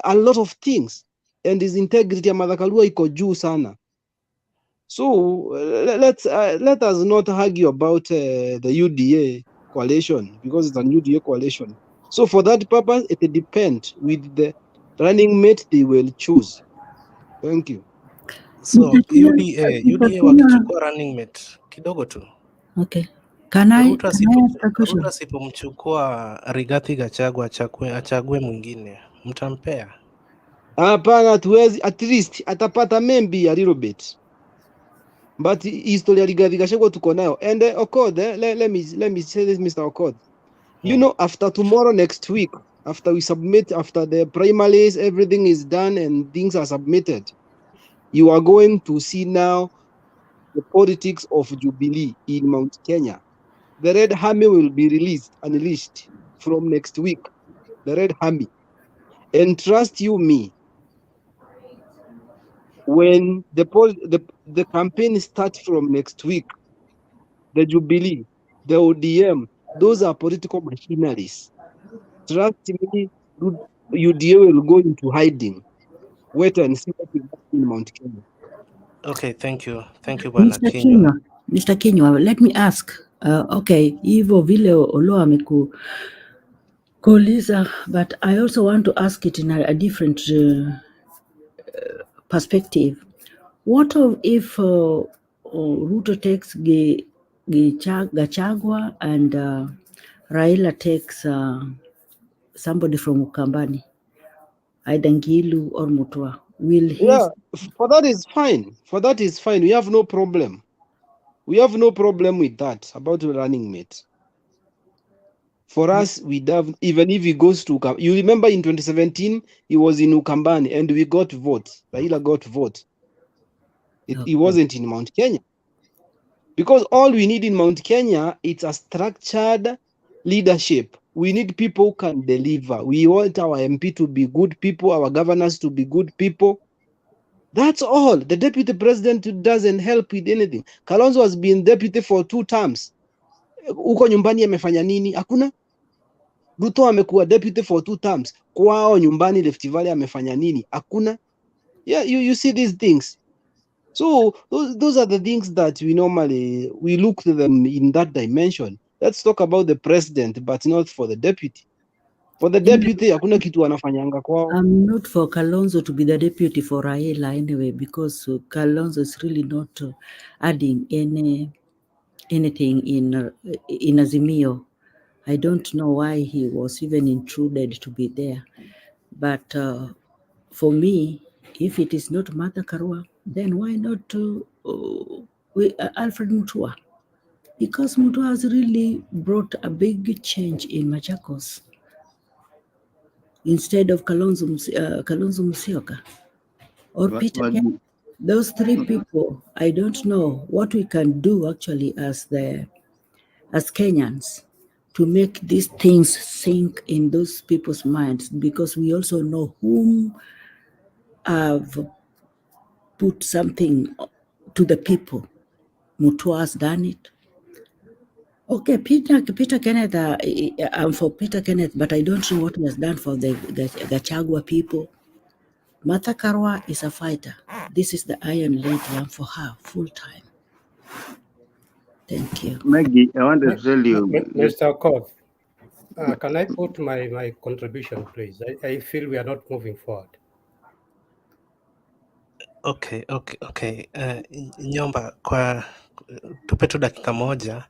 a lot of things and his integrity ya Martha Karua iko juu sana. So let us not argue about the UDA coalition because it's an UDA coalition. So for that purpose, it depends with the running mate they will choose. Thank you. So UDA wakichukua running mate kidogo tu. Okay. Can I Ruto ask a question? Ruto asipomchukua Rigathi Gachagua achague mwingine, mtampea? Hapana, hatuwezi. At least atapata maybe a little bit. But history ya Rigathi Gachagua tuko nayo. And Okoth, let me say this, Mr. Okoth. You know, after tomorrow, next week, after we submit, after the primaries, everything is done and things are submitted, you are going to see now the politics of Jubilee in Mount Kenya. The Red Army will be unleashed from next week. The Red Army. And trust you me, when the campaign starts from next week, the Jubilee, the ODM, those are political machineries. Trust me, UDA will go into hiding. Wait and see what will happen in Mount Kenya. Okay, thank you. Thank you, Bwana Mr. Kinywa. Mr. Kinywa, let me ask. Okay, hivyo vile Olo amekuuliza, but I also want to ask it in a different perspective. What if Ruto takes Gachagua and Raila takes somebody from Ukambani, either Ngilu or Mutua? Will he? Yeah, for that is fine. For that is fine. We have no problem. We have no problem with that about the running mate. For us, we have, even if he goes to, you remember in 2017, he was in Ukambani and we got votes. Raila got votes. He wasn't in Mount Kenya. Because all we need in Mount Kenya, it's a structured leadership. We need people who can deliver. We want our MP to be good people, our governors to be good people. That's all. The deputy president doesn't help with anything. Kalonzo has been deputy for 2 terms. Uko nyumbani amefanya nini? Hakuna. Ruto amekuwa deputy for 2 terms. Kwao nyumbani Rift Valley amefanya nini? Hakuna. Yeah, you see these things. So those are the things that we normally look to them in that dimension. Let's talk about the president, but not for the deputy. For the deputy, hakuna kitu anafanyanga kwao. I'm not for Kalonzo to be the deputy for Raila anyway, because Kalonzo is really not adding anything in Azimio. I don't know why he was even intruded to be there. But for me, if it is not Martha Karua, then why not Alfred Mutua? Because Mutua has really brought a big change in Machakos instead of Kalonzo Musyoka or Peter Ken. Those 3 people, I don't know what we can do actually as Kenyans to make these things sink in those people's minds, because we also know whom have put something to the people. Mutua has done it. Okay, Peter Kenneth, I'm for Peter Kenneth, but I don't know what he has done for the Gachagua people. Martha Karua is a fighter. This is the Iron Lady. I'm for her full time. Thank you. Maggie, I wanted to tell you. Mr. Koth, can I put my contribution, please? I feel we are not moving forward. Okay. Nyomba, kwa tupe tu dakika moja.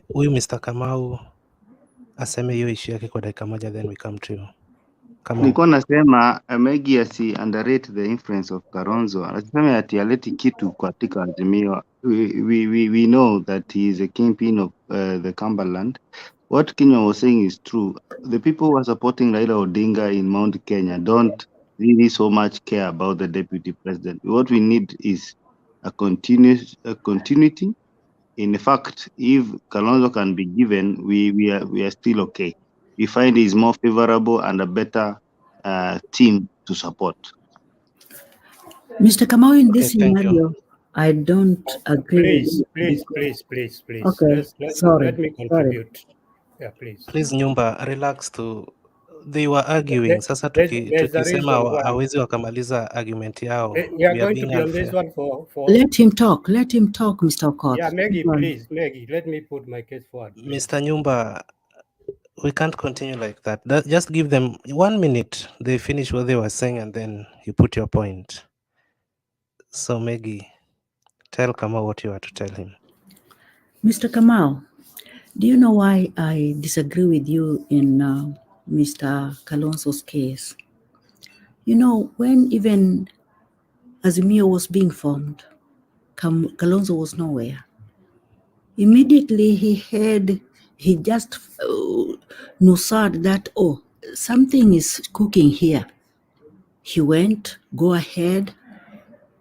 Huyu Mr. Kamau aseme hiyo issue yake kwa dakika moja, then we come to you. Nilikuwa nasema Maggie asi underrate the influence of Kalonzo. Asiseme ati aleti kitu katika Azimio. We know that he is a kingpin of the Cumberland. What Kenya was saying is true. The people who are supporting Raila Odinga in Mount Kenya don't really so much care about the deputy president. What we need is a continuity. In fact, if Kalonzo can be given, we are still okay. We find he's more favorable and a better team to support. Mr. Kamau, in this scenario, I don't agree. Please. Okay, Let me contribute. Yeah, please. Please, Nyumba, relax to. They were arguing. Sasa There's a tukisema reason why. hawezi wakamaliza argument yao. We are going to be on this one for... Let him talk, Mr. Okoth. Yeah, Maggie, let me put my case forward. Please. Mr. Nyumba, we can't continue like that. Just give them 1 minute. They finish what they were saying and then you put your point. So Maggie, tell Kamau what you are to tell him. Mr. Kamau, do you know why I disagree with you in Mr. Kalonzo's case? You know, when even Azimio was being formed, Kalonzo was nowhere. Immediately he just nosed that, oh, something is cooking here. He went, go ahead,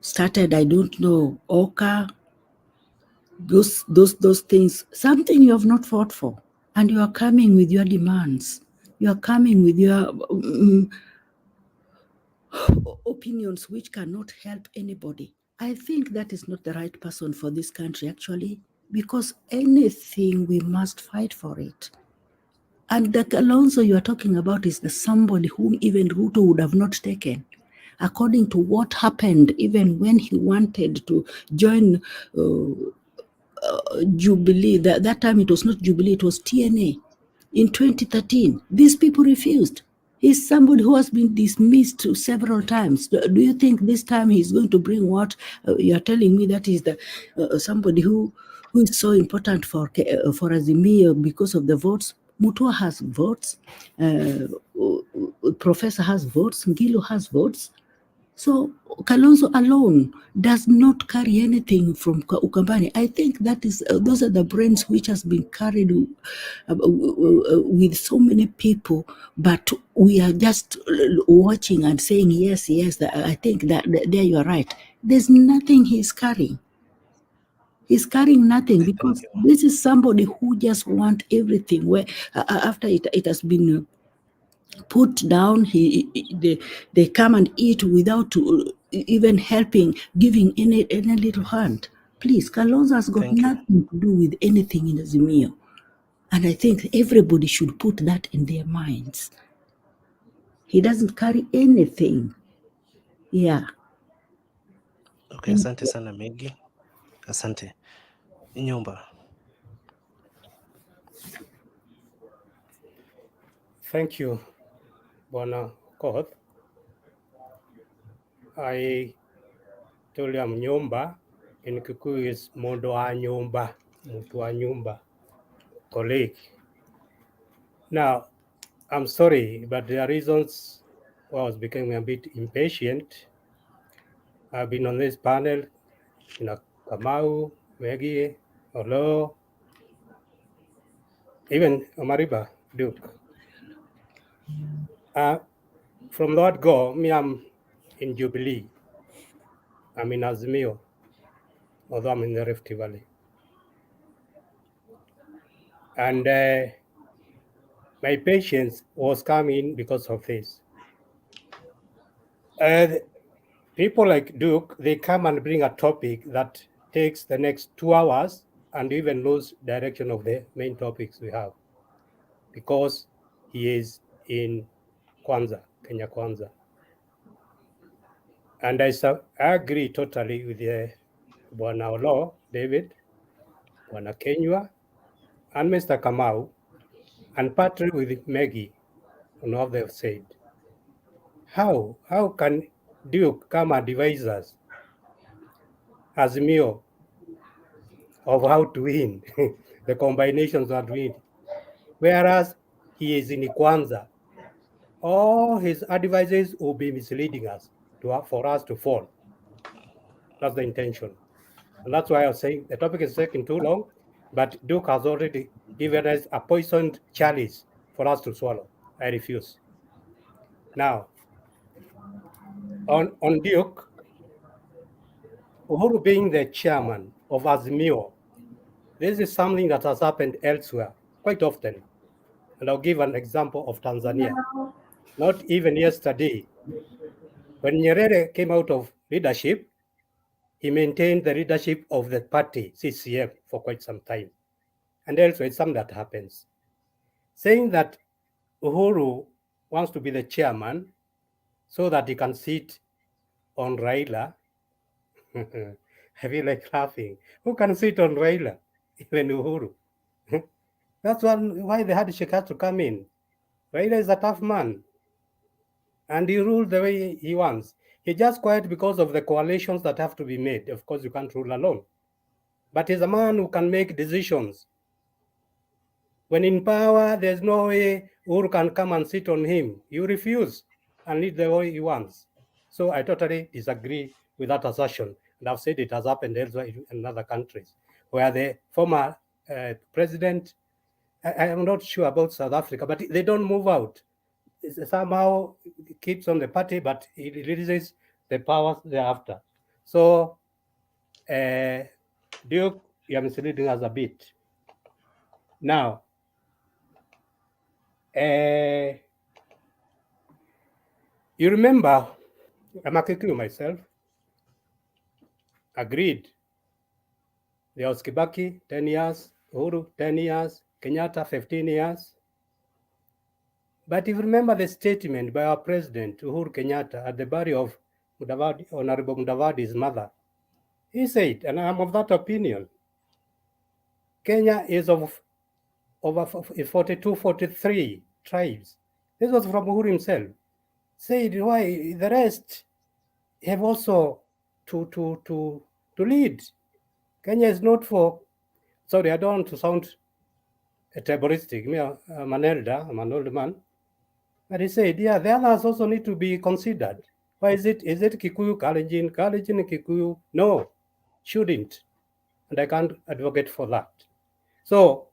started, I don't know, Oka, those things, something you have not fought for. And you are coming with your demands. You are coming with your opinions which cannot help anybody. I think that is not the right person for this country, actually, because anything we must fight for it. And the Kalonzo you are talking about is the somebody whom even Ruto would have not taken. According to what happened, even when he wanted to join Jubilee, that time it was not Jubilee, it was TNA. In 2013, these people refused. He's somebody who has been dismissed several times. Do you think this time he's going to bring what you're telling me that is the somebody who is so important for Azimio because of the votes? Mutua has votes. Professor has votes. Ngilu has votes. So Kalonzo alone does not carry anything from Ukambani. I think that is those are the brains which has been carried with so many people, but we are just watching and saying yes. I think that there you are right. There's nothing he's carrying. He's carrying nothing because this is somebody who just want everything. Where after it has been put down, they come and eat without even helping, giving any little hand. Please, Kalonzo has got nothing to do with anything in Azimio. And I think everybody should put that in their minds. He doesn't carry anything. Yeah. Okay, asante sana Maggie. Asante. Nyumba. Thank you, Bwana Koth. I told him nyumba in Kikuyu is mondo wa nyumba, mtu wa nyumba, colleague. Now, I'm sorry, but there are reasons why I was becoming a bit impatient. I've been on this panel, Kamau, Maggie, Olo, even Omariba, Duke. From that go, me, I'm in Jubilee. I'm in Azimio, although I'm in the Rift Valley. And my patience was coming because of this. people like Duke, they come and bring a topic that takes the next 2 hours and even lose direction of the main topics we have, because he is in Kwanza, Kenya Kwanza. And I agree totally with Bwana Olo, David, Bwana Kenywa, and Mr. Kamau, and partly with Maggie on what they've said. How can Duke come and advise us, Azimio, of how to win, the combinations that win, whereas he is in Kwanza? All his advices will be misleading us for us to fall. That's the intention. And that's why I was saying the topic is taking too long, but Duke has already given us a poisoned chalice for us to swallow. I refuse. Now, on Duke, Uhuru being the chairman of Azimio, this is something that has happened elsewhere quite often. And I'll give an example of Tanzania. Not even yesterday, when Nyerere came out of leadership, he maintained the leadership of the party, CCM, for quite some time. And elsewhere, it's something that happens. Saying that Uhuru wants to be the chairman so that he can sit on Raila, I feel like laughing. Who can sit on Raila? Even Uhuru. That's why the handshake has to come in. Raila is a tough man, and he rules the way he wants. He's just quiet because of the coalitions that have to be made. Of course, you can't rule alone. But he's a man who can make decisions. When in power, there's no way Uhuru can come and sit on him. You refuse and lead the way he wants. So I totally disagree with that assertion. And I've said it has happened elsewhere in other countries, where the former president, I am not sure about South Africa, but they don't move out. Somehow it keeps on the party, but it releases the powers thereafter. So Duke, you are misleading us a bit. Now, you remember, I'm a Kikuyu myself, agreed. There was Kibaki, 10 years, Uhuru, 10 years, Kenyatta, 15 years. But if you remember the statement by our president, Uhuru Kenyatta, at the burial of Mudavadi, Honorable Mudavadi's mother, he said, and I'm of that opinion, Kenya is of over 42, 43 tribes. This was from Uhuru himself. Said, why the rest have also to lead. Kenya is not for, sorry, I don't want to sound tribalistic. I'm an elder, I'm an old man. But he said, yeah, the others also need to be considered. Why is it Kikuyu, Kalenjin, Kikuyu? No, shouldn't. And I can't advocate for that. So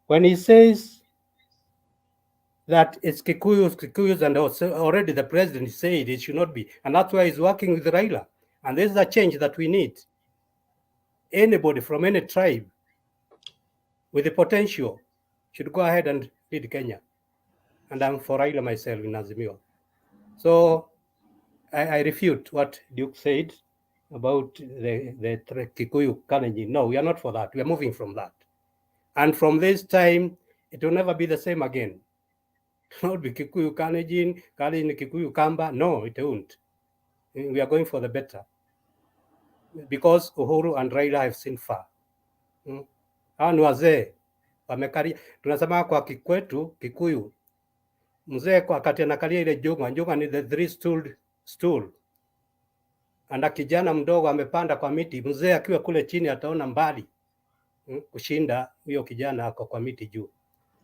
when he says that it's Kikuyus, and also already the president said it should not be, and that's why he's working with Raila. And this is a change that we need. Anybody from any tribe with the potential should go ahead and lead Kenya. And I'm for Raila myself in Azimio. So I refute what Duke said about the Kikuyu Kalenjin. No, we are not for that. We are moving from that. And from this time, it will never be the same again. It will not be Kikuyu Kalenjin, Kikuyu Kamba. No, it won't. We are going for the better. Because Uhuru and Raila have seen far. Hawa ni wazee wamekalia, tunasema kwa kikwetu Kikuyu, mzee kwa wakati anakalia ile njuga ni the three-stooled stool, anda kijana mdogo amepanda kwa miti, mzee akiwa kule chini ataona mbali kushinda huyo kijana ako kwa miti juu.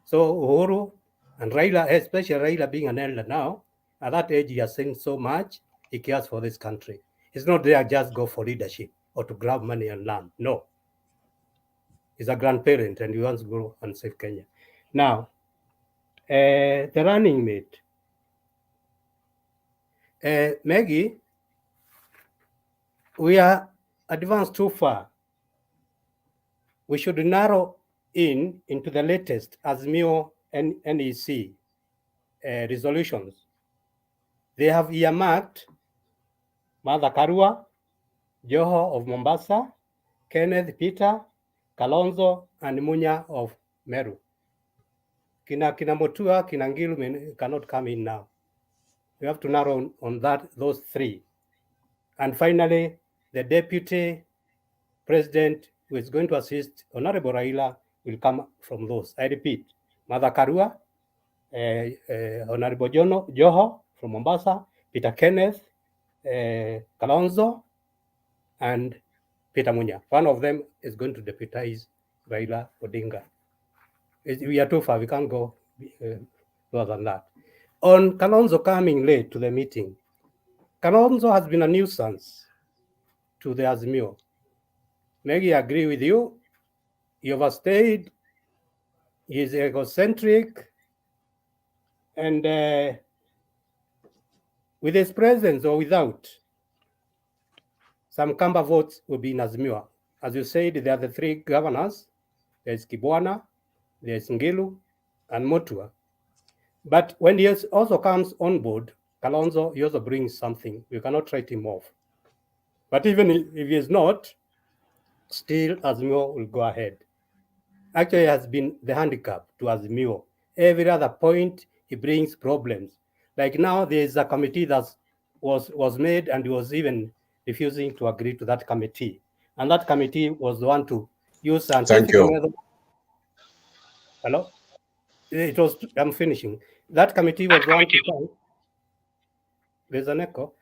So Uhuru and Raila, especially Raila being an elder now, at that age he has seen so much, he cares for this country. He's not there just go for leadership or to grab money and land. No. He's a grandparent and he wants to go and save Kenya. Now, the running mate. Maggie, we are advanced too far. We should narrow into the latest Azimio and NEC resolutions. They have earmarked Martha Karua, Joho of Mombasa, Kenneth Peter, Kalonzo, and Munya of Meru. Kina Motua, Kina Ngilu cannot come in now. We have to narrow on those three. And finally, the deputy president who is going to assist Honorable Raila will come from those. I repeat, Martha Karua, Honorable Joho from Mombasa, Peter Kenneth, Kalonzo, and Peter Munya. One of them is going to deputize Raila Odinga. We are too far, we can't go more than that. On Kalonzo coming late to the meeting, Kalonzo has been a nuisance to the Azimio. Maybe I agree with you. He overstayed, he is egocentric, and with his presence or without, some Kamba votes will be in Azimio. As you said, there are the three governors. There's Kibwana, there's Ngilu, and Mutua. But when he also comes on board, Kalonzo, he also brings something. You cannot write him off. But even if he is not, still Azimio will go ahead. Actually, it has been the handicap to Azimio. Every other point, he brings problems. Like now, there is a committee that was made, and he was even refusing to agree to that committee. And that committee was the one to use scientific method. Hello? It was, I'm finishing. That committee was the one to, there's an echo.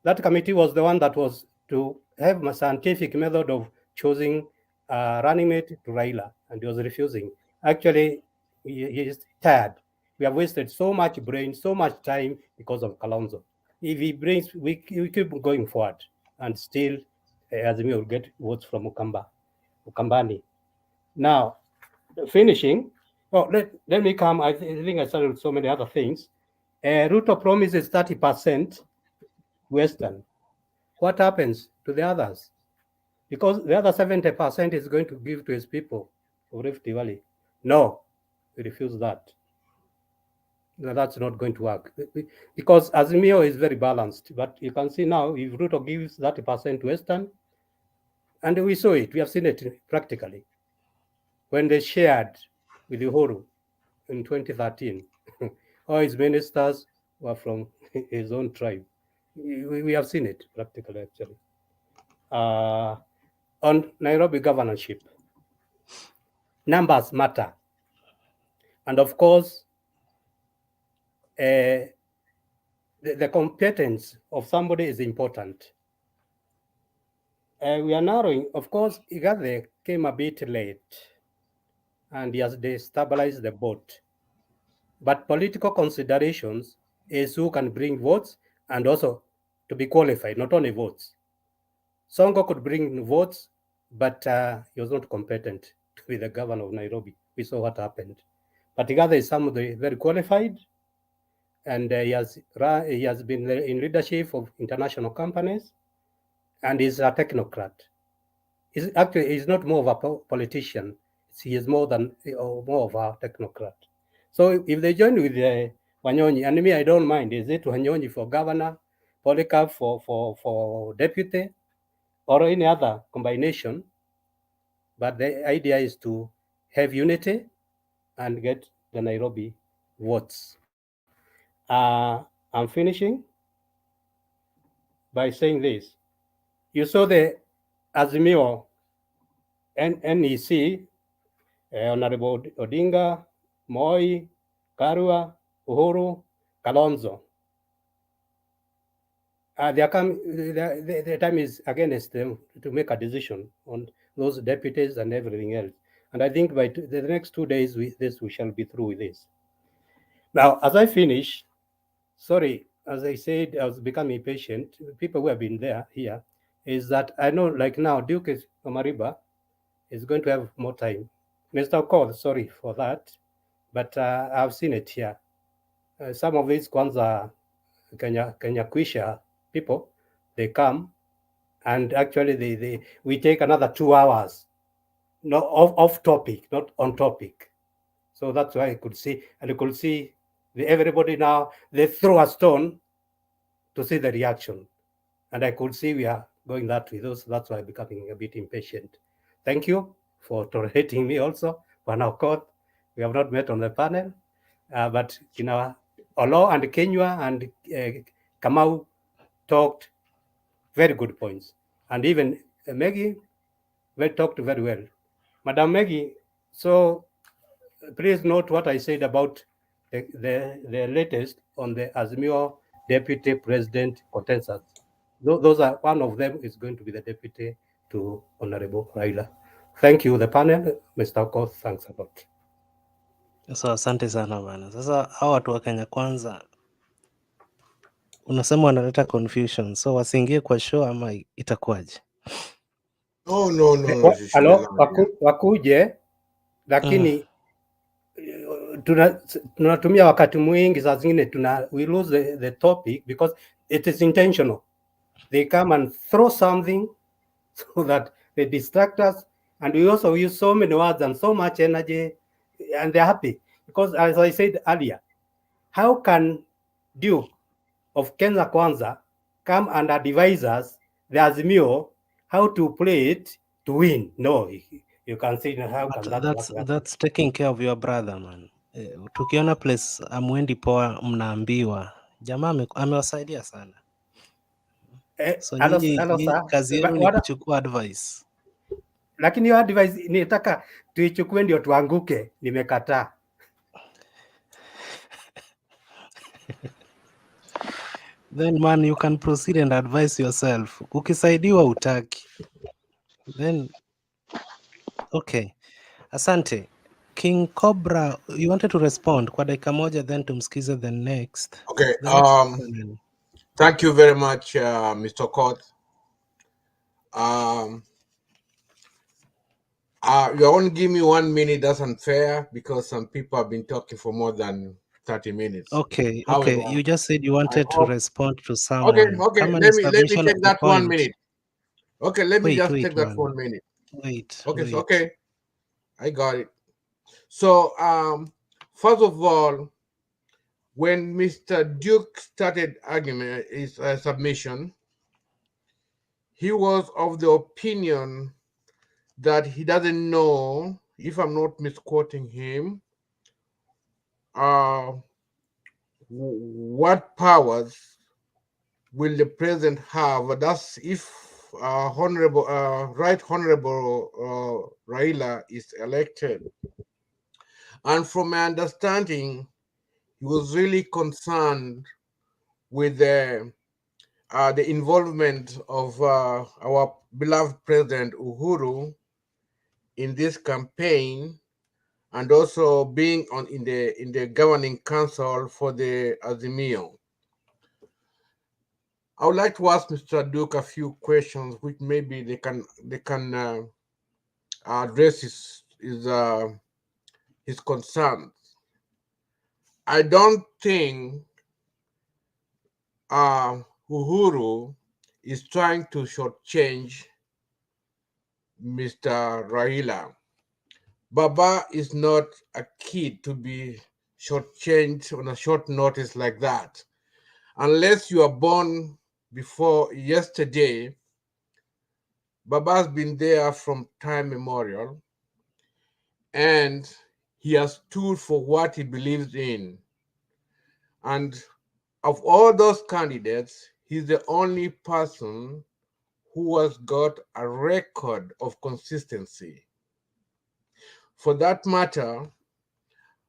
That committee was the one that was to have a scientific method of choosing running mate to Raila, and he was refusing. Actually, he is tired. We have wasted so much brain, so much time because of Kalonzo. If he brings, we keep going forward, and still Azimio will get votes from Ukambani. Now, finishing, let me come. I think I started with so many other things. Ruto promises 30% Western. What happens to the others? Because the other 70% is going to give to his people of Rift Valley. No, we refuse that. No, that's not going to work. Because Azimio is very balanced. But you can see now, if Ruto gives 30% to Western, and we saw it, we have seen it practically. When they shared with Uhuru in 2013, all his ministers were from his own tribe. We have seen it practically, actually. On Nairobi governorship, numbers matter. And of course, the competence of somebody is important. We are narrowing, of course, Igathe came a bit late and he has destabilized the boat. But political considerations is who can bring votes and also to be qualified, not only votes. Sonko could bring votes, but he was not competent to be the governor of Nairobi. We saw what happened. But Igathe is somebody very qualified, and he has been in leadership of international companies, and he's a technocrat. He's not more of a politician. He is more of a technocrat. So if they join with Wanyonyi, and me, I don't mind. Is it Wanyonyi for governor, Polycarp for deputy, or any other combination? But the idea is to have unity and get the Nairobi votes. I'm finishing by saying this. You saw the Azimio NEC, Honorable Odinga, Moi, Karua, Uhuru, Kalonzo. The time is against them to make a decision on those deputies and everything else. And I think by the next 2 days, we shall be through with this. Now, as I finish, sorry, as I said, I was becoming impatient. People who have been here, is that I know, like now, Duke Omariba is going to have more time. Mr. Okol, sorry for that, but I've seen it here. Some of these Kwanza Kenya Kwisha people, they come, and actually we take another 2 hours, not off topic, not on topic. So that's why I could see, and you could see everybody now, they throw a stone to see the reaction. And I could see we are going that way. That's why I'm becoming a bit impatient. Thank you for tolerating me also. Bwana Okoth, we have not met on the panel, but in our Olo and Kenya and Kamau talked very good points. And even Maggie talked very well. Madam Maggie, so please note what I said about the latest on the Azimio Deputy President consensus. Those are, one of them is going to be the deputy to Honorable Raila. Thank you, the panel. Mr. Okoth, thanks a lot. So asante sana bana. Sasa hao watu wa Kenya Kwanza unasema wanaleta confusion, so wasiingie kwa show ama itakuwaje? No, Halo, wakuje, lakini tunatumia wakati mwingi, saa zingine we lose the topic because it is intentional. They come and throw something so that they distract us, and we also use so many words and so much energy, and they're happy because, as I said earlier, how can Duke of Kenya Kwanza come and advise us the Azimio how to play it to win? No, you can say how can that That's taking care of your brother man. Tukiona place amwendi poa, mnaambiwa jamaa amewasaidia sana. So nyinyi kazi yenu ni kuchukua advice. Lakini hiyo advice nitaka tuichukue ndio tuanguke, nimekataa. Then man, you can proceed and advise yourself. Ukisaidiwa utaki. Then okay. Asante. King Cobra, you wanted to respond kwa dakika moja, then tumsikize the next. Okay. The next thank you very much, Mr. Okoth. You only give me 1 minute. That's unfair because some people have been talking for more than 30 minutes. Okay. However, Okay. You just said you wanted to respond to someone. Okay. Let me take that 1 minute. Okay, let me just take that 1 minute. Wait. Okay. So, okay. I got it. So, first of all, when Mr. Duke started argument his submission, he was of the opinion that he doesn't know, if I'm not misquoting him, what powers will the president have? That's if Right Honorable Raila is elected. And from my understanding, he was really concerned with the involvement of our beloved President Uhuru in this campaign, and also being in the governing council for the Azimio. I would like to ask Mr. Duke a few questions, which maybe they can address his concerns. I don't think Uhuru is trying to shortchange Mr. Raila. Baba is not a kid to be shortchanged on a short notice like that. Unless you are born before yesterday, Baba's been there from time memorial, and he has stood for what he believes in. And of all those candidates, he's the only person who has got a record of consistency. For that matter,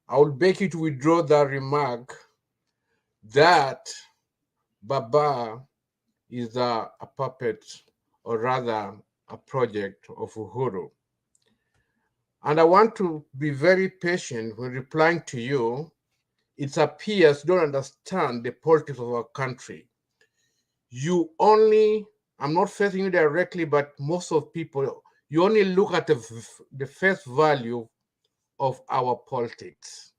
I would beg you to withdraw that remark that Baba is a puppet, or rather a project of Uhuru. And I want to be very patient when replying to you. It appears you don't understand the politics of our country. I'm not facing you directly, but most of people, you only look at the face value of our politics.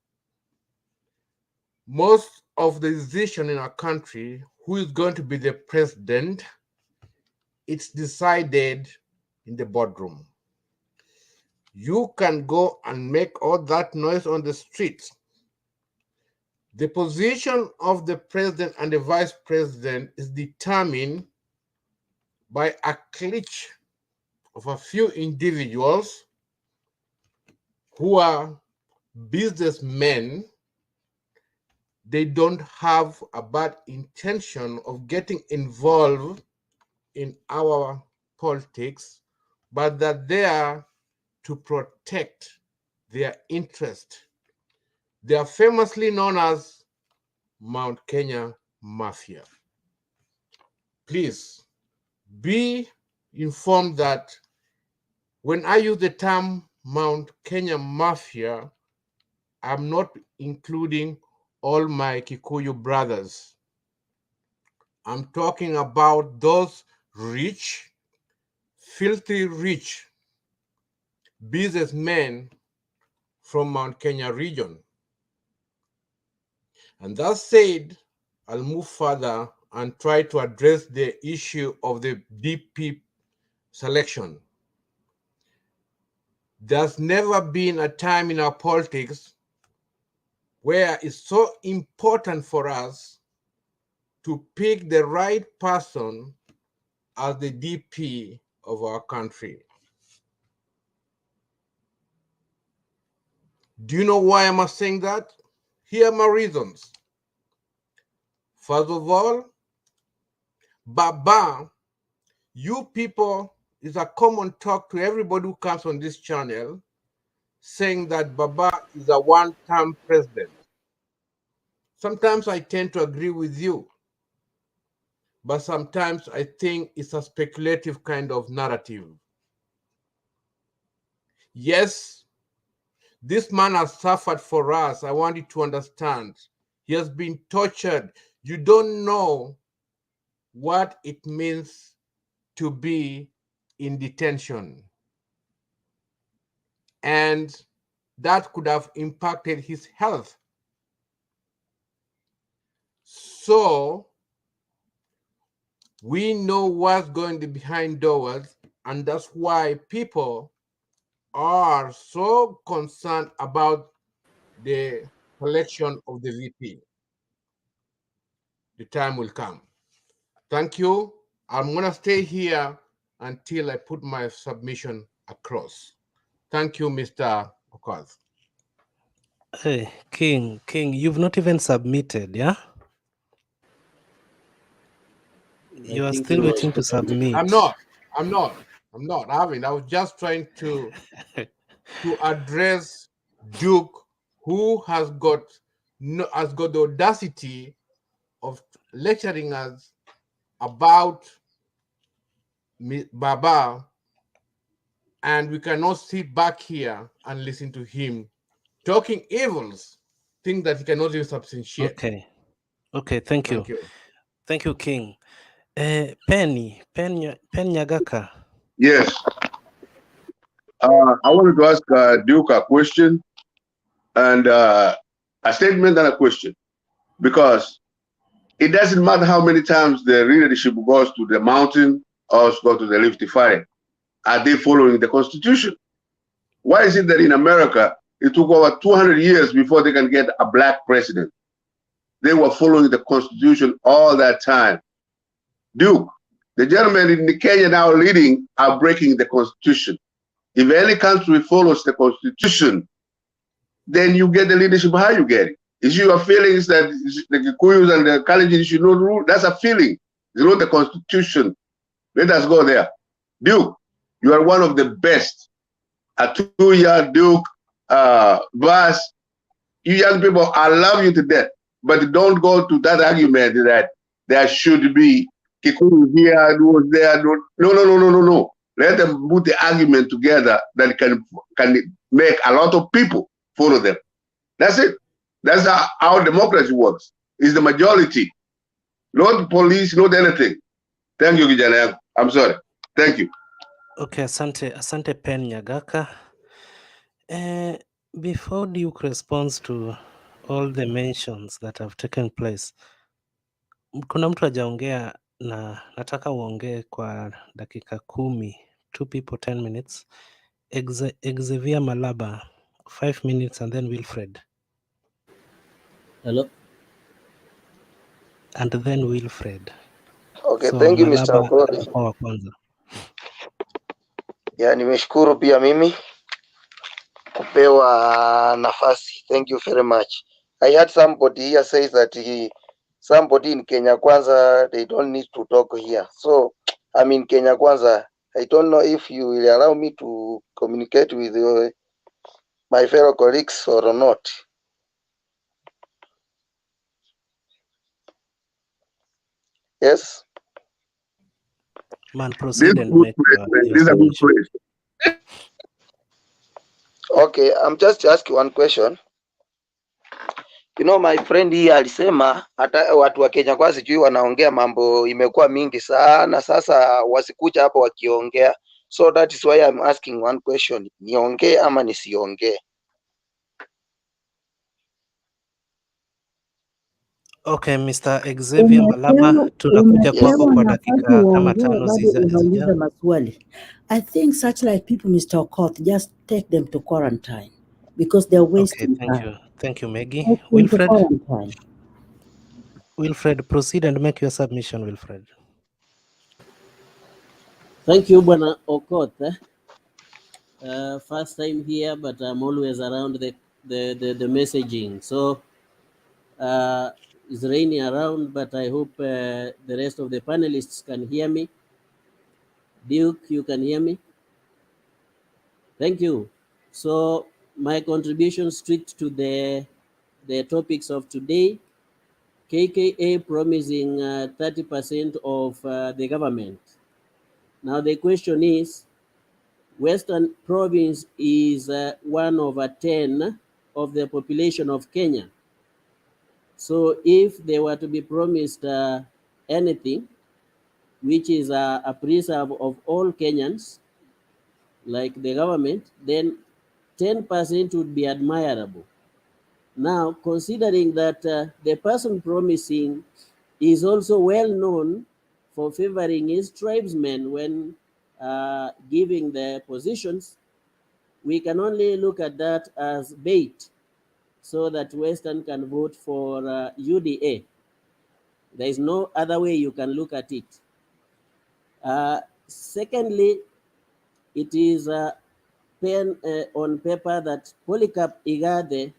Most of the decision in our country, who is going to be the president, it's decided in the boardroom. You can go and make all that noise on the streets. The position of the president and the vice president is determined by a clutch of a few individuals who are businessmen. They don't have a bad intention of getting involved in our politics, but that they are to protect their interest. They are famously known as Mount Kenya Mafia. Please be informed that when I use the term Mount Kenya Mafia, I'm not including all my Kikuyu brothers. I'm talking about those rich, filthy rich businessmen from Mount Kenya region. And that said, I'll move further and try to address the issue of the DP selection. There's never been a time in our politics where it's so important for us to pick the right person as the DP of our country. Do you know why I'm saying that? Here are my reasons. First of all, Baba, you people, is a common talk to everybody who comes on this channel, saying that Baba is a one-term president. Sometimes I tend to agree with you, but sometimes I think it's a speculative kind of narrative. Yes, this man has suffered for us. I want you to understand. He has been tortured. You don't know what it means to be in detention. And that could have impacted his health. So we know what's going behind doors, and that's why people are so concerned about the selection of the VP. The time will come. Thank you. I'm going to stay here until I put my submission across. Thank you, Mr. Okoth. Hey, King, you've not even submitted, yeah? You are think still he was waiting to submit. I'm not. I haven't. I was just trying to address Duke, who has got the audacity of lecturing us about Baba, and we cannot sit back here and listen to him talking evils, things that he cannot even substantiate. Okay, thank you. Thank you, King. Penny Nyagaka. Yes. I wanted to ask Duke a question and a statement and a question, because it doesn't matter how many times the leadership goes to the mountain or go to the Rift Valley. Are they following the Constitution? Why is it that in America, it took over 200 years before they can get a black president? They were following the Constitution all that time. Duke, the gentlemen in Kenya now leading are breaking the Constitution. If any country follows the Constitution, then you get the leadership. How you get it? Is your feelings that the Kikuyus and the Kalenjin should not rule? That's a feeling. It's not the Constitution. Let us go there. Duke, you are one of the best. Atuya, Duke, Vas, you young people, I love you to death. But don't go to that argument that there should be Kikuyu here, was there. No. Let them put the argument together that can make a lot of people follow them. That's it. That's how democracy works. It's the majority, not police, not anything. Thank you, Kijana. I'm sorry. Thank you. Okay, asante Pen Nyagaka. Before Duke responds to all the mentions that have taken place, kuna mtu hajaongea na nataka uongee kwa dakika 10. 2 people 10 minutes. Xavier Malaba 5 minutes, and then Wilfred. Hello. And then Wilfred. Okay, So thank you Mr. Malaba Okori. atakuwa wa kwanza. Ya, nimeshukuru pia mimi kupewa nafasi. Thank you very much. I had somebody here says that somebody in Kenya Kwanza, they don't need to talk here. So I'm in Kenya Kwanza. I don't know if you will allow me to communicate with my fellow colleagues or not. Yes. Man, This proceed is and a good make place, man. your This is a good submission. place. Okay, I'm just asking one question. You know, my friend hii alisema hata watu wa Kenya kwa sijui wanaongea mambo imekuwa mingi sana, sasa wasikuja hapo wakiongea. So that is why I'm asking one question. Niongee ama nisiongee? Okay, Mr. Xavier Malaba, tunakuja kwako kwa dakika kama tano bado unauliza zijazo. maswali. I think such like people, Mr. Okoth, just take them to quarantine because they're Okay, wasting thank time. you. Thank you, Maggie. Take them to Wilfred? quarantine. Wilfred, proceed and make your submission, Wilfred. Thank you, Bwana Okoth. First time here, but I'm always around the messaging. So it's raining around, but I hope the rest of the panelists can hear me. Duke, you can hear me? Thank you. So my contribution strict to the topics of today. KKA promising 30% of the government. Now the question is, Western Province is 1/10 of the population of Kenya. So if they were to be promised anything, which is a preserve of all Kenyans, like the government, then 10% would be admirable. Now, considering that the person promising is also well known for favoring his tribesmen when giving the positions, we can only look at that as bait so that Western can vote for UDA. There is no other way you can look at it. Secondly, it is pen on paper that Polycarp Igade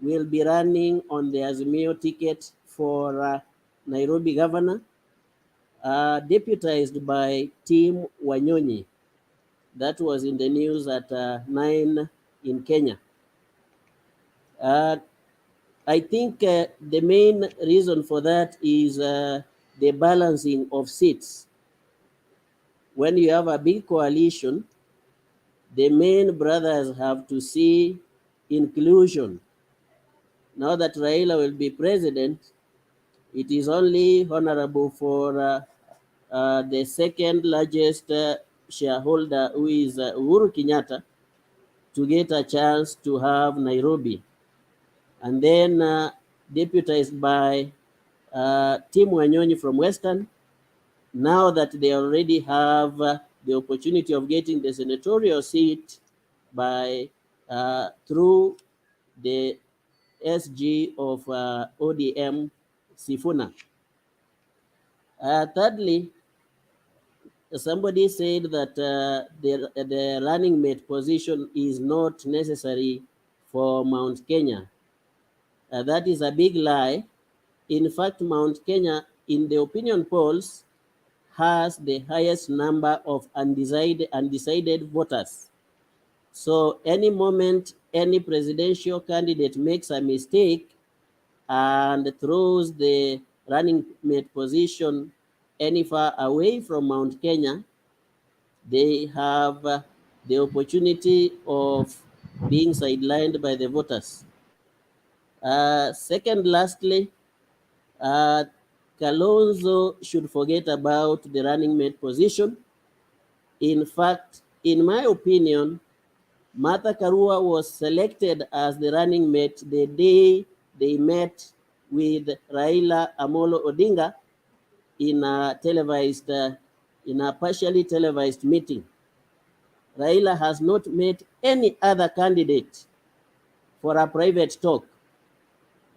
will be running on the Azimio ticket for Nairobi governor, deputized by Tim Wanyonyi. That was in the news at 9 in Kenya. I think the main reason for that is the balancing of seats. When you have a big coalition, the main brothers have to see inclusion. Now that Raila will be president, it is only honorable for the second largest shareholder, who is Uhuru Kenyatta, to get a chance to have Nairobi. And then deputized by Tim Wanyonyi from Western. Now that they already have the opportunity of getting the senatorial seat by through the SG of ODM, Sifuna. Thirdly, somebody said that the running mate position is not necessary for Mount Kenya. That is a big lie. In fact, Mount Kenya, in the opinion polls, has the highest number of undecided voters. So any moment any presidential candidate makes a mistake and throws the running mate position any far away from Mount Kenya, they have the opportunity of being sidelined by the voters. Second, lastly, Kalonzo should forget about the running mate position. In fact, in my opinion, Martha Karua was selected as the running mate the day they met with Raila Amolo Odinga in a televised, in a partially televised meeting. Raila has not met any other candidate for a private talk.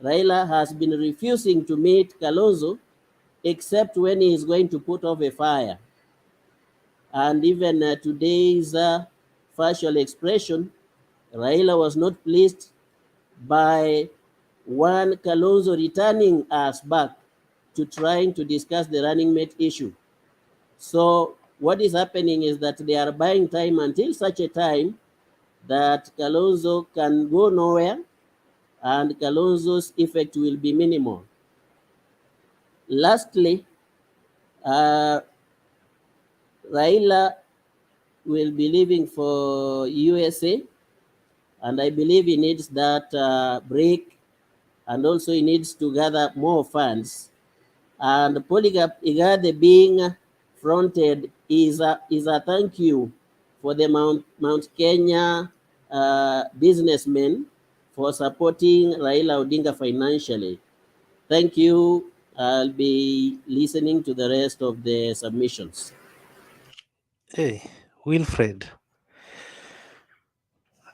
Raila has been refusing to meet Kalonzo except when he is going to put off a fire. And even today's facial expression, Raila was not pleased by one Kalonzo returning us back to trying to discuss the running mate issue. So what is happening is that they are buying time until such a time that Kalonzo can go nowhere and Kalonzo's effect will be minimal. Lastly, Raila will be leaving for USA, and I believe he needs that break, and also he needs to gather more funds. And Polycarp Igade being fronted is a thank you for the Mount Kenya businessmen for supporting Raila Odinga financially. Thank you. I'll be listening to the rest of the submissions. Hey, Wilfred.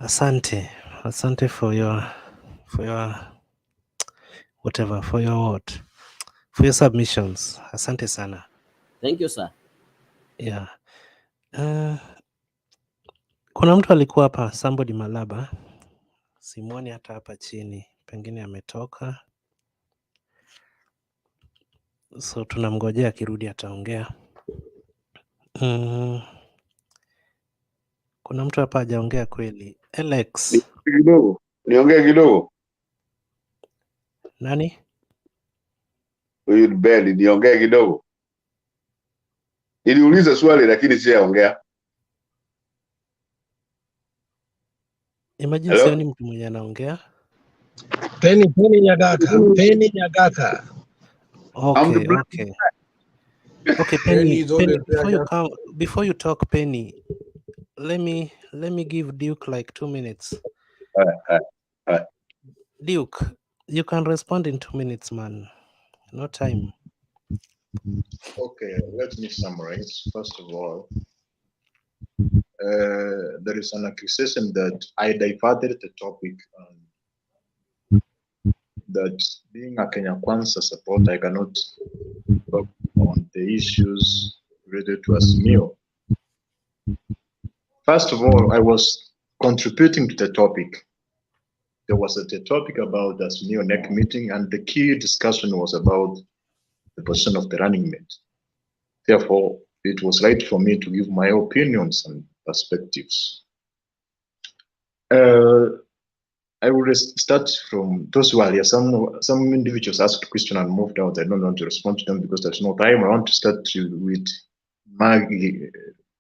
Asante for your whatever, for your submissions. Asante sana. Thank you, sir. Yeah. Kuna mtu alikuwa hapa, somebody Malaba, simwoni hata hapa chini, pengine ametoka, so tunamngojea akirudi ataongea. Kuna mtu hapa hajaongea kweli. Alex. Niongee kidogo. Nani? Huyu Beli, niongee kidogo. Niliuliza swali lakini sijaongea. Imagine sioni mtu mwenye anaongea. Penny Nyagaka. Okay. Okay, Penny, before you talk, Penny, let me give Duke like 2 minutes. Duke, you can respond in 2 minutes, man. No time. Okay, let me summarize. First of all, there is an accusation that I diverted the topic, that being a Kenya Kwanza supporter, I cannot talk on the issues related to Azimio. First of all, I was contributing to the topic. There was a topic about the Azimio NEC meeting, and the key discussion was about the position of the running mate. Therefore, it was right for me to give my opinions and perspectives. I will start from those who are here. Some individuals asked a question and moved out. I don't want to respond to them because there's no time. I want to start with Maggie.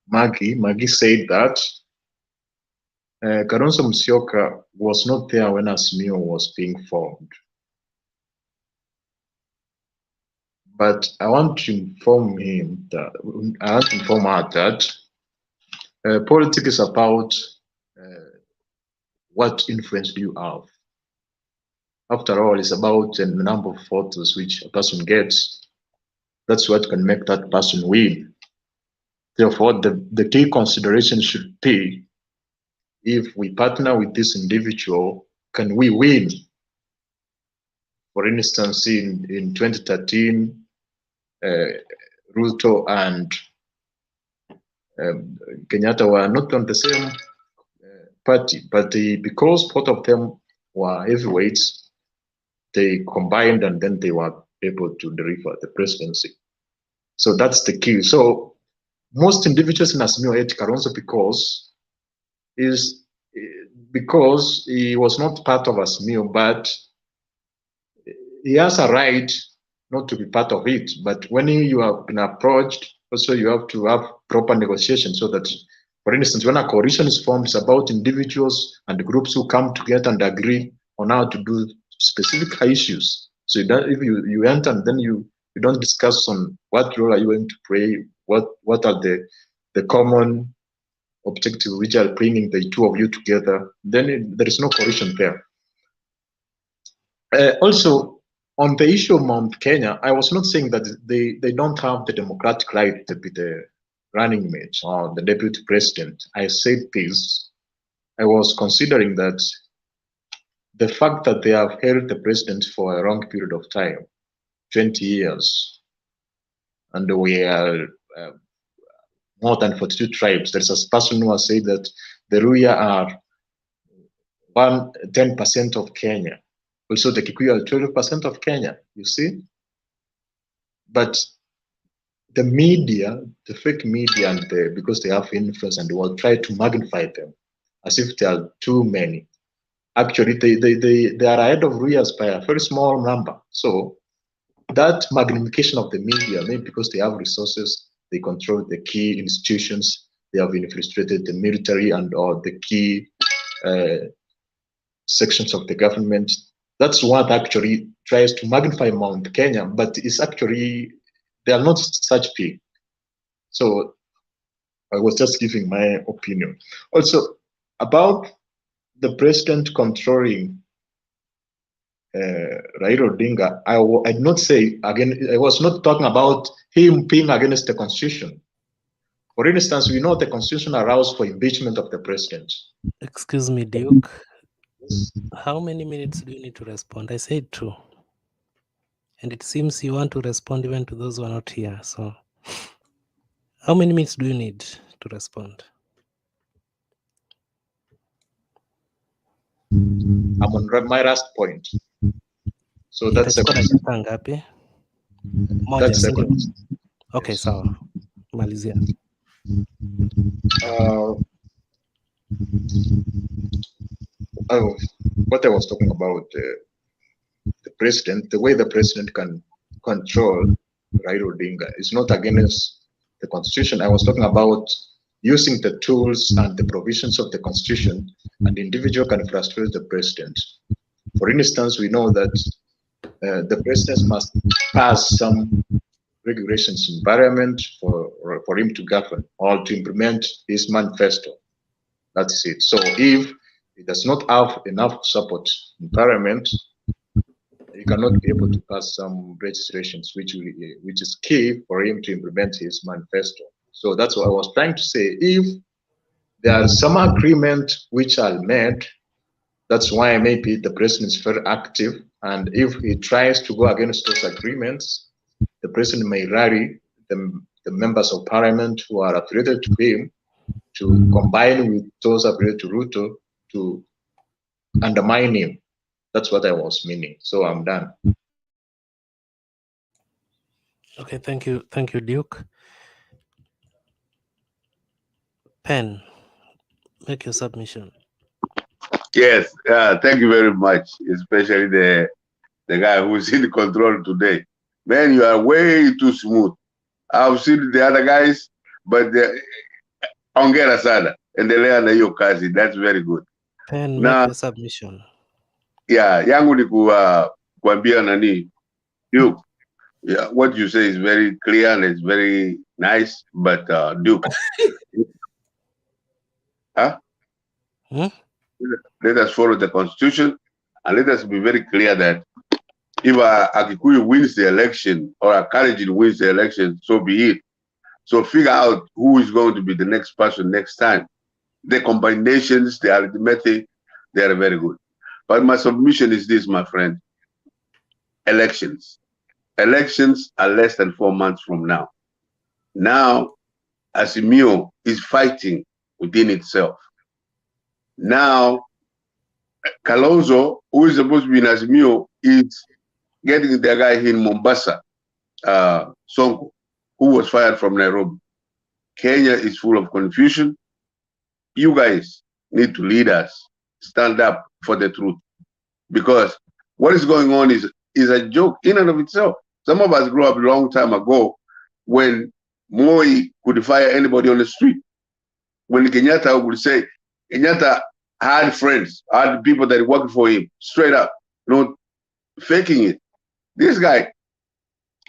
Maggie said that Kalonzo Musyoka was not there when Azimio was being formed. But I want to inform her that politics is about what influence do you have. After all, it's about the number of votes which a person gets. That's what can make that person win. Therefore, the key consideration should be, if we partner with this individual, can we win? For instance, in 2013, Ruto and Kenyatta were not on the same party, but because both of them were heavyweights, they combined and then they were able to deliver the presidency. So that's the key. So most individuals in Azimio hate Kalonzo because he was not part of Azimio, but he has a right not to be part of it. But when you have been approached, also you have to have proper negotiation, so that, for instance, when a coalition is formed, it's about individuals and groups who come together and agree on how to do specific issues. So if you enter and then you don't discuss on what role are you going to play, what are the common objectives which are bringing the two of you together, then there is no coalition there. Also, on the issue of Mount Kenya, I was not saying that they don't have the democratic right to be the running mate or the deputy president. I said this. I was considering that the fact that they have held the president for a long period of time, 20 years, and we are more than 42 tribes. There's a person who has said that the Luhya are 10% of Kenya. Also, the Kikuyu are 12% of Kenya, you see? But the media, the fake media, and because they have influence and will try to magnify them as if there are too many. Actually, they are ahead of Luhyas by a very small number. So that magnification of the media, maybe because they have resources, they control the key institutions, they have infiltrated the military and all the key sections of the government. That's what actually tries to magnify Mount Kenya, but it's actually, they are not such big. So I was just giving my opinion. Also, about the president controlling Raila Odinga, I did not say, again, I was not talking about him being against the constitution. For instance, we know the constitution allows for impeachment of the president. Excuse me, Duke. How many minutes do you need to respond? I said 2. And it seems you want to respond even to those who are not here. So how many minutes do you need to respond? I'm on my last point. So that's dakika ngapi? Moja, that's sindio? Okay, yes. Sawa. Malizia. What I was talking about, the president, the way the president can control Raila Odinga is not against the constitution. I was talking about using the tools and the provisions of the constitution, and the individual can frustrate the president. For instance, we know that the president must pass some regulations in parliament for him to govern or to implement his manifesto. That's it. So if he does not have enough support in parliament, he cannot be able to pass some legislations which is key for him to implement his manifesto. So that's what I was trying to say. If there are some agreement which are made, that's why maybe the president is very active. And if he tries to go against those agreements, the president may rally the members of parliament who are affiliated to him to combine with those affiliated to Ruto to undermine him. That's what I was meaning. So I'm done. Okay, thank you, Duke. Pen, make your submission. Yes, thank you very much, especially the guy who's in control today. Man, you are way too smooth. I've seen the other guys, but ongera sana. Endelea na hiyo kazi. That's very good. Pen, make your submission. Yeah, yangu ni kuambia nani, Duke. Yeah, what you say is very clear and it's very nice, but Duke, huh? Let us follow the constitution and let us be very clear that if a Kikuyu wins the election or a Kalenjin wins the election, so be it. So figure out who is going to be the next person next time. The combinations, the arithmetic, they are very good. But my submission is this, my friend. Elections. Elections are less than 4 months from now. Now, Azimio is fighting within itself. Now, Kalonzo, who is supposed to be in Azimio, is getting the guy in Mombasa, Sonko, who was fired from Nairobi. Kenya is full of confusion. You guys need to lead us, stand up for the truth. Because what is going on is a joke in and of itself. Some of us grew up a long time ago when Moi could fire anybody on the street. When Kenyatta would say, Kenyatta had friends, had people that worked for him, straight up, faking it. This guy,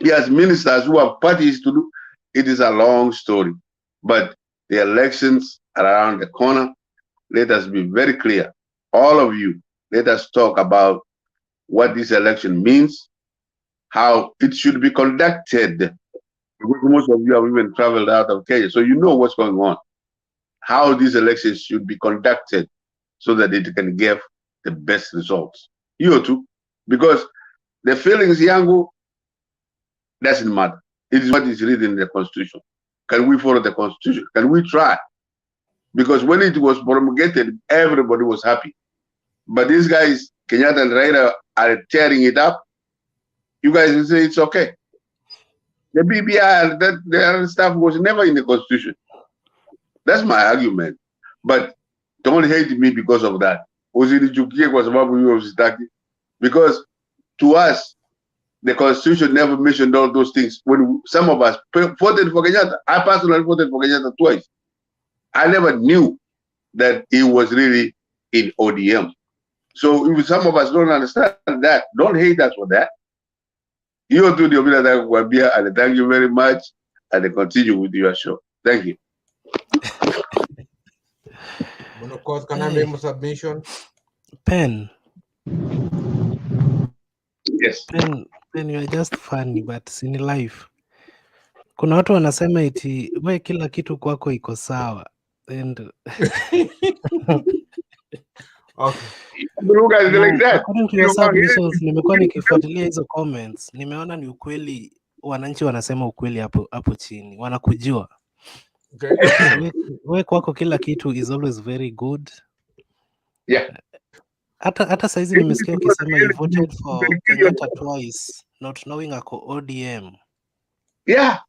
he has ministers who have parties to do. It is a long story. But the elections are around the corner. Let us be very clear. All of you, let us talk about what this election means, how it should be conducted. Because most of you have even traveled out of Kenya, so you know what's going on. How these elections should be conducted so that it can give the best results. You too, because the feelings, Yangu, doesn't matter. It is what is written in the Constitution. Can we follow the Constitution? Can we try? Because when it was promulgated, everybody was happy. But these guys, Kenyatta and Raila, are tearing it up. You guys will say it's okay. The BBI, that the other stuff was never in the Constitution. That's my argument. But don't hate me because of that. Because to us, the Constitution never mentioned all those things. When some of us voted for Kenyatta, I personally voted for Kenyatta twice. I never knew that he was really in ODM. So if some of us don't understand that, don't hate us for that. You do the Wabia, and thank you very much, and continue with your show. Thank you. But of course, can I make my submission? Pen. Yes. Pen, you are just funny, but in life kuna watu wanasema eti we kila kitu kwako iko sawa and okay. According to your submissions, nimekuwa nikifuatilia hizo comments, nimeona ni ukweli, wananchi wanasema ukweli hapo chini, wanakujua. Okay. We kwako kila kitu is always very good. Yeah. Hata saizi nimesikia ukisema you voted for Kenyatta twice, not knowing ako ODM. Yeah.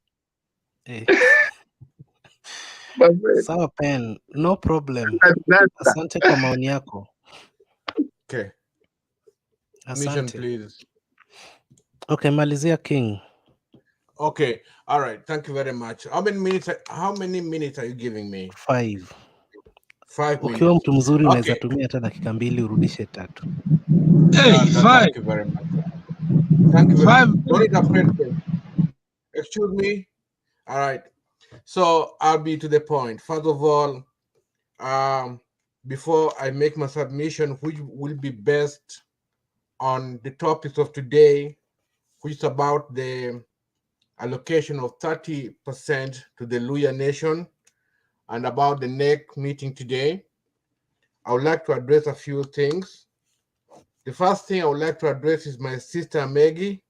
Sawa Pen, no problem. Asante kwa maoni yako. Okay. Asante. Mission, please. Okay, malizia King. Okay. All right. Thank you very much. How many minutes are you giving me? 5. 5 minutes. Ukiwa mtu mzuri unaweza tumia hata dakika 2 urudishe 3. Thank you very much. Thank you very much. Don't interrupt. Excuse me. All right. So I'll be to the point. First of all, before I make my submission, which will be best on the topics of today, which is about the allocation of 30% to the Luya Nation and about the NEC meeting today, I would like to address a few things. The first thing I would like to address is my sister Maggie.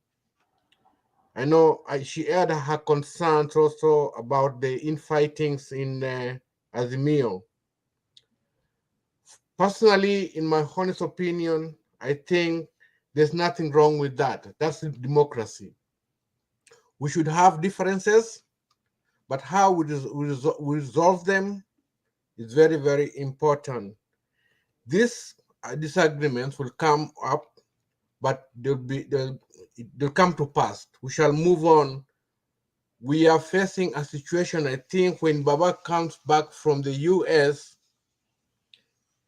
I know she aired her concerns also about the infightings in Azimio. Personally, in my honest opinion, I think there's nothing wrong with that. That's democracy. We should have differences, but how we resolve them is very, very important. These disagreements will come up, but they'll come to pass. We shall move on. We are facing a situation, I think, when Baba comes back from the US,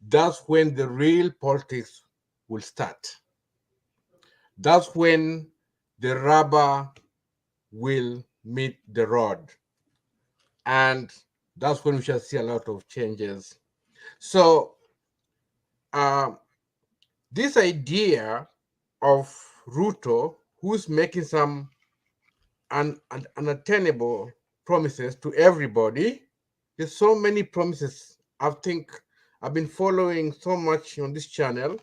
that's when the real politics will start. That's when the rubber will meet the road. And that's when we shall see a lot of changes. So this idea of Ruto, who's making some unattainable promises to everybody, there's so many promises. I think I've been following so much on this channel,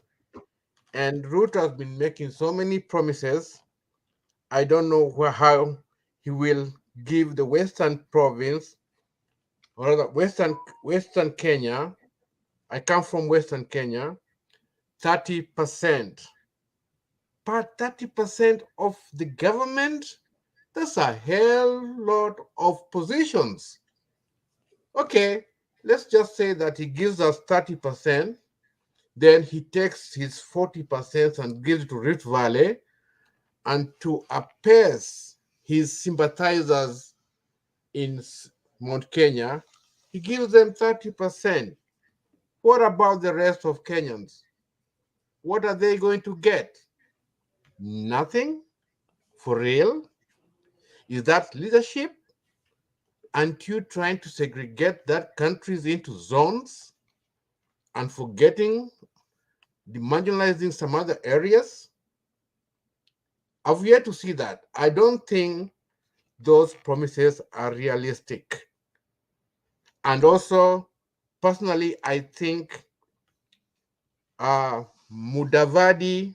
and Ruto has been making so many promises. I don't know how he will give the Western province, or rather Western Kenya. I come from Western Kenya, 30%. But 30% of the government, that's a hell lot of positions. Okay, let's just say that he gives us 30%, then he takes his 40% and gives it to Rift Valley, and to appease his sympathizers in Mount Kenya, he gives them 30%. What about the rest of Kenyans? What are they going to get? Nothing? For real? Is that leadership? Aren't you trying to segregate that countries into zones and forgetting, marginalizing some other areas? I've yet to see that. I don't think those promises are realistic. And also, personally, I think Mudavadi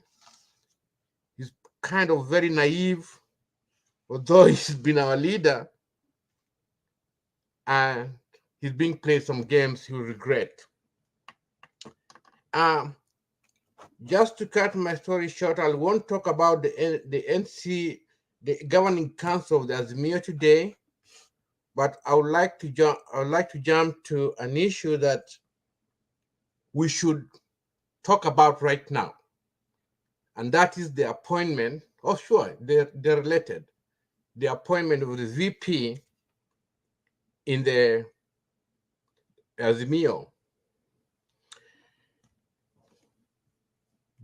is kind of very naive although he's been our leader and he's being played some games he will regret. Just to cut my story short, I won't talk about the NC, the governing council of the Azimio today, but I would like to jump to an issue that we should talk about right now, and that is the appointment. Oh, sure, they're related. The appointment of the VP in the Azimio.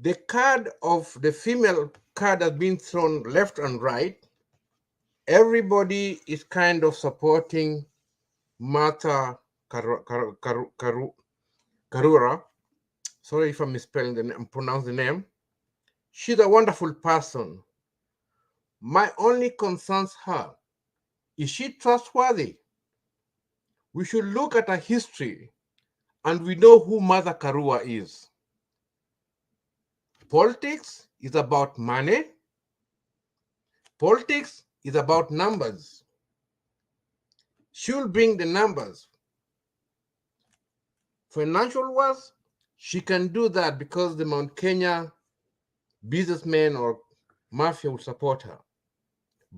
The card of the female card has been thrown left and right. Everybody is kind of supporting Martha Karura. Sorry if I'm misspelling the name, pronounce the name. She's a wonderful person. My only concerns her, is she trustworthy? We should look at her history and we know who Mother Karua is. Politics is about money. Politics is about numbers. She'll bring the numbers. Financial wise, she can do that because the Mount Kenya businessmen or mafia will support her.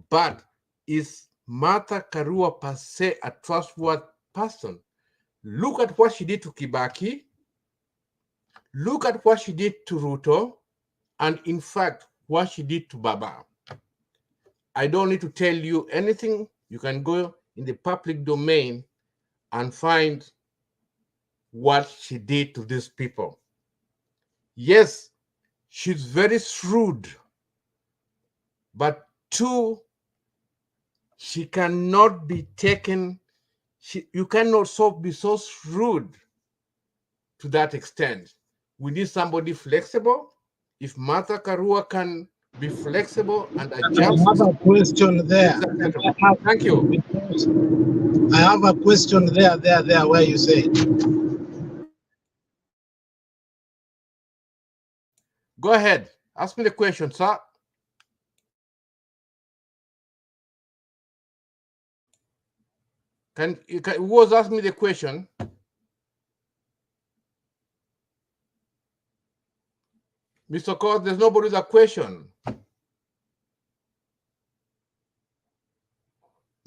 But is Martha Karua per se a trustworthy person? Look at what she did to Kibaki. Look at what she did to Ruto. And in fact, what she did to Baba. I don't need to tell you anything. You can go in the public domain and find what she did to these people. Yes, she's very shrewd, but she cannot be taken. You cannot be so shrewd to that extent. We need somebody flexible. If Martha Karua can be flexible and adjust. I have a question there. Thank you. I have a question there where you say. Go ahead. Ask me the question, sir. Who was asking me the question? Mr. Court, there's nobody with a question.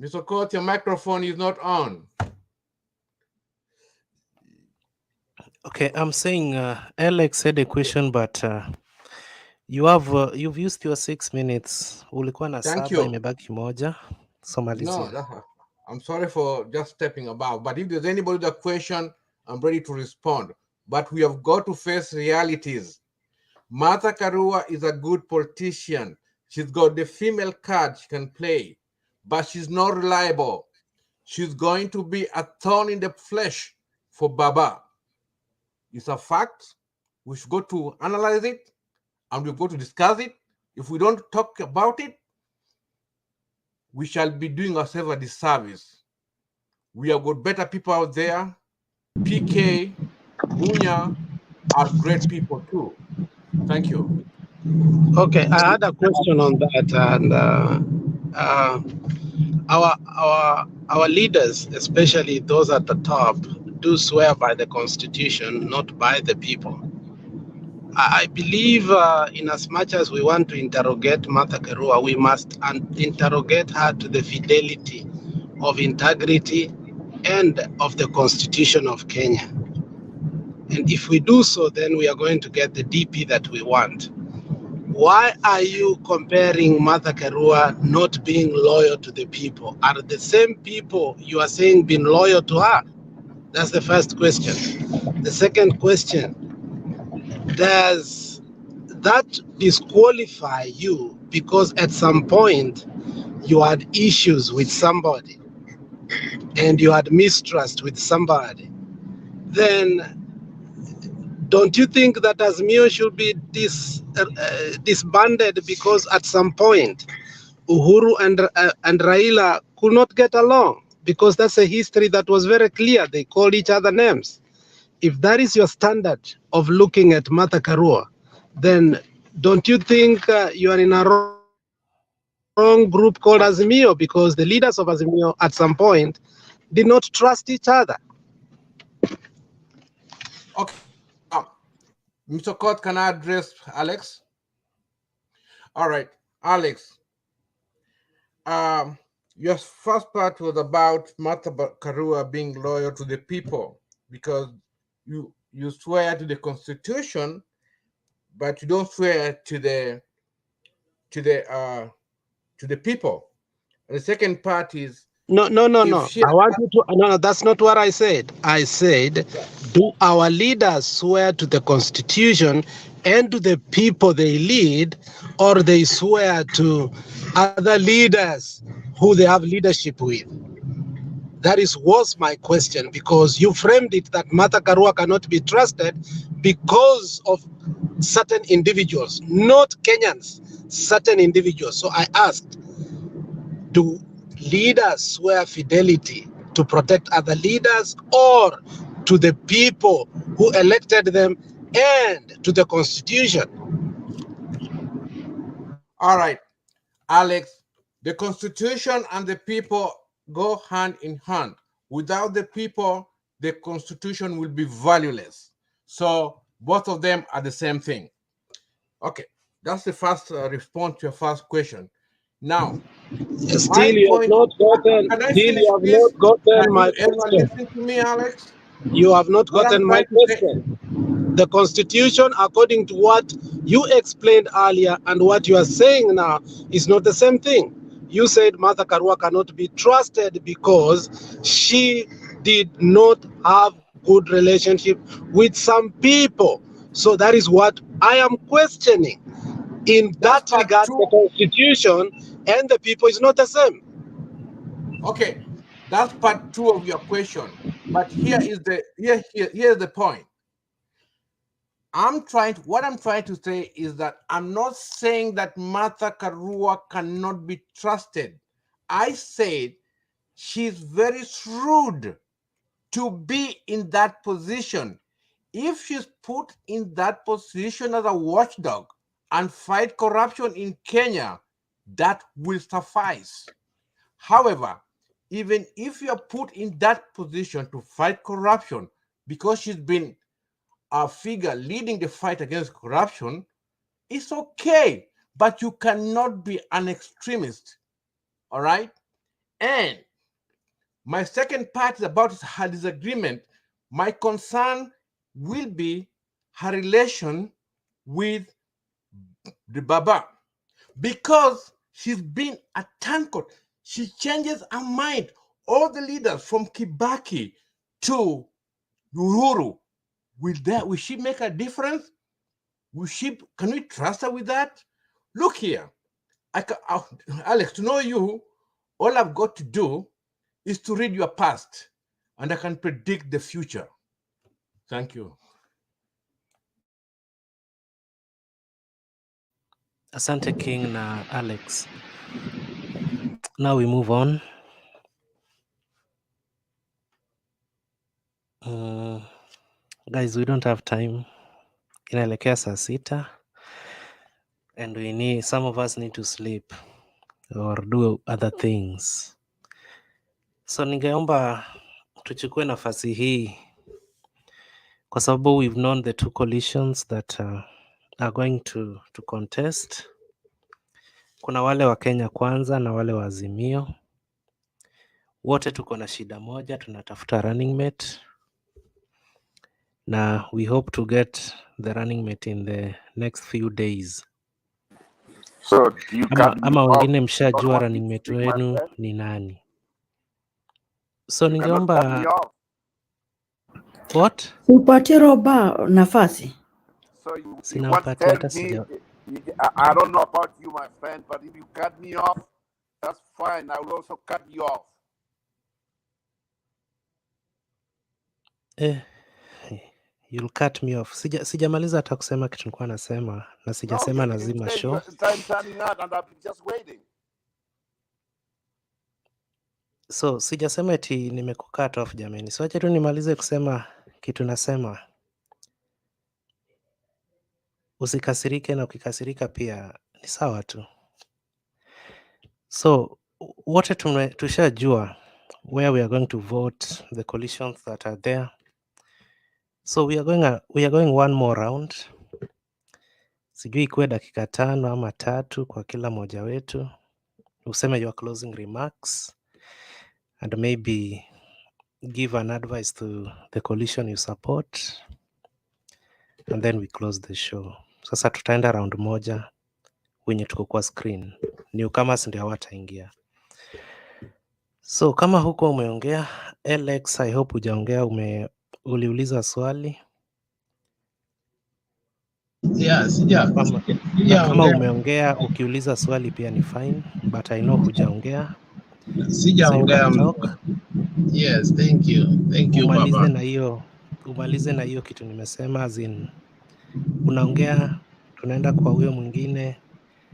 Mr. Court, your microphone is not on. Okay, I'm saying Alex had a question, but you've used your 6 minutes. Ulikuwa na Thank saba, you. imebaki moja. So malizia. No, I'm sorry for just stepping about, but if there's anybody with a question, I'm ready to respond. But we have got to face realities. Martha Karua is a good politician. She's got the female card she can play, but she's not reliable. She's going to be a thorn in the flesh for Baba. It's a fact. We should go to analyze it and we'll go to discuss it. If we don't talk about it, we shall be doing ourselves a disservice. We have got better people out there. PK, Munya are great people too. Thank you. Okay, I had a question on that, and our leaders, especially those at the top, do swear by the constitution, not by the people. I believe, in as much as we want to interrogate Martha Karua, we must interrogate her to the fidelity of integrity and of the Constitution of Kenya. And if we do so, then we are going to get the DP that we want. Why are you comparing Martha Karua not being loyal to the people? Are the same people you are saying been loyal to her? That's the first question. The second question, does that disqualify you because at some point you had issues with somebody and you had mistrust with somebody? Then don't you think that Azimio should be disbanded because at some point Uhuru and Raila could not get along? Because that's a history that was very clear. They called each other names. If that is your standard of looking at Martha Karua, then don't you think you are in a wrong wrong group called Azimio, because the leaders of Azimio at some point did not trust each other. Okay. Mr. Court, can I address Alex? All right, Alex. Your first part was about Martha Karua being loyal to the people, because you swear to the Constitution, but you don't swear to the people. And the second part is No. I want you to. No, that's not what I said. I said, do our leaders swear to the Constitution and to the people they lead, or they swear to other leaders who they have leadership with? That was my question, because you framed it that Martha Karua cannot be trusted because of certain individuals, not Kenyans, certain individuals. So I asked, do leaders swear fidelity to protect other leaders, or to the people who elected them and to the Constitution? all right, Alex. The Constitution and the people go hand in hand. Without the people, the Constitution will be valueless. So both of them are the same thing. Okay, that's the first response to your first question. Now, Still, you have not gotten. Can I Still, finish, you have please? not gotten Can my you ever question. listen to me, Alex? You have not What I'm gotten my trying to say. question. The Constitution, according to what you explained earlier and what you are saying now, is not the same thing. You said Martha Karua cannot be trusted because she did not have good relationship with some people. So that is what I am questioning. In that regard, the Constitution and the people is not the same. Okay, that's part 2 of your question. But here's the point. What I'm trying to say is that I'm not saying that Martha Karua cannot be trusted. I said she's very shrewd to be in that position. If she's put in that position as a watchdog and fight corruption in Kenya, that will suffice. However, even if you're put in that position to fight corruption, because she's been a figure leading the fight against corruption, it's okay, but you cannot be an extremist, all right? And my second part is about her disagreement. My concern will be her relation with the Baba, because she's been a turncoat. She changes her mind. All the leaders from Kibaki to Uhuru, will she make a difference? Can we trust her with that? Look here, Alex, to know you, all I've got to do is to read your past, and I can predict the future. Thank you. Asante King na Alex. Now we move on. Guys, we don't have time. Inaelekea saa 6 and some of us need to sleep or do other things. So ningeomba tuchukue nafasi hii kwa sababu we've known the two coalitions that are going to contest. Kuna wale wa Kenya Kwanza na wale wa Azimio. Wote tuko na shida moja, tunatafuta running mate. Na we hope to get the running mate in the next few days. So do you cut me Ama off? wengine You don't mshajua want me running to mate speak, my wenu friend? ni nani? So You cannot cut me ningeomba off. what? Upatie Roba nafasi. So you want to Sinampatia tell hata me, sija. I don't know about you, my friend, but if you cut me off, that's fine. I will also cut you off. You'll cut me off. Sijamaliza hata kusema kitu nilikuwa nasema na No, sijasema you lazima say show. time's running out and I'm just waiting. So sijasema eti nimekukat off jameni. So acha tu nimalize kusema kitu nasema. Usikasirike na ukikasirika pia ni sawa tu. So wote tushajua where we are going to vote, the coalitions that are there. So we are going one more round. Sijui ikuwe dakika 5 ama 3 kwa kila moja wetu. Useme your closing remarks and maybe give an advice to the coalition you support, and then we close the show. Sasa tutaenda round moja wenye tuko kwa screen. Newcomers ndio hawataingia. So kama huko umeongea, Alex, I hope hujaongea, uliuliza swali. Kama umeongea ukiuliza swali pia ni fine, but I know hujaongea. So you can talk. Yes, thank you. Thank you, Baba. Umalize na hiyo kitu nimesema, as in unaongea, tunaenda kwa huyo mwingine,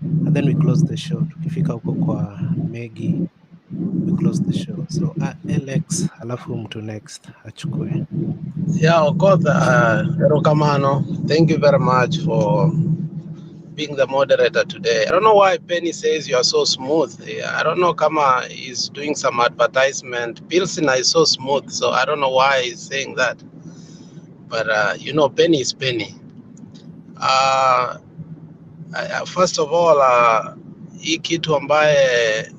and then we close the show. Tukifika huko kwa Megi, we close the show. So Alex, alafu mtu next achukue. Yeah, Okoth, Erokamano, thank you very much for being the moderator today. I don't know why Penny says you are so smooth. I don't know, Kama is doing some advertisement. Pilsner is so smooth, so I don't know why he's saying that. But you know, Penny is Penny. First of all, hii kitu ambaye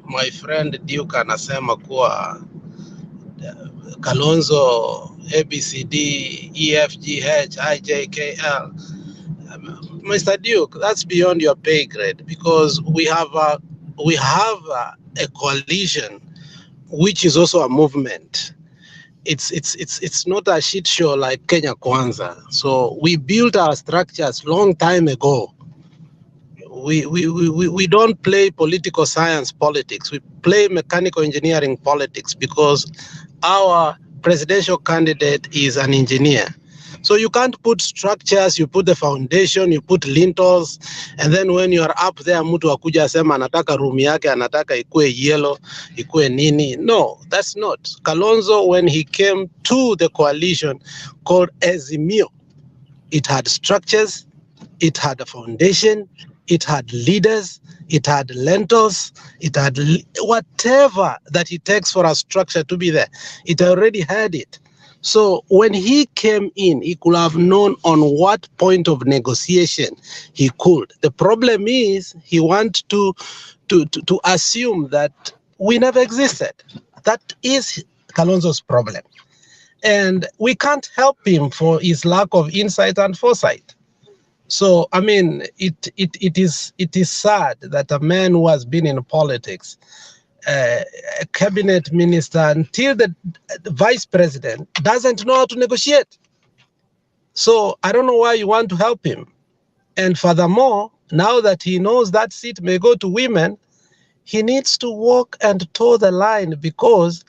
my friend Duke anasema kuwa Kalonzo ABCD EFGH IJKL. Mr. Duke, that's beyond your pay grade, because we have a coalition which is also a movement. It's not a shit show like Kenya Kwanza. So we built our structures long time ago. We don't play political science politics. We play mechanical engineering politics because our presidential candidate is an engineer. So you can't put structures, you put the foundation, you put lintels, and then when you are up there, mtu akuja asema anataka room yake, anataka ikue yellow, ikue nini. No, that's not. Kalonzo, when he came to the coalition called Azimio, it had structures, it had a foundation, it had leaders, it had lentils, it had whatever that it takes for a structure to be there. It already had it. So when he came in, he could have known on what point of negotiation he could. The problem is he wants to assume that we never existed. That is Kalonzo's problem. And we can't help him for his lack of insight and foresight. So, I mean, it is sad that a man who has been in politics, a cabinet minister until the vice president, doesn't know how to negotiate. So I don't know why you want to help him. And furthermore, now that he knows that seat may go to women, he needs to walk and toe the line, because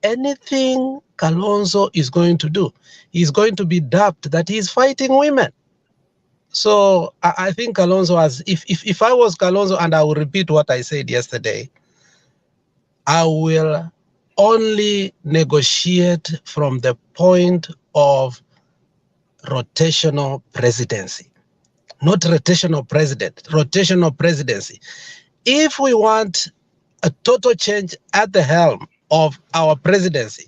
anything Kalonzo is going to do, he's going to be dubbed that he's fighting women. So I think Kalonzo has, if I was Kalonzo, and I will repeat what I said yesterday, I will only negotiate from the point of rotational presidency, not rotational president, rotational presidency. If we want a total change at the helm of our presidency,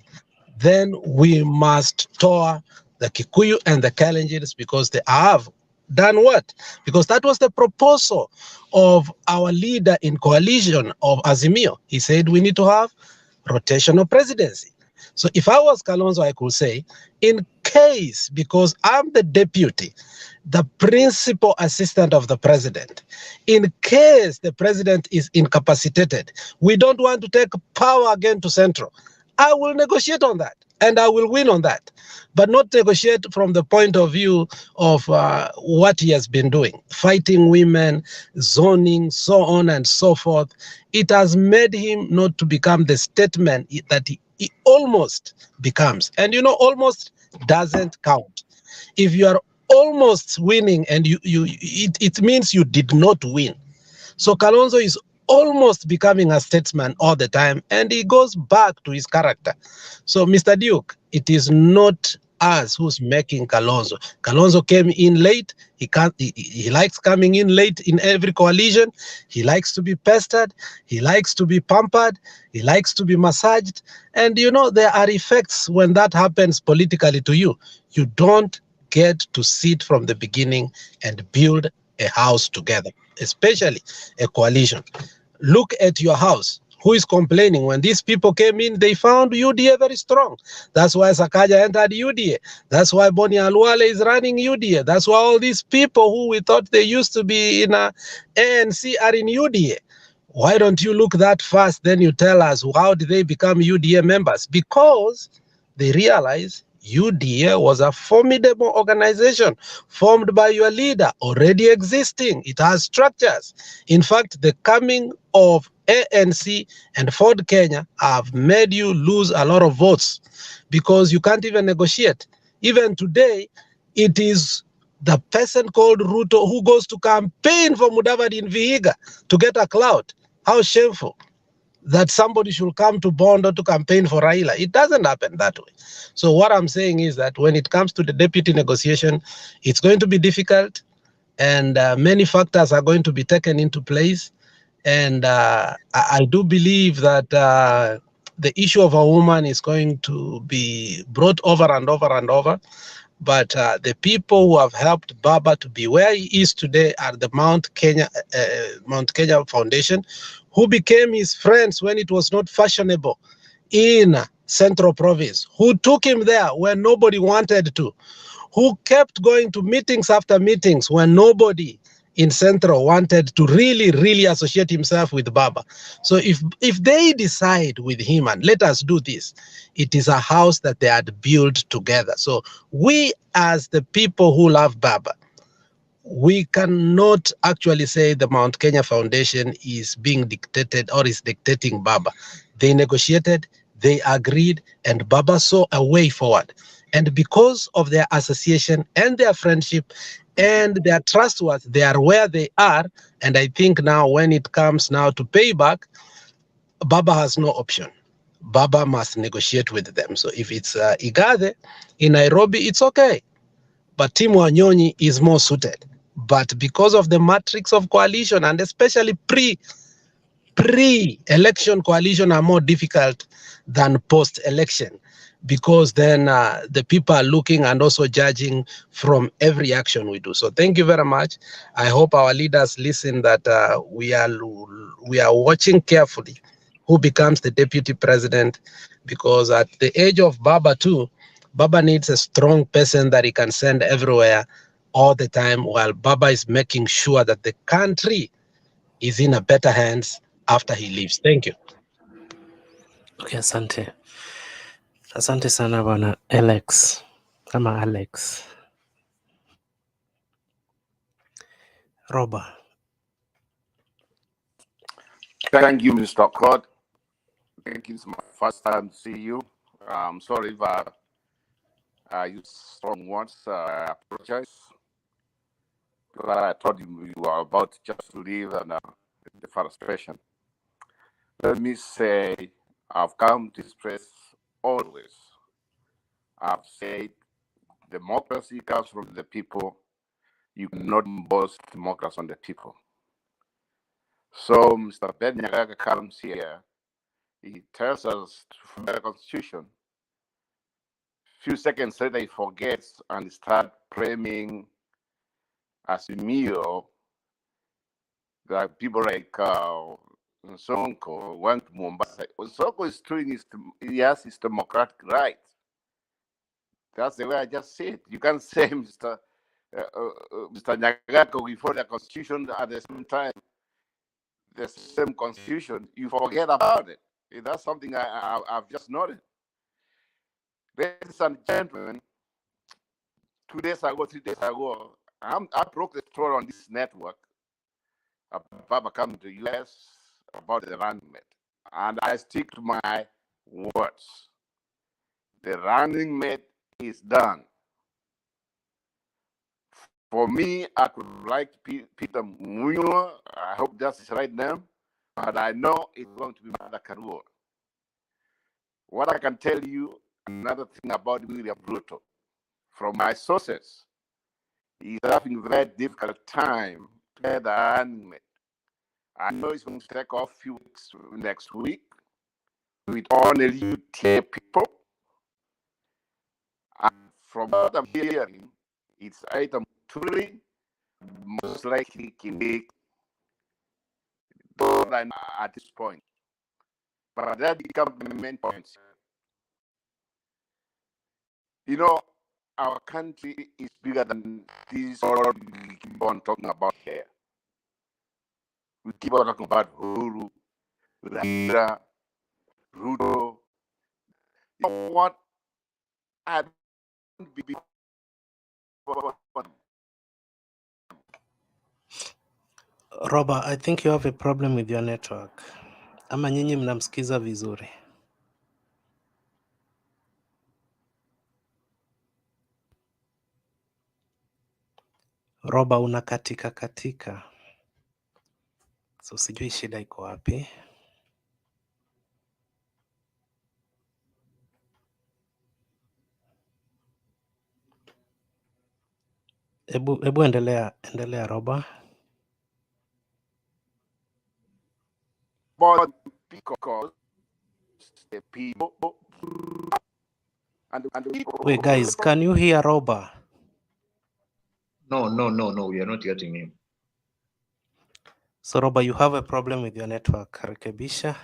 then we must tour the Kikuyu and the Kalenjins, because they have done what? Because that was the proposal of our leader in coalition of Azimio. He said we need to have rotational presidency. So if I was Kalonzo, I could say, in case, because I'm the deputy, the principal assistant of the president, in case the president is incapacitated, we don't want to take power again to Central, I will negotiate on that, and I will win on that, but not negotiate from the point of view of what he has been doing, fighting women, zoning, so on and so forth. It has made him not to become the statesman that he almost becomes. And you know, almost doesn't count. If you are almost winning, and it means you did not win. So Kalonzo is almost becoming a statesman all the time, and he goes back to his character. So Mr. Duke, it is not us who's making Kalonzo. Kalonzo came in late. He likes coming in late in every coalition. He likes to be pestered. He likes to be pampered. He likes to be massaged. And you know, there are effects when that happens politically to you. You don't get to sit from the beginning and build a house together, especially a coalition. Look at your house. Who is complaining? When these people came in, they found UDA very strong. That's why Sakaja entered UDA. That's why Boni Aluale is running UDA. That's why all these people who we thought they used to be in ANC are in UDA. Why don't you look that fast? Then you tell us, how did they become UDA members? Because they realize UDA was a formidable organization formed by your leader, already existing. It has structures. In fact, the coming of ANC and Ford Kenya have made you lose a lot of votes because you can't even negotiate. Even today, it is the person called Ruto who goes to campaign for Mudavadi in Vihiga to get a clout. How shameful that somebody should come to Bondo to campaign for Raila. It doesn't happen that way. So what I'm saying is that when it comes to the deputy negotiation, it's going to be difficult, and many factors are going to be taken into place. And I do believe that the issue of a woman is going to be brought over and over and over. But the people who have helped Baba to be where he is today are the Mount Kenya Foundation, who became his friends when it was not fashionable in Central Province, who took him there when nobody wanted to, who kept going to meetings after meetings when nobody in Central wanted to really associate himself with Baba. So if they decide with him and let us do this, it is a house that they had built together. So we as the people who love Baba, we cannot actually say the Mount Kenya Foundation is being dictated or is dictating Baba. They negotiated, they agreed, and Baba saw a way forward. And because of their association and their friendship and their trustworthiness, they are where they are. And I think now when it comes now to payback, Baba has no option. Baba must negotiate with them. So if it's Igade in Nairobi, it's okay. But Tim Wanyonyi is more suited. But because of the matrix of coalition, and especially pre-election coalition are more difficult than post-election, because then the people are looking and also judging from every action we do. So thank you very much. I hope our leaders listen, that we are watching carefully who becomes the deputy president, because at the age of Baba too, Baba needs a strong person that he can send everywhere all the time, while Baba is making sure that the country is in a better hands after he leaves. Thank you. Okay, asante. Asante sana bwana Alex. Kama Alex. Roba. Thank you, Mr. Cod. Thank you. It's my first time to see you. I'm sorry if I used strong words. I apologize. But I thought you were about just to leave and the frustration. Let me say, I've come to express always. I've said democracy comes from the people. You cannot impose democracy on the people. So Mr. Ben Nyagaga comes here. He tells us from the Constitution. Few seconds later, he forgets and start blaming Azimio. That people like Nsonko went to Mombasa. Nsonko is doing he has his democratic right. That's the way I just said. You can't say Mr. Nyagaga, we follow the Constitution at the same time. The same Constitution, you forget about it. That's something I've just noted. Ladies and gentlemen, 2 days ago, 3 days ago, I broke the story on this network about coming to the US about the running mate. And I stick to my words. The running mate is done. For me, I could like Peter Muyo. I hope that's his right name. But I know it's going to be Mother Karua. What I can tell you, another thing about William Ruto. from my sources, he's having a very difficult time to get the running mate. I know he's going to take off a few weeks next week with only UTA people. And from what I'm hearing, it's either Muturi, most likely Kindiki, at this point. But that becomes the main point. You know, our country is bigger than this all we keep on talking about here. We keep on talking about Uhuru, Raila, Ruto. You know what? I don't be Roba, I think you have a problem with your network. Ama nyinyi mnamsikiza vizuri? Roba, unakatika katika. So sijui shida iko wapi. Ebu endelea Roba. But because the people and the people. Wait guys, can you hear Roba? No, we are not getting him. So Roba, you have a problem with your network. Rekebisha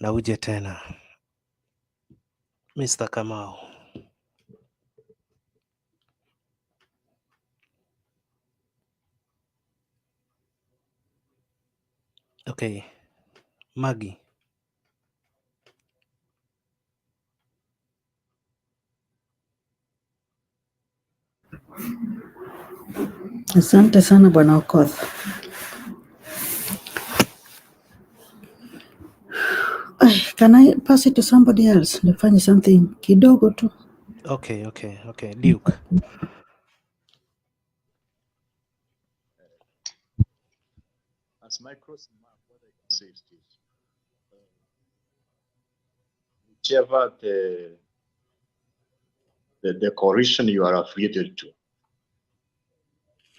na uje tena. Mr. Kamau. Okay. Maggie. Asante sana Bwana Okoth. Can I pass it to somebody else? Nifanye something kidogo tu. Okay. Duke. As my crossing mark, what I can say is this. Whichever the coalition you are affiliated to,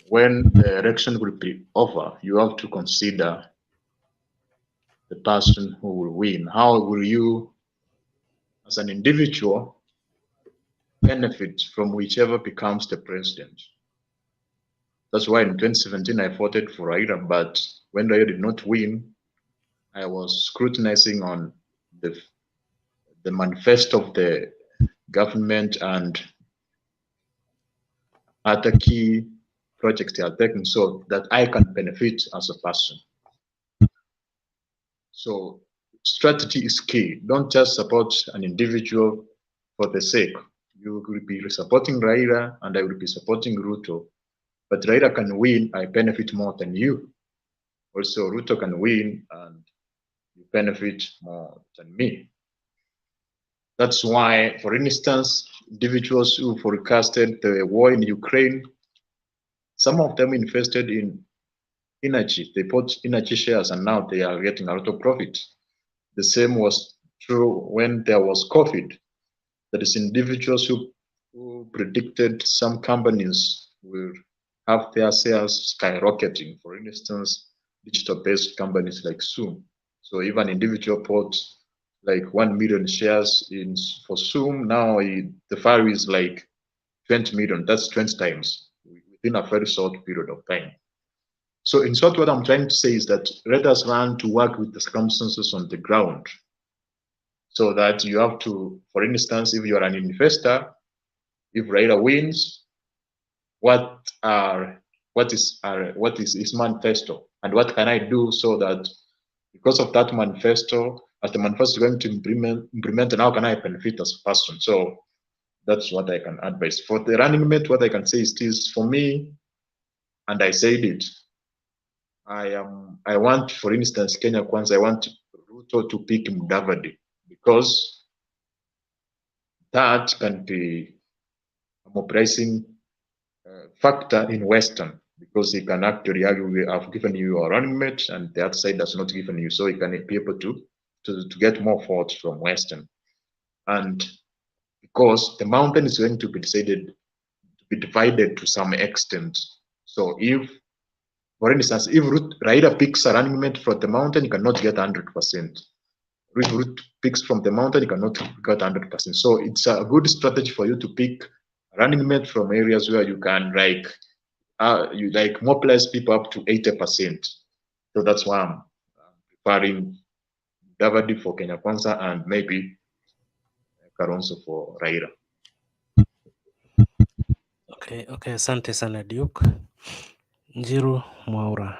when the election will be over, you have to consider the person who will win. How will you, as an individual, benefit from whichever becomes the president? That's why in 2017 I voted for Raila, but when Raila did not win, I was scrutinizing on the manifesto of the government and other key projects they are taking so that I can benefit as a person. So strategy is key. Don't just support an individual for the sake. You will be supporting Raila and I will be supporting Ruto. But Raila can win, I benefit more than you. Also, Ruto can win and you benefit more than me. That's why, for instance, individuals who forecasted the war in Ukraine, some of them invested in energy. They bought energy shares and now they are getting a lot of profit. The same was true when there was COVID. That is, individuals who predicted some companies will have their shares skyrocketing. For instance, digital-based companies like Zoom. So even individual bought like 1 million shares for Zoom. Now the value is like 20 million. That's 20 times within a very short period of time. So in short, what I'm trying to say is that let us learn to work with the circumstances on the ground. So that you have to, for instance, if you are an investor, if Raila wins, what is his manifesto, and what can I do so that because of that manifesto, as the manifesto is going to implement, and how can I benefit as a person? So that's what I can advise. For the running mate, what I can say is this: for me, and I said it, I want, for instance, Kenya Kwanza, I want Ruto to pick Mudavadi because that can be a mobilizing factor in Western, because he can actually argue, I've given you a running mate and the other side has not given you, so he can be able to get more votes from Western. And because the mountain is going to be divided to some extent. So if, for instance, if Raila picks a running mate from the mountain, you cannot get 100%. If Ruto picks from the mountain, you cannot get 100%. So it's a good strategy for you to pick a running mate from areas where you can you mobilize people up to 80%. So that's why I'm preparing Davadi for Kenya Kwanza and maybe Kalonzo for Raila. Okay, asante sana Duke. Njiru Mwaura.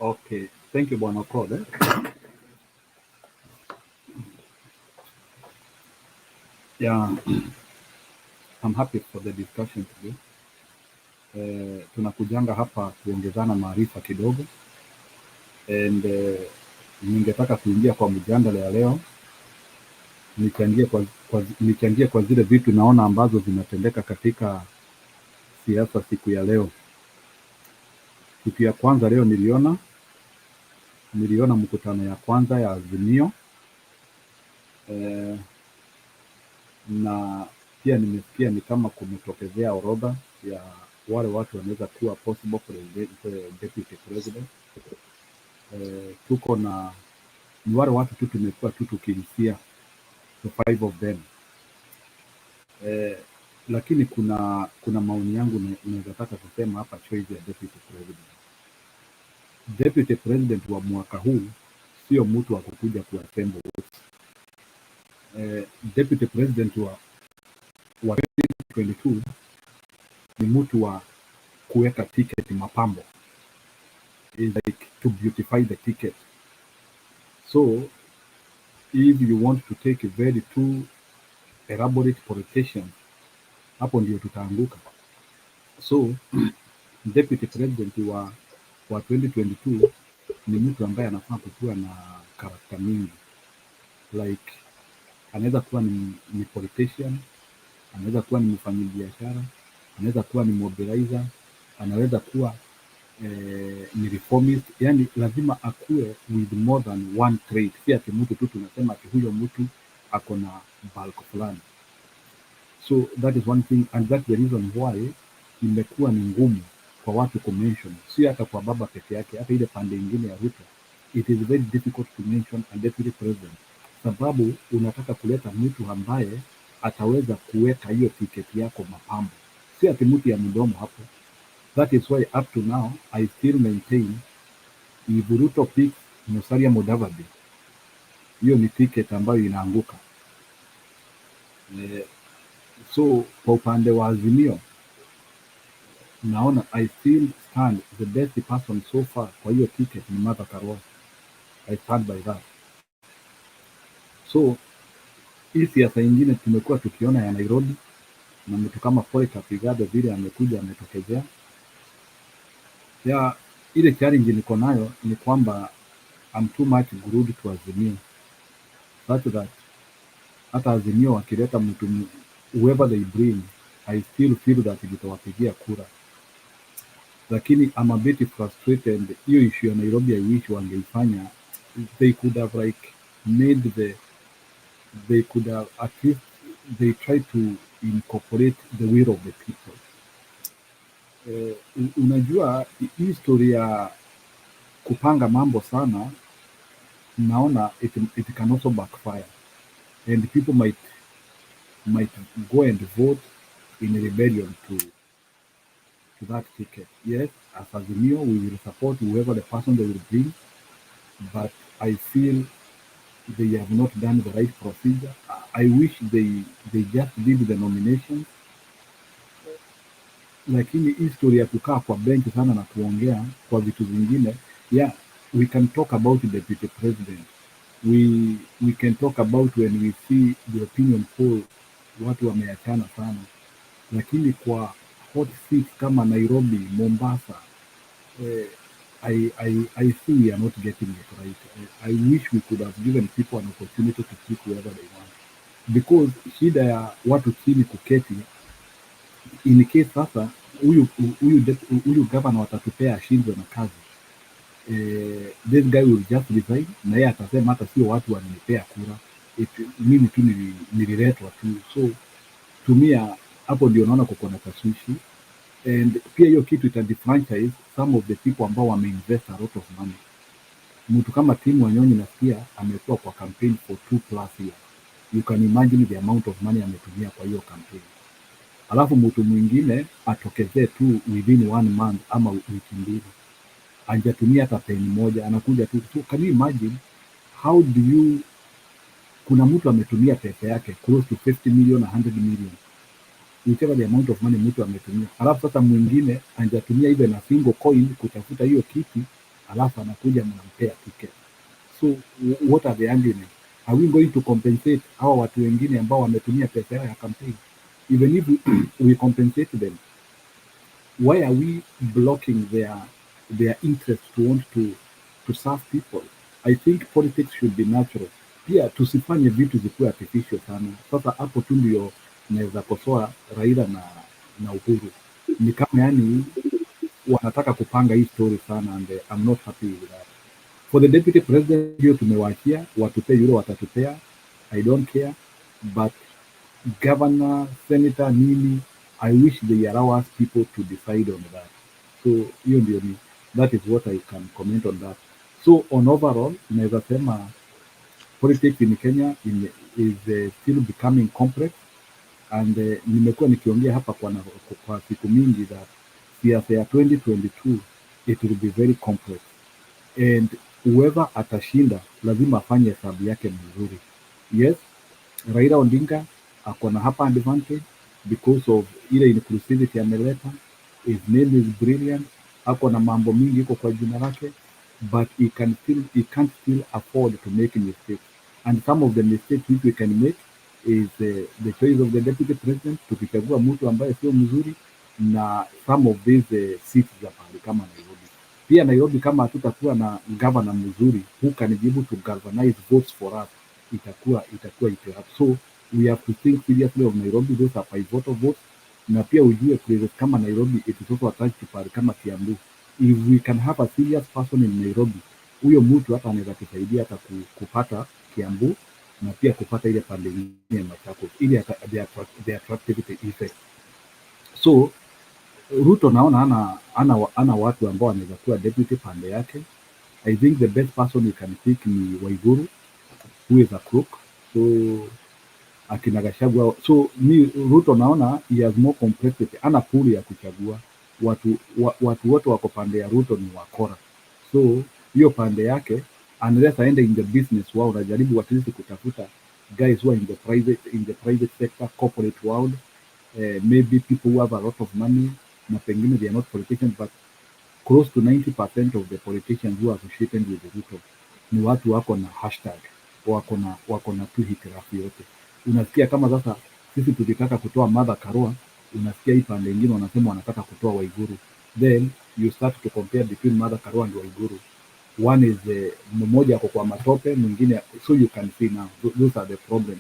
Okay, thank you, Bwana Claude. Yeah, I'm happy for the discussion today. Tunakujanga hapa kuongezana maarifa kidogo, and ningetaka kuingia kwa mjadala ya leo, nichangie kwa zile vitu naona ambazo zinatendeka katika siasa siku ya leo. Kitu ya kwanza leo niliona mkutano ya kwanza ya Azimio, na pia nimesikia ni kama kumetokezea orodha ya wale watu wanaweza kuwa possible deputy president. Tuko na ni wale watu tu tumekuwa tu tukihisia, the 5 of them. Lakini kuna maoni yangu naweza taka kusema hapa choice ya deputy president. Deputy president wa mwaka huu sio mtu wa kukuja kuassemble votes. Deputy president wa 2022 ni mtu wa kuweka ticket mapambo, is like to beautify the ticket. So if you want to take a very too elaborate politician, hapo ndio tutaanguka. So deputy president wa 2022 ni mtu ambaye anafaa kuwa na karakta mingi, like anaweza kuwa ni politician, anaweza kuwa ni mfanyabiashara, anaweza kuwa ni mobilizer, anaweza kuwa ni reformist. Yani lazima akuwe with more than one trait, si ati mtu tu tunasema ati huyo mtu ako na bulk fulani. So that is one thing, and that's the reason why imekuwa ni ngumu kwa watu kumention, si hata kwa baba peke yake, hata ile pande ingine ya Ruto, it is very difficult to mention a deputy president, sababu unataka kuleta mtu ambaye ataweza kuweka hiyo tiketi yako mapambo, si ati mtu ya mdomo hapo. That is why up to now I still maintain if Ruto picks Musalia Mudavadi, hiyo ni ticket ambayo inaanguka. So kwa upande wa Azimio naona I still stand the best person so far kwa hiyo ticket ni Martha Karua. I stand by that. So hii siasa ingine tumekuwa tukiona ya Nairobi na mtu kama Polycarp Igathe vile amekuja ametokezea. Ya ile challenge niko nayo ni kwamba I'm too much glued to Azimio, such that hata Azimio wakileta mtu whoever they bring, I still feel that nitawapigia kura, lakini I'm a bit frustrated. Hiyo issue ya Nairobi I wish wangeifanya, they could have like made they could have at least they try to incorporate the will of the people. Unajua history ya kupanga mambo sana, naona it can also backfire and people might go and vote in rebellion to that ticket. Yes, as Azimio, we will support whoever the person they will bring, but I feel they have not done the right procedure. I wish they just did the nomination, lakini history ya kukaa kwa bench sana na kuongea kwa vitu vingine. Yeah, we can talk about the deputy president. We can talk about when we see the opinion poll, watu wameachana sana, lakini kwa hot seats kama Nairobi, Mombasa, I think we are not getting it right. I wish we could have given people an opportunity to pick whoever they want, because shida ya watu chini kuketi, in case sasa huyu governor watatupea ashindwe na kazi, this guy will just resign, na yeye atasema hata sio watu walinipea kura, mimi tu nililetwa tu. So tumia hapo, ndio naona kuko na taswishi, and pia hiyo kitu ita defranchise some of the people ambao wameinvest a lot of money. Mtu kama Tim Wanyonyi nasikia amekuwa kwa campaign for 2+ years. You can imagine the amount of money ametumia kwa hiyo campaign. Alafu mtu mwingine atokezee tu within 1 month ama wiki mbili, hajatumia hata peni moja, anakuja tu. So can you imagine how do you, kuna mtu ametumia pesa yake close to 50 million, 100 million, whichever the amount of money mtu ametumia, alafu sasa mwingine hajatumia even a single coin kutafuta hiyo kiti, alafu anakuja mnampea ticket. So what are the arguments? Are we going to compensate hawa watu wengine ambao wametumia pesa yao ya campaign? Even if we compensate them, why are we blocking their interest to want to serve people? I think politics should be natural. Pia tusifanye vitu zikuwe artificial sana. Sasa hapo tu ndio naweza kosoa Raila na Uhuru. Ni kama yani wanataka kupanga hii story sana, and I'm not happy with that. For the deputy president, hiyo tumewaachia, watupea yule watatupea, I don't care, but governor, senator, nini, I wish they allow us people to decide on that. So hiyo ndio ni, that is what I can comment on that. So on overall, naweza sema politics in Kenya is still becoming complex, and nimekuwa nikiongea hapa kwa siku mingi that siasa ya 2022 it will be very complex, and whoever atashinda lazima afanye hesabu yake mzuri. Yes, Raila Odinga ako na hapa advantage because of ile inclusivity ameleta. His name is brilliant, ako na mambo mingi iko kwa jina lake, but he can't still afford to make mistakes, and some of the mistakes which we can make is the choice of the deputy president, tukichagua mtu ambaye sio mzuri, na some of these seats za pahali kama Nairobi. Pia Nairobi kama hatutakuwa na governor mzuri who can be able to galvanize votes for us, itakuwa iterap. So we have to think seriously of Nairobi, those are pivotal votes, na pia ujue places kama Nairobi it is also attached to pahali kama Kiambu. If we can have a serious person in Nairobi, huyo mtu hata anaweza kusaidia hata kupata Kiambu na pia kupata ile pande nyingine ya Machakos, ili the attractivity effect. So Ruto naona ana watu ambao wanaweza kuwa deputy pande yake. I think the best person you can pick ni Waiguru, who is a crook. So akina Gachagua, so mi Ruto naona he has more complexity, ana pool ya kuchagua watu wote wako pande ya Ruto ni wakora. So hiyo pande yake unless aende in the business world, ajaribu at least kutafuta guys who are in the private sector, corporate world, maybe people who have a lot of money, na pengine they are not politicians, but close to 90% of the politicians who are associated with Ruto ni watu wako na hashtag, wako na tu hitirafu yote. Unasikia kama sasa sisi tukitaka kutoa Martha Karua, unasikia hii pande nyingine wanasema wanataka kutoa Waiguru, then you start to compare between Martha Karua and Waiguru. One is mmoja ako kwa matope, mwingine, so you can see now those are the problem.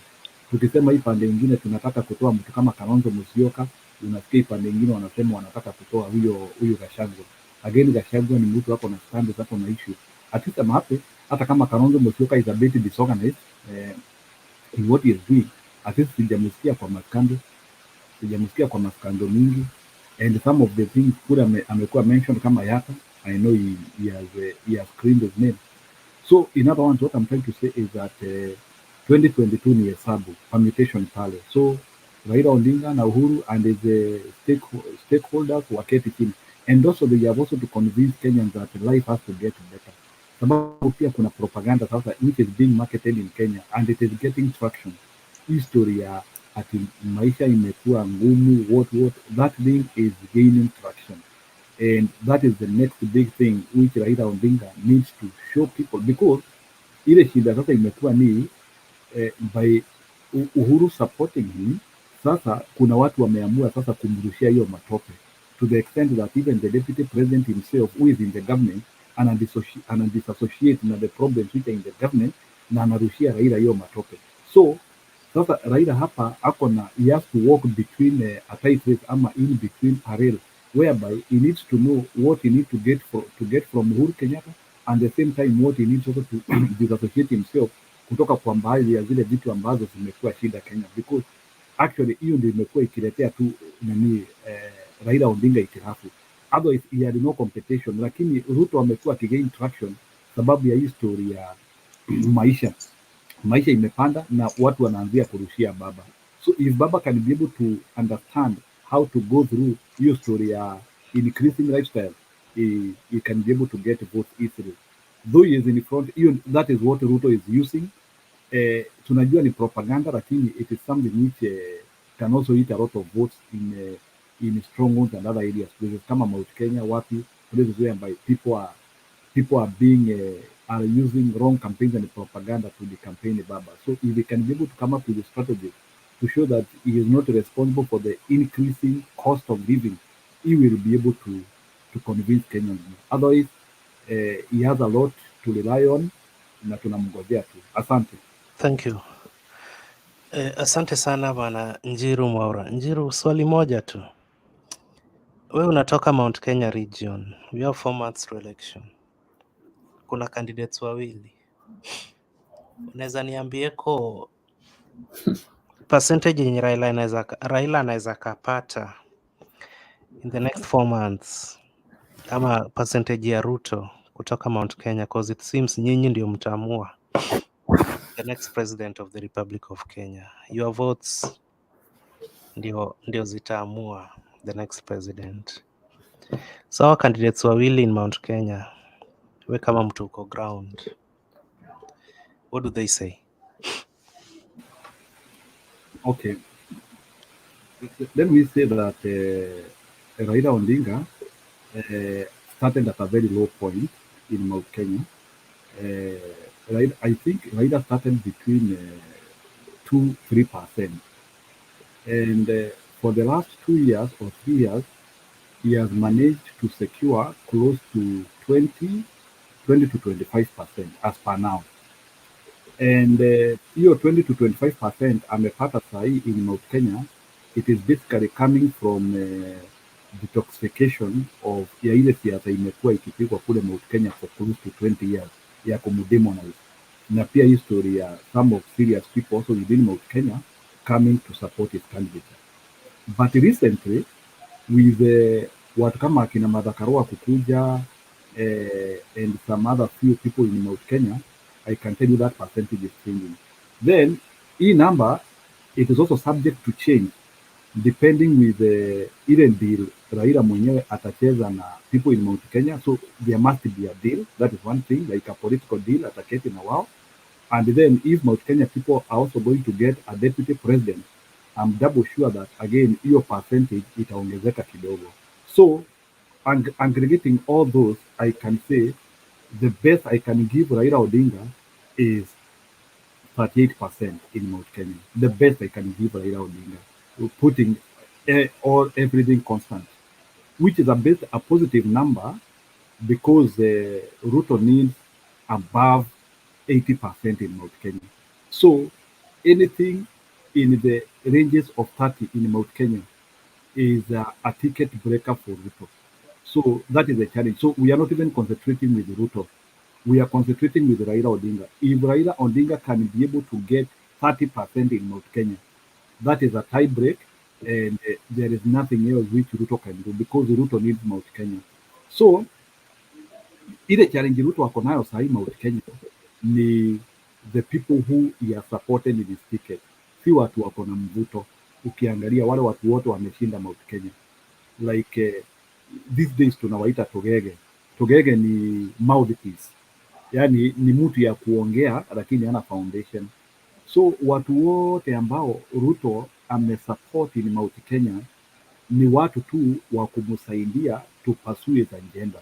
Tukisema hii pande nyingine tunataka kutoa mtu kama Kalonzo Musyoka, unasikia hii pande nyingine wanasema wanataka kutoa huyo Gachagua. Again, Gachagua ni mtu wako na standards, wako na issue. Atika mape, hata kama Kalonzo Musyoka is a bit disorganized in what he is doing, at least sijamsikia kwa maskando mingi, and some of the things kura amekuwa mentioned kama Yaka, I know he has cleaned his name. So in other words, what I'm trying to say is that 2022 ni hesabu, permutation pale. So Raila Odinga na Uhuru and the stakeholders waketi chini, and also they have also to convince Kenyans that life has to get better. Sababu pia kuna propaganda sasa which is being marketed in Kenya and it is getting traction. History ya ati maisha imekuwa ngumu, what that thing is gaining traction, and that is the next big thing which Raila Odinga needs to show people, because ile shida sasa imekuwa ni by Uhuru supporting him, sasa kuna watu wameamua sasa kumrushia hiyo matope to the extent that even the deputy president himself who is in the government anadisassociate na the problems which are in the government na anarushia Raila hiyo matope. So sasa Raila hapa ako na, he has to walk between a tight race ama in between a rail whereby he needs to know what he needs to get from Uhuru Kenyatta and the same time what he needs also to disassociate himself kutoka kwa baadhi ya zile vitu ambazo zimekuwa shida Kenya, because actually hiyo ndio imekuwa ikiletea tu Raila Odinga itirafu. Otherwise he had no competition, lakini Ruto amekuwa akigain traction sababu ya hii story ya maisha imepanda na watu wanaanzia kurushia baba. So if baba can be able to understand how to go through hiyo story ya increasing lifestyle, he can be able to get votes easily. Though he is in front, that is what Ruto is using. Tunajua ni propaganda, lakini it is something which can also eat a lot of votes in strongholds and other areas. Places kama Mount Kenya, wapi, places whereby people are being are using wrong campaigns and propaganda to the campaign Baba. So if he can be able to come up with a strategy to show that he is not responsible for the increasing cost of living, he will be able to convince Kenyans. Otherwise, he has a lot to rely on na tunamngojea tu. Asante. Thank you. Asante sana bwana Njiru Mwaura. Njiru, swali moja tu. Wewe unatoka Mount Kenya region. We have 4 months to election. Kuna candidates wawili. Unaweza niambieko percentage yenye Raila anaweza kapata in the next 4 months, ama percentage ya Ruto kutoka Mount Kenya, because it seems nyinyi ndio mtaamua the next president of the Republic of Kenya. Your votes ndio zitaamua the next president. So our candidates wawili in Mount Kenya, we kama mtu uko ground, what do they say? Okay. Let me say that Raila Odinga started at a very low point in Mount Kenya. I think Raila started between 2-3%. And for the last 2 years or 3 years, he has managed to secure close to 20 to 25% as per now. And hiyo 20 to 25% amepata sahi in Mount Kenya, it is basically coming from detoxification of ya ile siasa imekuwa ikipigwa kule Mount Kenya for close to 20 years ya kumdemonize, na pia history ya some of serious people also within Mount Kenya coming to support his candidature. But recently with watu kama akina Martha Karua kukuja and some other few people in Mount Kenya, I can tell you that percentage is changing. Then hii number, it is also subject to change depending with ile deal Raila mwenyewe atacheza na people in Mount Kenya. So there must be a deal, that is one thing, like a political deal ataketi na wao. And then if Mount Kenya people are also going to get a deputy president, I'm double sure that again hiyo percentage itaongezeka kidogo. So aggregating all those, I can say the best I can give Raila Odinga is 38% in Mount Kenya. The best I can give Raila Odinga, putting all everything constant, which is a positive number, because Ruto needs above 80% in Mount Kenya. So anything in the ranges of 30 in Mount Kenya is a ticket breaker for Ruto. So that is a challenge. So we are not even concentrating with Ruto. We are concentrating with Raila Odinga. If Raila Odinga can be able to get 30% in Mount Kenya, that is a tie break, and there is nothing else which Ruto can do, because Ruto needs Mount Kenya. So ile challenge Ruto ako nayo sahi Mount Kenya ni the people who he has supported in his ticket, si watu wako na mvuto. Ukiangalia wale watu wote wameshinda Mount Kenya, like these days tunawaita togege. Togege ni mouthpiece, yani ni mtu ya kuongea lakini hana foundation. So watu wote ambao Ruto amesupport in Mount Kenya ni watu tu wa kumsaidia to pursue his agenda,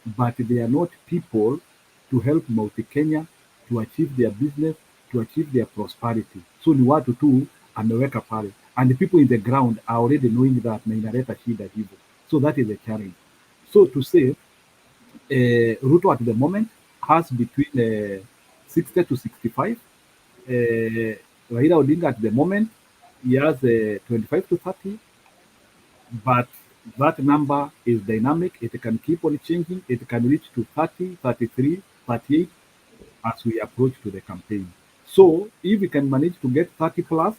but they are not people to help Mount Kenya to achieve their business, to achieve their prosperity. So ni watu tu ameweka pale, and the people in the ground are already knowing that, na inaleta shida hivyo. So that is a challenge. So to say Ruto at the moment has between 60 to 65. Raila Odinga at the moment, he has 25 to 30. But That number is dynamic. It can keep on changing. It can reach to 30, 33, 38 as we approach to the campaign. So if we can manage to get 30 plus,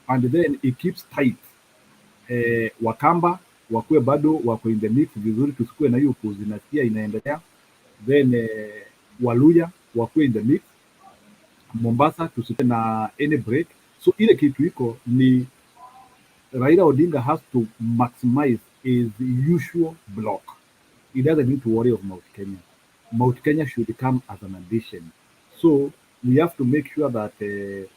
and then it keeps tight, Wakamba wakuwe bado wako in the mix vizuri, tusikuwe na hiyo puzi nasikia inaendelea, then Waluya wakuwe in the mix, Mombasa tusikuwe na any break. So ile kitu iko ni Raila Odinga has to maximize his usual block. He doesn't need to worry of Mount Kenya. Mount Kenya should come as an addition. So we have to make sure that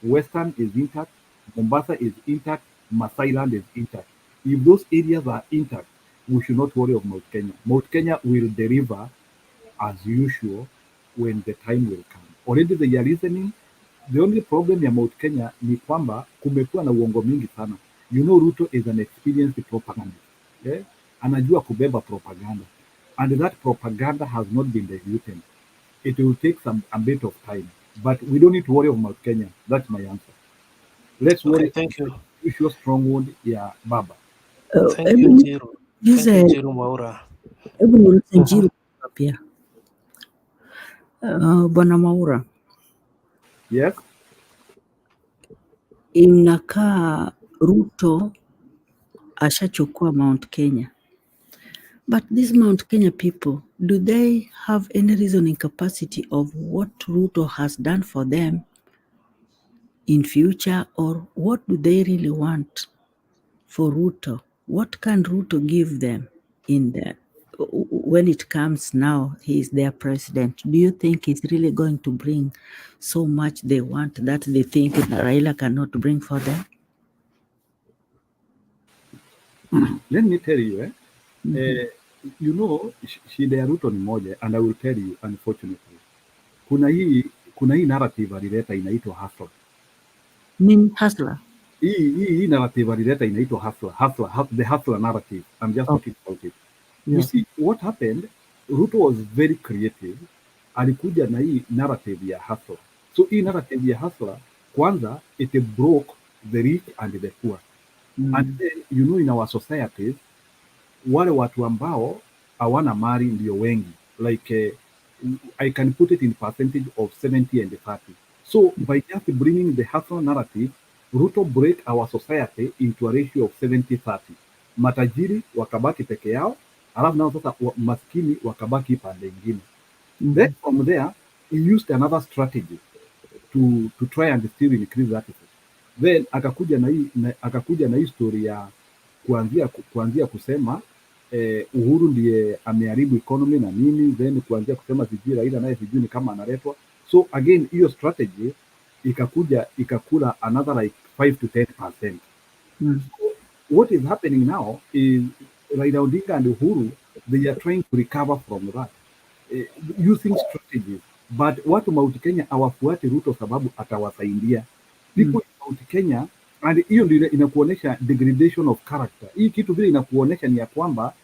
Western is intact, Mombasa is intact, Masai Land is intact. If those areas are intact, we should not worry of Mount Kenya. Mount Kenya will deliver as usual when the time will come. Already they are listening. The only problem ya Mount Kenya ni kwamba kumekuwa na uongo mingi sana. You know, Ruto is an experienced propagandist. Yeah? Anajua kubeba propaganda. And that propaganda has not been diluted. It will take a bit of time. But we don't need to worry of Mount Kenya. That's my answer. Let's worry. Thank you. Issue stronghold ya Baba. Thank you, Jiru. Thank you, Jiru Mwaura. Hebu niulize Jiru pia. Bwana Mwaura. Yes. Inakaa Ruto ashachukua Mount Kenya. But these Mount Kenya people, do they have any reasoning capacity of what Ruto has done for them in future, or what do they really want for Ruto? What can Ruto give them in the when it comes now he is their president? Do you think he's really going to bring so much they want that they think Raila cannot bring for them? Let me tell you, you know, shida ya Ruto ni moja, and I will tell you, unfortunately, kuna hii narrative alileta inaitwa hustler. Nini hustler? Hii narrative alileta inaitwa hustler, the hustler narrative. I'm just talking about it. You see, what happened, Ruto was very creative. Alikuja na hii narrative ya hustler. So hii narrative ya hustler, kwanza, it broke the rich and the poor. And then, you know, in our societies, wale watu ambao hawana mali ndio wengi. Like, I can put it in percentage of 70 and 30. So by just bringing the hustle narrative, Ruto break our society into a ratio of 70-30. Matajiri wakabaki peke yao, alafu nao sasa maskini wakabaki pande ingine. Then from there, he used another strategy to try and still increase that. Then akakuja na hii story ya kuanzia kusema Uhuru ndiye ameharibu economy na nini, then kuanzia kusema sijui Raila naye sijui ni kama analetwa. So again, hiyo strategy ikakula another like 5 to 10%. So what is happening now is Raila Odinga and Uhuru, they are trying to recover from that using strategies. But watu Mount Kenya hawafuati Ruto sababu atawasaidia. People in Mount Kenya, and hiyo ndio inakuonesha degradation of character. Hii kitu vile inakuonesha ni ya kwamba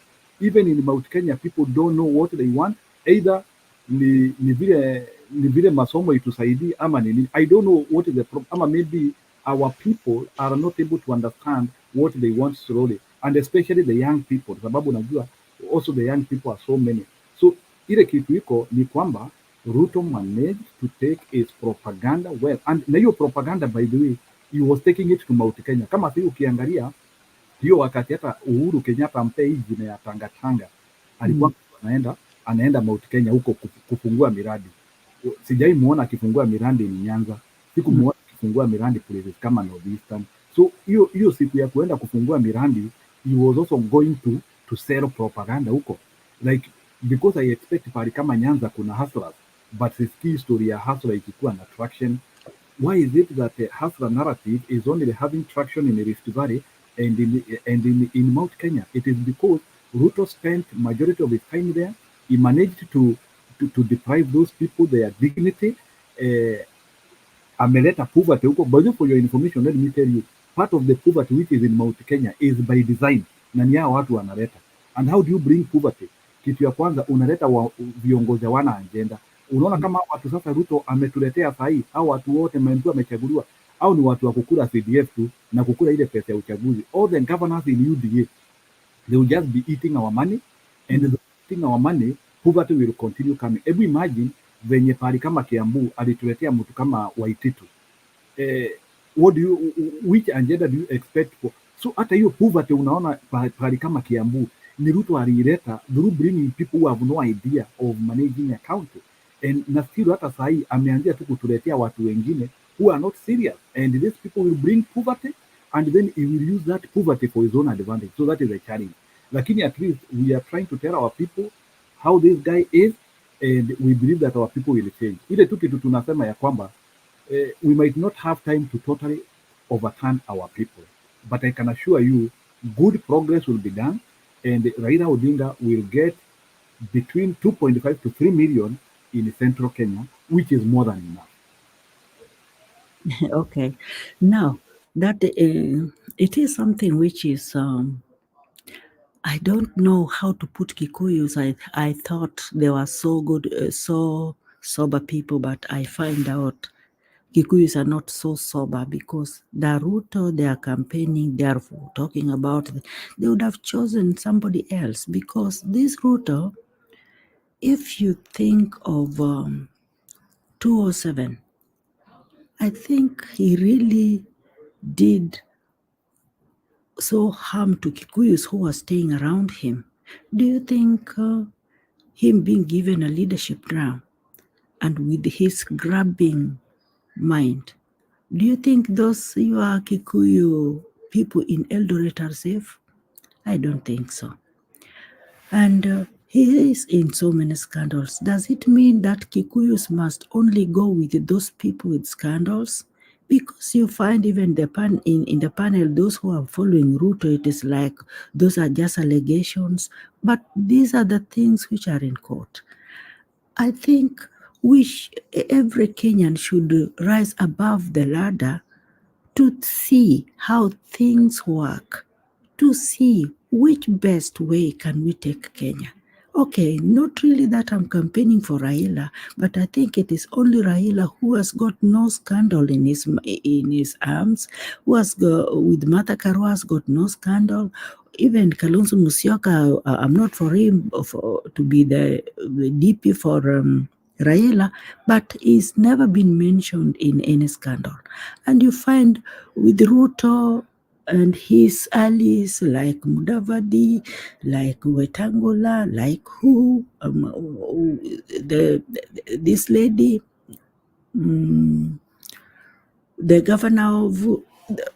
even in Mount Kenya people don't know what they want, either ni vile masomo itusaidie ama nini. I don't know what is the problem, ama maybe our people are not able to understand what they want slowly, and especially the young people, sababu najua also the young people are so many. So ile kitu iko ni kwamba Ruto managed to take his propaganda well, and na hiyo propaganda, by the way, he was taking it to Mount Kenya. Kama sio ukiangalia hiyo wakati hata Uhuru Kenyatta ampe hii jina ya Tanga alikuwa anaenda Mount Kenya huko kufungua miradi. Sijai muona akifungua miradi ni Nyanza, sikumuona akifungua miradi places kama Northeastern. So hiyo siku ya kuenda kufungua miradi, he was also going to sell propaganda huko, like, because I expect pali kama Nyanza kuna hustlers, but sisikii story ya hustler ikikuwa na traction. Why is it that the hustler narrative is only having traction in Rift Valley and in Mount Kenya? It is because Ruto spent majority of his time there. He managed to deprive those people their dignity. Ameleta poverty huko. But for your information, let me tell you, part of the poverty which is in Mount Kenya is by design. Na ni hao watu wanaleta. And how do you bring poverty? Kitu ya kwanza unaleta viongozi wana agenda. Unaona kama watu sasa Ruto ametuletea sahi, au watu wote mtu amechaguliwa, au ni watu wa kukula CDF tu na kukula ile pesa ya uchaguzi. All the governors in UDA, They will just be eating our money, and the eating our money, poverty will continue coming. Hebu imagine venye pahali kama Kiambu alituletea mtu kama Waititu. What do you, which agenda do you expect for? So hata hiyo poverty unaona pahali kama Kiambu ni Ruto aliileta through bringing people who have no idea of managing a county. And na still hata sahi ameanzia tu kutuletea watu wengine who are not serious, and these people will bring poverty, and then he will use that poverty for his own advantage. So that is a challenge. Lakini at least we are trying to tell our people how this guy is, and we believe that our people will change. Ile tu kitu tunasema ya kwamba we might not have time to totally overturn our people, but I can assure you good progress will be done, and Raila Odinga will get between 2.5 to 3 million in central Kenya, which is more than enough. Okay, now that it is something which is I don't know how to put Kikuyus. I thought they were so good, so sober people, but I find out Kikuyus are not so sober, because the Ruto they are campaigning, they are talking about, they would have chosen somebody else, because this Ruto, if you think of 207, I think he really did so harm to Kikuyus who were staying around him. Do you think him being given a leadership now, and with his grabbing mind, do you think those your Kikuyu people in Eldoret are safe? I don't think so. And he is in so many scandals. Does it mean that Kikuyus must only go with those people with scandals? Because you find even in the panel, those who are following Ruto, it is like those are just allegations, but these are the things which are in court. I think every Kenyan should rise above the ladder to see how things work, to see which best way can we take Kenya. Okay, not really that I'm campaigning for Raila, but I think it is only Raila who has got no scandal in his arms, who has with Martha Karua has got no scandal. Even Kalonzo Musyoka, I'm not for him to be the DP for Raila, but he's never been mentioned in any scandal. And you find with Ruto and his allies like Mudavadi, like Wetangula, like this lady, the governor of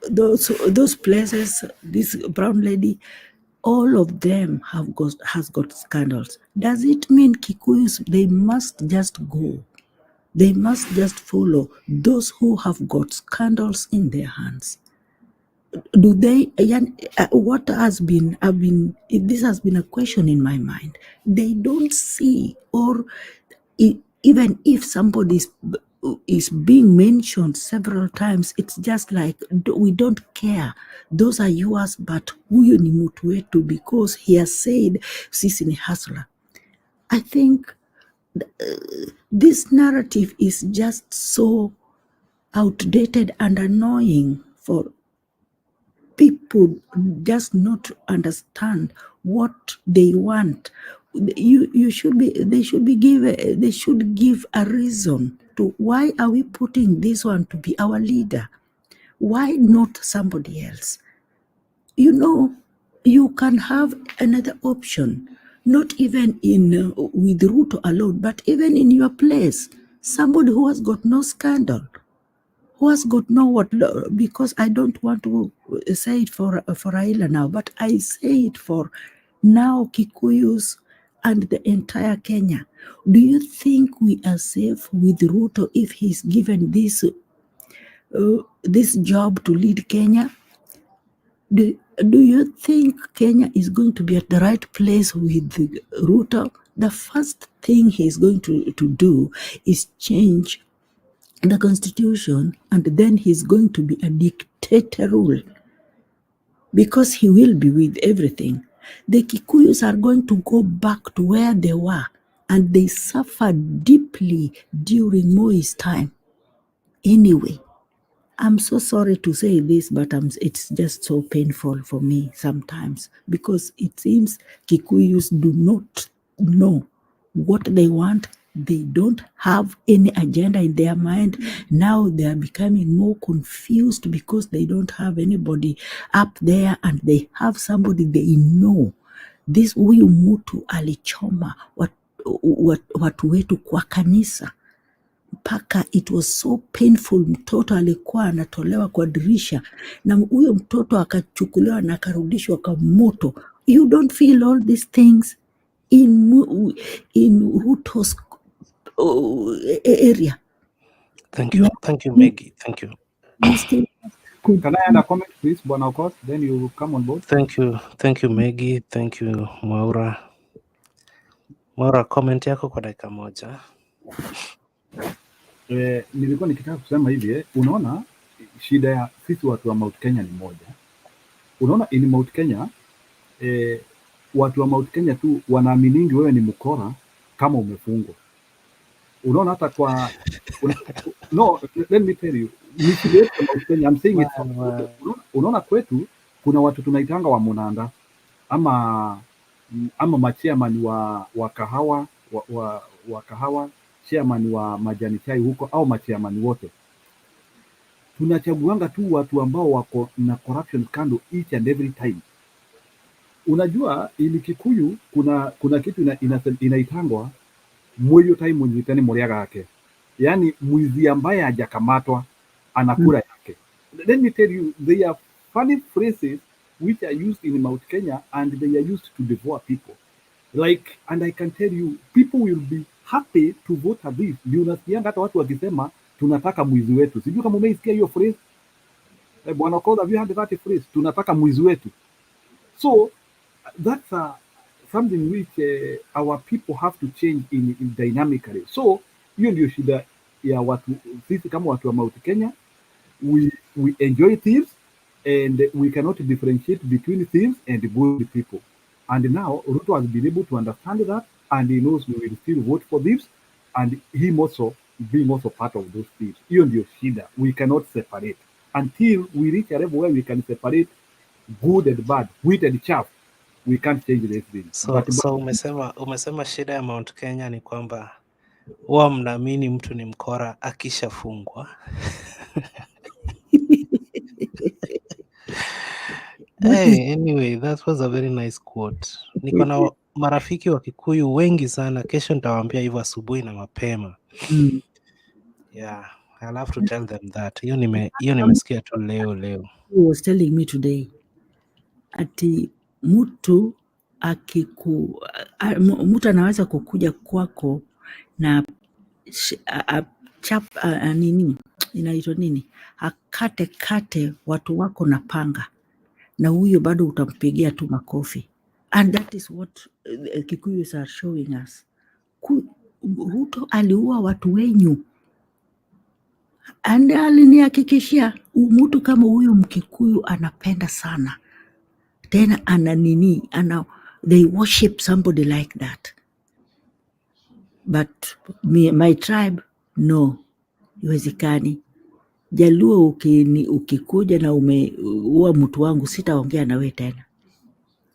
those places, this brown lady, all of them has got scandals. Does it mean Kikuyus, they must just go? They must just follow those who have got scandals in their hands? Do they, what has been, this has been a question in my mind. They don't see, or even if somebody is being mentioned several times, it's just like, we don't care. Those are yours, but huyu ni mtu wetu because he has said sisi ni hustler. I think this narrative is just so outdated and annoying for people just not to understand what they want. They should give a reason to why are we putting this one to be our leader? Why not somebody else? You know, you can have another option, not even in with Ruto alone, but even in your place, somebody who has got no scandal, who has got no what, because I don't want to say it for Raila now, but I say it for now Kikuyus and the entire Kenya. Do you think we are safe with Ruto if he's given this job to lead Kenya? Do you think Kenya is going to be at the right place with Ruto? The first thing he's going to do is change the constitution, and then he's going to be a dictator rule, because he will be with everything. The Kikuyus are going to go back to where they were, and they suffered deeply during Moi's time. Anyway, I'm so sorry to say this, but it's just so painful for me sometimes because it seems Kikuyus do not know what they want. They don't have any agenda in their mind. Now they are becoming more confused because they don't have anybody up there and they have somebody they know. This huyu mtu alichoma watu wetu kwa kanisa mpaka it was so painful. Mtoto alikuwa anatolewa kwa dirisha na huyo mtoto akachukuliwa na akarudishwa kwa moto. You don't feel all these things in Ruto's area. Thank you, Maggie. Thank you. You still Can I add a comment, please, Bwana Okoth? Then you come on board. Thank you, Maggie. Thank you, Mwaura. Mwaura, comment yako kwa dakika moja. Nilikuwa nikitaka kusema hivi, unaona shida ya sisi watu wa Mount Kenya ni moja. Unaona in Mount Kenya watu wa Mount Kenya tu wanaaminigi wewe ni mkora kama umefungwa. Unaona hata kwa no, let me tell you, ni shida yetu ya Mount Kenya. I'm saying it. Unaona kwetu kuna watu tunaitanga wa Munanda ama machairman wa kahawa wa kahawa, chairman wa majani chai huko au machairman wote. Tunachaguanga tu watu ambao wako na corruption scandal each and every time. Unajua ili Kikuyu kuna kitu inaitangwa mweyo time mwenyitani muriaga yake. Yaani mwizi ambaye hajakamatwa anakura yake. Let me tell you, they are funny phrases which are used in Mount Kenya and they are used to devour people. Like, and I can tell you, people will be happy to vote for this. Ndio unasikianga hata watu wakisema tunataka mwizi wetu. Sijui kama umeisikia hiyo phrase. Bwana Okoth, have you heard that phrase? Tunataka mwizi wetu. So that's something which our people have to change in dynamically. So hiyo ndio shida ya watu sisi kama watu wa Mount Kenya. We enjoy thieves and we cannot differentiate between thieves and good people. And now Ruto has been able to understand that, and he knows we will still vote for thieves, and him also being also part of those thieves. Hiyo ndio shida. We cannot separate until we reach a level where we can separate good and bad, wheat and chaff. We can't change this thing. So umesema shida ya Mount Kenya ni kwamba huwa mnaamini mtu ni mkora akishafungwa. Hey, anyway, that was a very nice quote. Niko na marafiki wa Kikuyu wengi sana, kesho nitawaambia hivyo asubuhi na mapema. Yeah, I'll have to tell them that. Hiyo nimesikia tu leo. He was telling me today ati mtu anaweza kukuja kwako na nini inaitwa nini, akate watu wako na panga, na huyo bado utampigia tu makofi. And that is what Kikuyus are showing us. Ruto aliua watu wenyu, and alinihakikishia mtu kama huyo Mkikuyu anapenda sana tena they worship somebody like that. But my tribe, no, iwezekani. Jaluo ukikuja na umeua mtu wangu, sitaongea na wewe tena.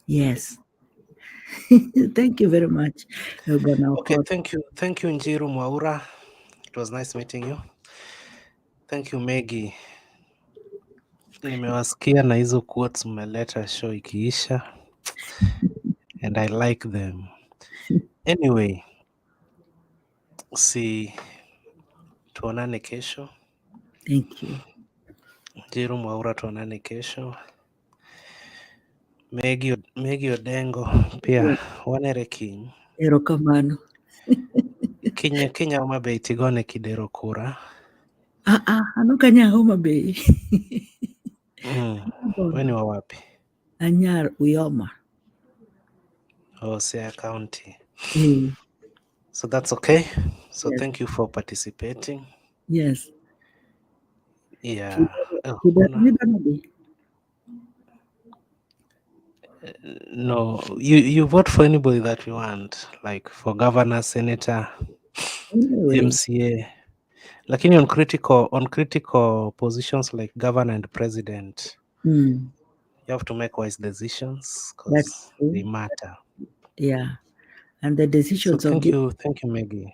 Yes. Thank you very much. Okay, thank you Njiru Mwaura. It was nice meeting you. Thank you Maggie. Nimewasikia na hizo quotes mmeleta show ikiisha. And I like them. Anyway, tuonane kesho. Thank you. Njiru Mwaura, tuonane kesho. Maggie Odengo pia wanere kiny. Erokamano. Kinya Homa Bay tigone kidero kura. Anokanya Homa Bay. Weni wa wapi? Anyar Uyoma. Siaya County. So that's okay. So yes. Thank you for participating. Yes. Yeah. No, you vote for anybody that you want, like for governor, senator, MCA. Lakini on critical positions like governor and president, Mm. you have to make wise decisions That's because true. they matter. Yeah. And the decisions So of this, thank you, Maggie.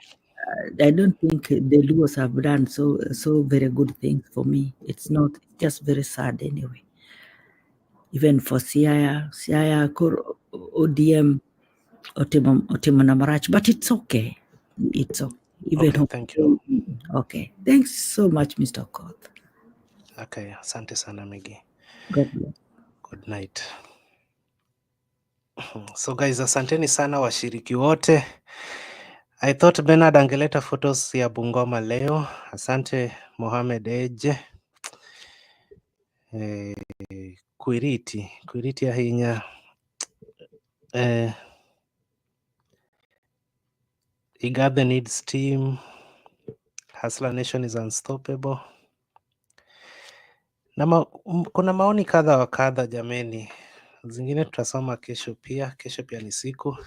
I don't think the Luos have done so very good things for me. It's not, it's just very sad anyway. Even for Siaya ODM, Otimo Namarach, but it's okay. It's okay. Even Okay, thank you. Okay. Thanks so much, Mr. Okoth. Okay, asante sana Maggie. God bless. Good night. So guys, asanteni sana washiriki wote. I thought Bernard angeleta photos ya Bungoma leo. Asante Mohamed Eje. Kwiriti ahinya. Igathe needs team. Hustler Nation is unstoppable. Na kuna maoni kadha wa kadha jameni. Zingine tutasoma kesho pia. Kesho pia ni siku.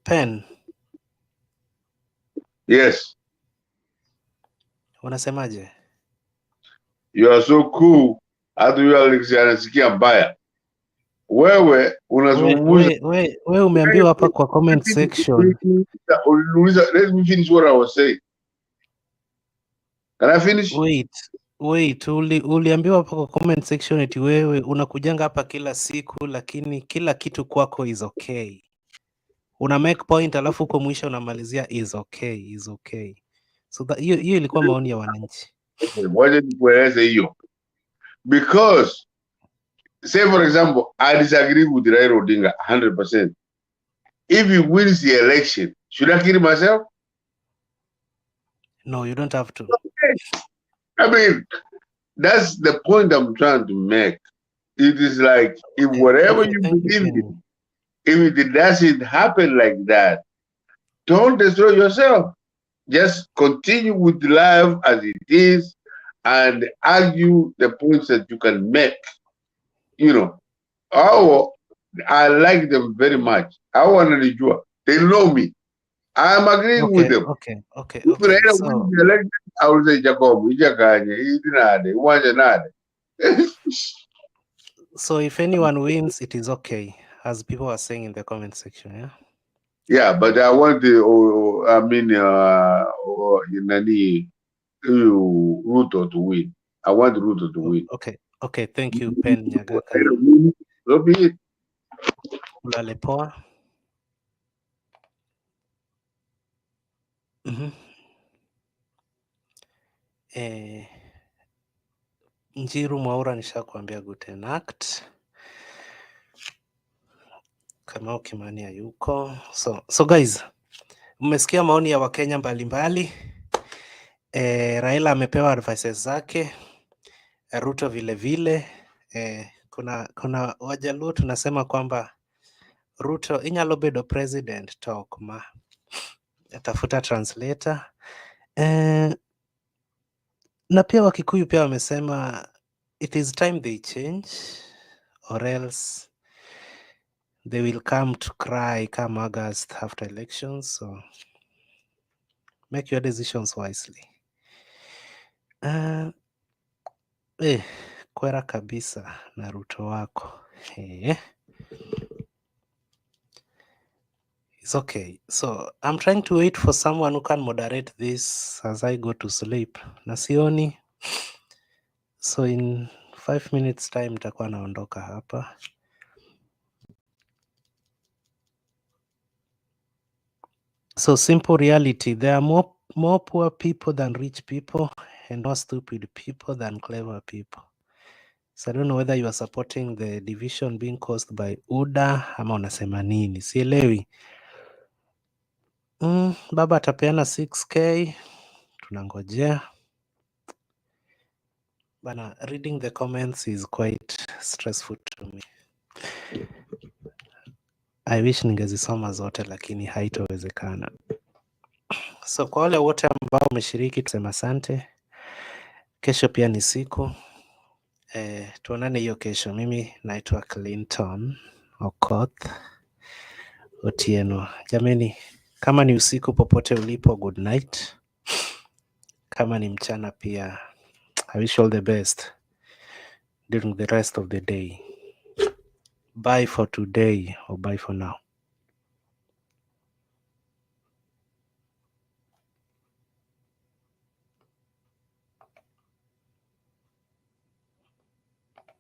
Pen. Yes. Unasemaje? You are so cool. Hata huyo Alex anasikia mbaya. Wewe unazungumza. We umeambiwa hapa kwa comment section. Let me finish what I was saying. Can I finish? Wait, uliambiwa hapa kwa comment section eti wewe unakujanga hapa kila siku lakini kila kitu kwako is okay. Una make point alafu uko mwisho unamalizia is okay. So hiyo ilikuwa maoni ya wananchi. Waje nikueleze hiyo. Because say for example, I disagree with Raila Odinga 100%. If he wins the election, should I kill myself? No, you don't have to. I mean, that's the point I'm trying to make. It is like, if whatever you believe in, if it doesn't happen like that, don't destroy yourself. Just continue with life as it is and argue the points that you can make. You know, I like them very much. I want to enjoy. They know me. I'm agreeing with them. Okay. If Raila wins the election, I will say, Jacob, So if anyone wins, it is okay, as people are saying in the comment section, yeah? Yeah, but I want Ruto to win. I want Ruto to win. Okay, thank you, Pen Nyagaka. So be it. Ulale poa. Njiru Mwaura nishakuambia guten Nacht. Kamau Kimani hayuko. So guys, mmesikia maoni ya Wakenya mbalimbali. Raila amepewa advices zake. Ruto vile. Kuna Wajaluo tunasema kwamba Ruto inyalo bedo president talk ma tafuta translator. Na pia Wakikuyu pia wamesema it is time they change or else they will come to cry come August after elections, so make your decisions wisely. Kwera kabisa na Ruto wako. It's okay. So I'm trying to wait for someone who can moderate this as I go to sleep. Nasioni. So in 5 minutes time nitakuwa naondoka hapa. So simple reality, there are more poor people than rich people and more stupid people than clever people. So I don't know whether you are supporting the division being caused by UDA ama unasema nini. Sielewi. Baba atapeana 6K. Tunangojea. Bana, reading the comments is quite stressful to me. I wish ningezisoma zote lakini haitowezekana. So kwa wale wote ambao wameshiriki tuseme asante. Kesho pia ni siku. Tuonane hiyo kesho. Mimi naitwa Clinton Okoth. Otieno. Jameni, kama ni usiku popote ulipo, good night. Kama ni mchana pia, I wish all the best during the rest of the day. Bye for today, or bye for now.